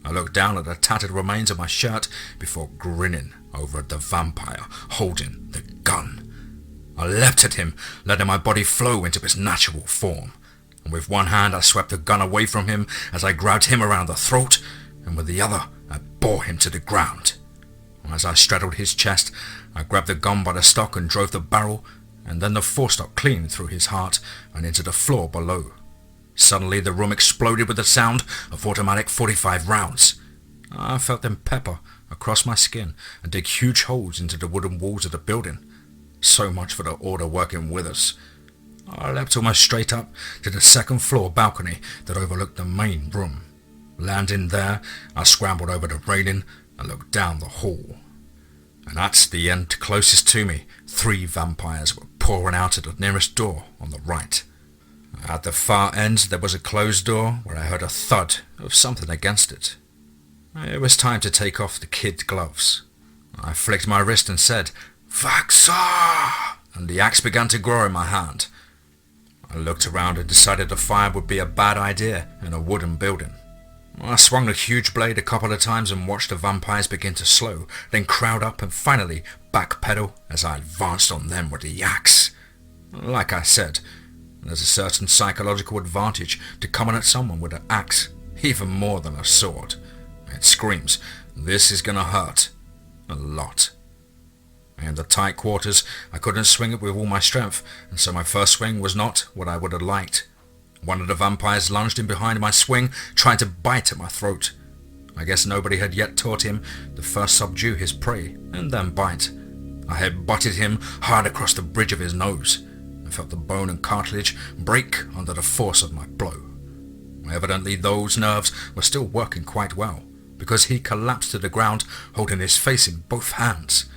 B: I looked down at the tattered remains of my shirt before grinning over at the vampire holding the gun. I leapt at him, letting my body flow into its natural form, and with one hand I swept the gun away from him as I grabbed him around the throat, and with the other I bore him to the ground. As I straddled his chest, I grabbed the gun by the stock and drove the barrel, and then the forestock clean through his heart and into the floor below. Suddenly the room exploded with the sound of automatic 45 rounds. I felt them pepper across my skin and dig huge holes into the wooden walls of the building. So much for the order working with us. I leapt almost straight up to the second floor balcony that overlooked the main room. Landing there, I scrambled over the railing and looked down the hall. And at the end closest to me, 3 vampires were pouring out at the nearest door on the right. At the far end there was a closed door where I heard a thud of something against it. It was time to take off the kid gloves. I flicked my wrist and said, "Vaxa!" and the axe began to grow in my hand. I looked around and decided a fire would be a bad idea in a wooden building. I swung the huge blade a couple of times and watched the vampires begin to slow, then crowd up and finally backpedal as I advanced on them with the axe. Like I said, there's a certain psychological advantage to coming at someone with an axe, even more than a sword. It screams, this is gonna hurt. A lot. In the tight quarters, I couldn't swing it with all my strength, and so my first swing was not what I would have liked. One of the vampires lunged in behind my swing, trying to bite at my throat. I guess nobody had yet taught him to first subdue his prey, and then bite. I had butted him hard across the bridge of his nose, and felt the bone and cartilage break under the force of my blow. Evidently those nerves were still working quite well, because he collapsed to the ground, holding his face in both hands.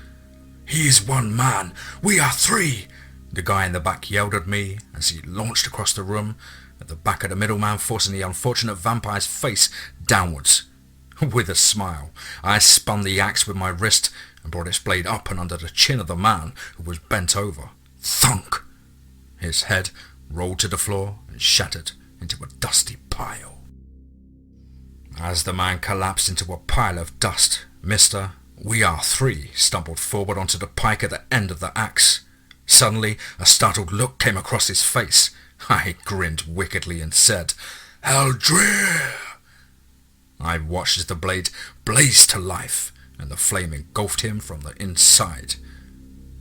B: "He's one man, we are 3, the guy in the back yelled at me as he launched across the room, at the back of the middleman forcing the unfortunate vampire's face downwards. With a smile, I spun the axe with my wrist and brought its blade up and under the chin of the man who was bent over. Thunk! His head rolled to the floor and shattered into a dusty pile. As the man collapsed into a pile of dust, Mr. We Are 3 stumbled forward onto the pike at the end of the axe. Suddenly, a startled look came across his face. I grinned wickedly and said, "Eldrir!" I watched as the blade blazed to life, and the flame engulfed him from the inside.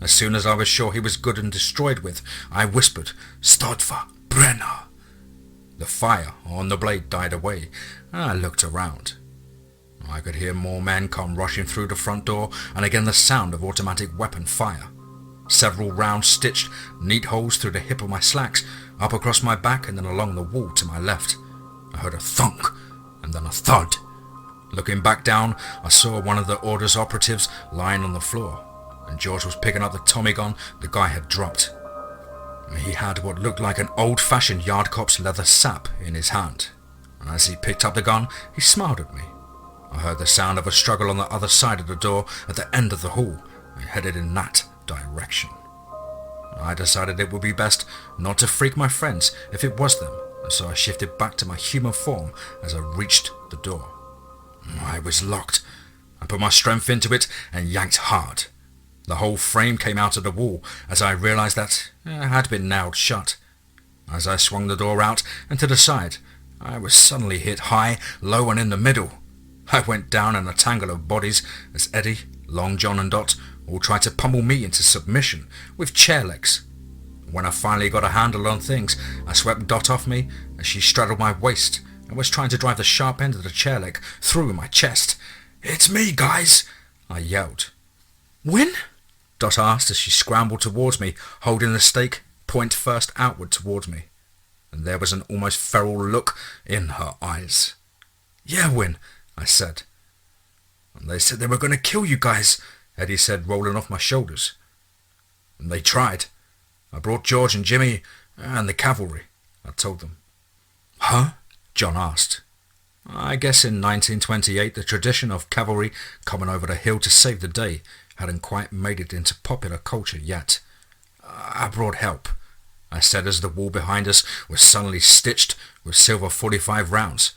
B: As soon as I was sure he was good and destroyed with, I whispered, "Stodva Brenner." The fire on the blade died away, and I looked around. I could hear more men come rushing through the front door, and again the sound of automatic weapon fire. Several rounds stitched neat holes through the hip of my slacks, up across my back and then along the wall to my left. I heard a thunk, and then a thud. Looking back down, I saw one of the Order's operatives lying on the floor, and George was picking up the Tommy gun the guy had dropped. He had what looked like an old-fashioned yard cop's leather sap in his hand, and as he picked up the gun, he smiled at me. I heard the sound of a struggle on the other side of the door at the end of the hall, and headed in that direction. I decided it would be best not to freak my friends if it was them, and so I shifted back to my human form as I reached the door. I was locked. I put my strength into it and yanked hard. The whole frame came out of the wall as I realized that it had been nailed shut. As I swung the door out and to the side, I was suddenly hit high, low and in the middle. I went down in a tangle of bodies as Eddie, Long John and Dot all tried to pummel me into submission with chair legs. When I finally got a handle on things, I swept Dot off me as she straddled my waist and was trying to drive the sharp end of the chair leg through my chest. "It's me, guys!" I yelled. "Win?" Dot asked as she scrambled towards me, holding the stake point first outward towards me, and there was an almost feral look in her eyes. "Yeah, Win," I said. "And they said they were going to kill you guys," Eddie said, rolling off my shoulders. "And they tried. I brought George and Jimmy and the cavalry. I told them. Huh? John asked. I guess in 1928 the tradition of cavalry coming over the hill to save the day hadn't quite made it into popular culture yet. I brought help, I said as the wall behind us was suddenly stitched with silver .45 rounds.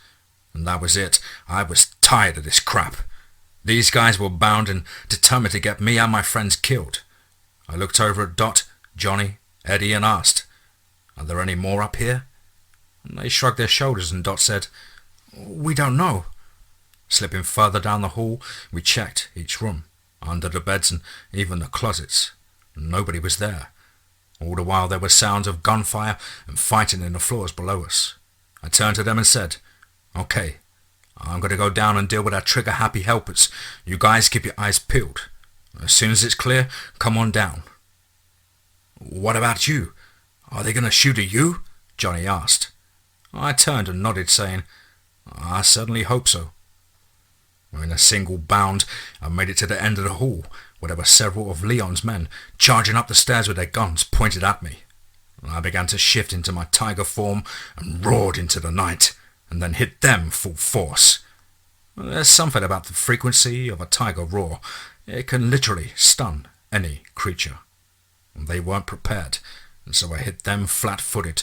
B: And that was it. I was tired of this crap. These guys were bound and determined to get me and my friends killed. I looked over at Dot, Johnny, Eddie and asked, "Are there any more up here?" And they shrugged their shoulders and Dot said, "We don't know." Slipping further down the hall, we checked each room, under the beds and even the closets. Nobody was there. All the while there were sounds of gunfire and fighting in the floors below us. I turned to them and said, "Okay, I'm going to go down and deal with our trigger-happy helpers. You guys keep your eyes peeled. As soon as it's clear, come on down." "What about you? Are they going to shoot at you?" Johnny asked. I turned and nodded, saying, "I certainly hope so." In a single bound, I made it to the end of the hall, where there were several of Leon's men charging up the stairs with their guns pointed at me. I began to shift into my tiger form and roared into the night, and then hit them full force. There's something about the frequency of a tiger roar. It can literally stun any creature. They weren't prepared, and so I hit them flat-footed.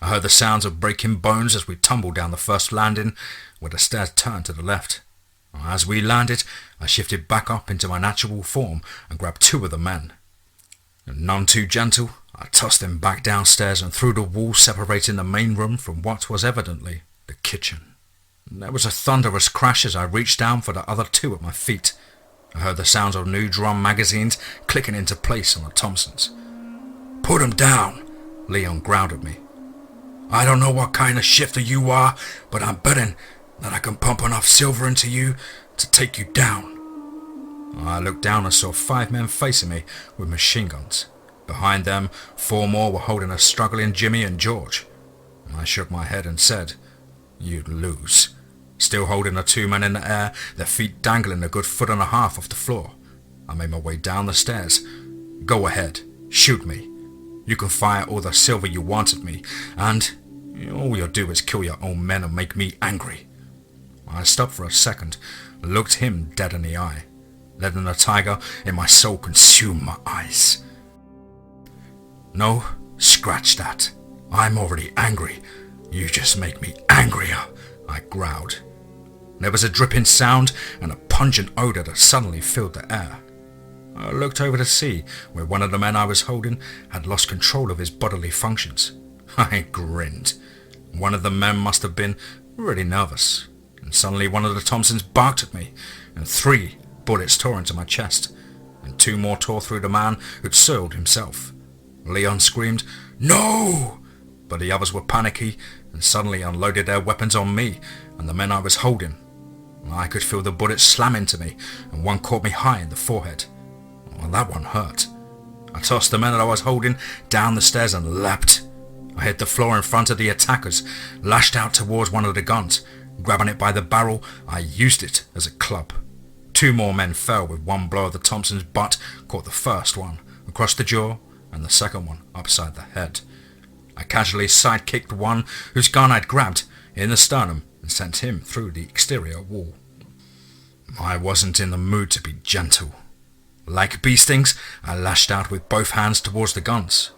B: I heard the sounds of breaking bones as we tumbled down the first landing, where the stairs turned to the left. As we landed, I shifted back up into my natural form and grabbed two of the men. None too gentle, I tossed them back downstairs and through the wall separating the main room from what was evidently the kitchen. There was a thunderous crash as I reached down for the other two at my feet. I heard the sounds of new drum magazines clicking into place on the Thompsons. "Put 'em down," Leon growled at me. "I don't know what kind of shifter you are, but I'm betting that I can pump enough silver into you to take you down." I looked down and saw 5 men facing me with machine guns. Behind them, 4 more were holding a struggling Jimmy and George. I shook my head and said, "You'd lose." Still holding the 2 men in the air, their feet dangling a good 1.5 feet off the floor. I made my way down the stairs. "Go ahead, shoot me. You can fire all the silver you want at me, and all you'll do is kill your own men and make me angry." I stopped for a second, looked him dead in the eye, letting the tiger in my soul consume my eyes. "No, scratch that. I'm already angry. You just make me angrier," I growled. There was a dripping sound and a pungent odor that suddenly filled the air. I looked over to see where one of the men I was holding had lost control of his bodily functions. I grinned. One of the men must have been really nervous. And suddenly one of the Thompsons barked at me, and 3 bullets tore into my chest, and 2 more tore through the man who'd soiled himself. Leon screamed, "No!" But the others were panicky, and suddenly unloaded their weapons on me and the men I was holding. I could feel the bullets slam into me, and one caught me high in the forehead. Well, that one hurt. I tossed the men that I was holding down the stairs and leapt. I hit the floor in front of the attackers, lashed out towards one of the guns. Grabbing it by the barrel, I used it as a club. 2 more men fell with one blow of the Thompson's butt caught the first one across the jaw and the second one upside the head. I casually sidekicked one whose gun I'd grabbed in the sternum and sent him through the exterior wall. I wasn't in the mood to be gentle. Like bee stings, I lashed out with both hands towards the guns.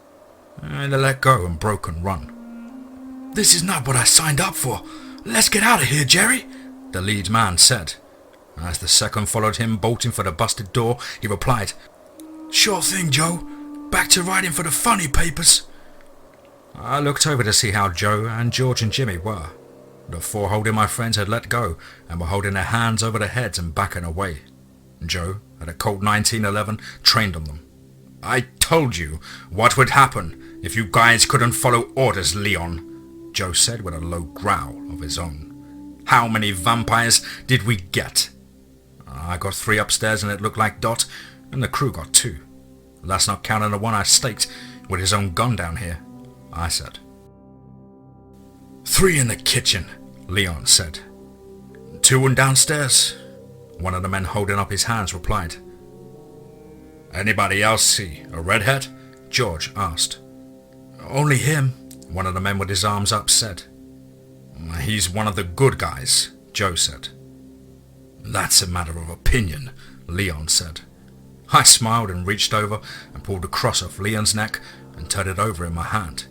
B: They let go and broke and run. "This is not what I signed up for. Let's get out of here, Jerry," the lead man said. As the second followed him, bolting for the busted door, he replied, "Sure thing, Joe. Back to writing for the funny papers." I looked over to see how Joe and George and Jimmy were. The 4 holding my friends had let go and were holding their hands over their heads and backing away. Joe had a Colt 1911 trained on them. "I told you what would happen if you guys couldn't follow orders, Leon," Joe said with a low growl of his own. "How many vampires did we get?" "I got 3 upstairs and it looked like Dot, and the crew got 2. That's not counting the one I staked with his own gun down here," I said. "3 in the kitchen," Leon said. "2 and downstairs," one of the men holding up his hands replied. "Anybody else see a redhead?" George asked. "Only him," One of the men with his arms up said. "He's one of the good guys," Joe said. "That's a matter of opinion," Leon said. I smiled and reached over and pulled the cross off Leon's neck and turned it over in my hand.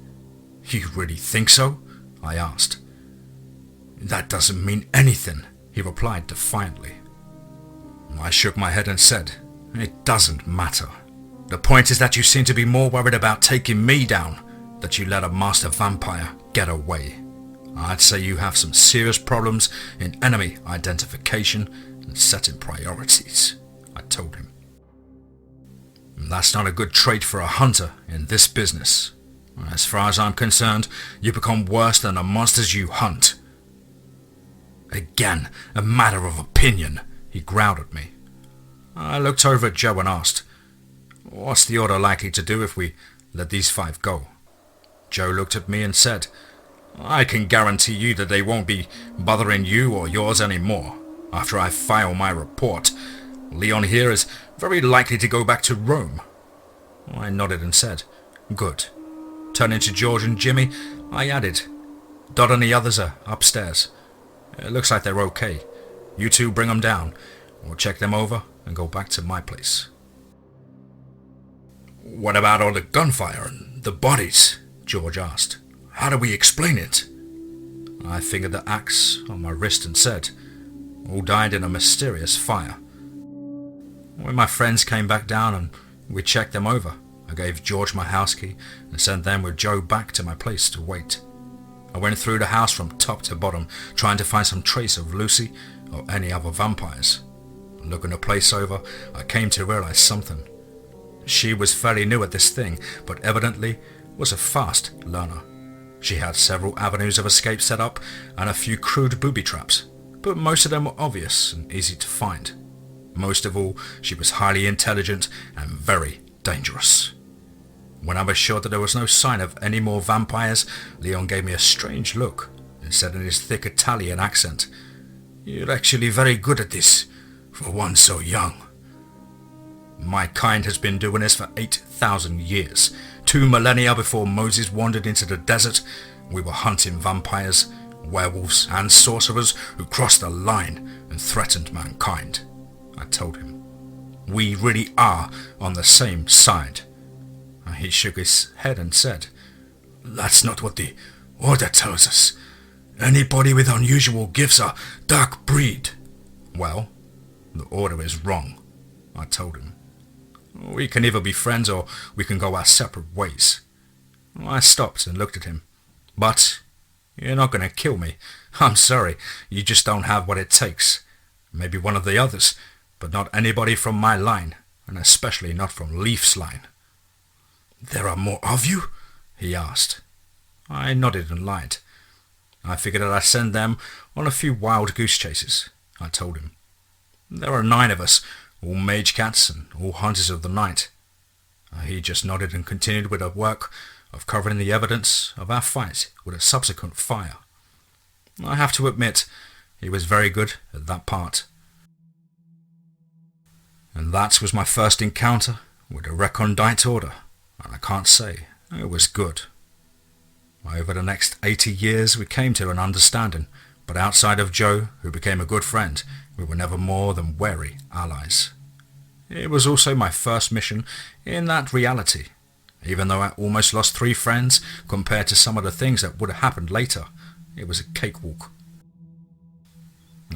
B: "You really think so?" I asked. "That doesn't mean anything," he replied defiantly. I shook my head and said, "It doesn't matter. The point is that you seem to be more worried about taking me down, that you let a master vampire get away. I'd say you have some serious problems in enemy identification and setting priorities," I told him. "That's not a good trait for a hunter in this business. As far as I'm concerned, you become worse than the monsters you hunt." "Again, a matter of opinion," he growled at me. I looked over at Joe and asked, "What's the order likely to do if we let these 5 go?" Joe looked at me and said, "I can guarantee you that they won't be bothering you or yours anymore. After I file my report, Leon here is very likely to go back to Rome." I nodded and said, "Good." Turning to George and Jimmy, I added, "Dot and the others are upstairs. It looks like they're okay. You two bring them down. We'll check them over and go back to my place." "What about all the gunfire and the bodies?" George asked. "How do we explain it?" I fingered the axe on my wrist and said, "All died in a mysterious fire." When my friends came back down and we checked them over, I gave George my house key and sent them with Joe back to my place to wait. I went through the house from top to bottom, trying to find some trace of Lucy or any other vampires. Looking the place over, I came to realize something. She was fairly new at this thing, but evidently was a fast learner. She had several avenues of escape set up and a few crude booby traps, but most of them were obvious and easy to find. Most of all, she was highly intelligent and very dangerous. When I was sure that there was no sign of any more vampires, Leon gave me a strange look and said in his thick Italian accent, "You're actually very good at this, for one so young. My kind has been doing this for 8,000 years. 2 millennia before Moses wandered into the desert, we were hunting vampires, werewolves, and sorcerers who crossed the line and threatened mankind," I told him. "We really are on the same side." He shook his head and said, "That's not what the order tells us. Anybody with unusual gifts are dark breed." "Well, the order is wrong," I told him. "We can either be friends or we can go our separate ways." I stopped and looked at him. "But you're not going to kill me. I'm sorry, you just don't have what it takes. Maybe one of the others, but not anybody from my line, and especially not from Leaf's line." "There are more of you?" he asked. I nodded and lied. "I figured that I'd send them on a few wild goose chases," I told him. "There are 9 of us, all Magecats and all hunters of the night." He just nodded and continued with the work of covering the evidence of our fight with a subsequent fire. I have to admit, he was very good at that part. And that was my first encounter with a recondite order, and I can't say it was good. Over the next 80 years we came to an understanding, but outside of Joe, who became a good friend, we were never more than wary allies. It was also my first mission in that reality. Even though I almost lost 3 friends compared to some of the things that would have happened later, it was a cakewalk.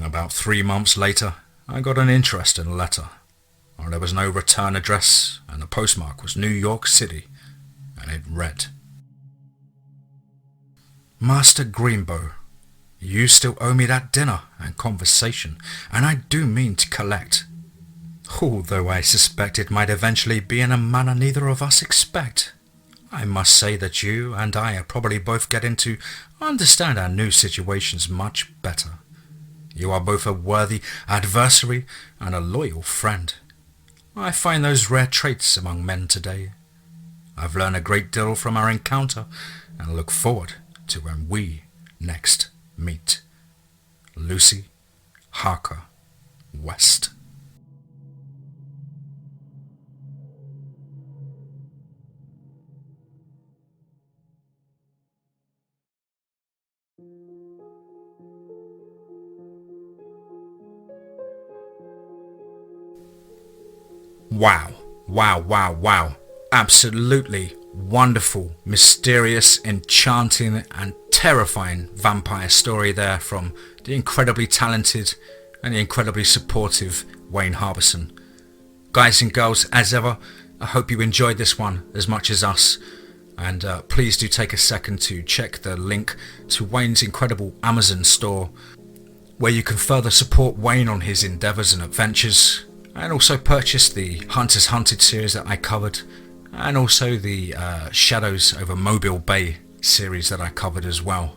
B: About 3 months later, I got an interesting letter. There was no return address, and the postmark was New York City, and it read, "Master Greenbow, you still owe me that dinner and conversation, and I do mean to collect. Although I suspect it might eventually be in a manner neither of us expect. I must say that you and I are probably both getting to understand our new situations much better. You are both a worthy adversary and a loyal friend. I find those rare traits among men today. I've learned a great deal from our encounter and look forward to when we next meet. Lucy Harker West." Wow, wow, wow, wow. Absolutely wonderful, mysterious, enchanting and terrifying vampire story there from the incredibly talented and the incredibly supportive Wayne Harbison. Guys and girls, as ever, I hope you enjoyed this one as much as us, and please do take a second to check the link to Wayne's incredible Amazon store, where you can further support Wayne on his endeavours and adventures, and also purchase the Hunters Hunted series that I covered, and also the Shadows over Mobile Bay series that I covered as well.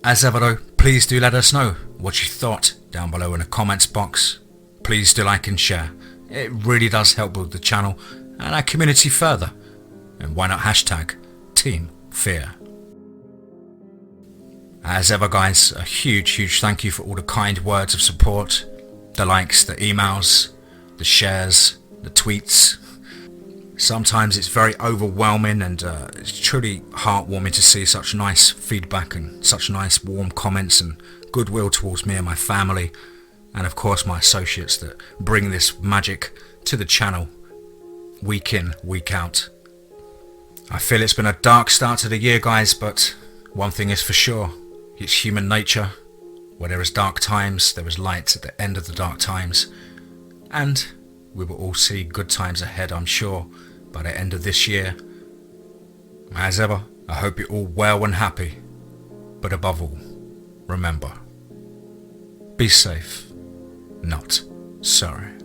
B: As ever though, please do let us know what you thought down below in the comments box. Please do like and share. It really does help build the channel and our community further. And why not hashtag TeamFEAR. As ever guys, a huge thank you for all the kind words of support, the likes, the emails, the shares, the tweets. Sometimes it's very overwhelming, and it's truly heartwarming to see such nice feedback and such nice warm comments and goodwill towards me and my family, and of course my associates that bring this magic to the channel week in, week out. I feel it's been a dark start to the year guys, but one thing is for sure, it's human nature. Where there is dark times, there is light at the end of the dark times, and we will all see good times ahead, I'm sure, by the end of this year. As ever, I hope you're all well and happy, but above all, remember, be safe, not sorry.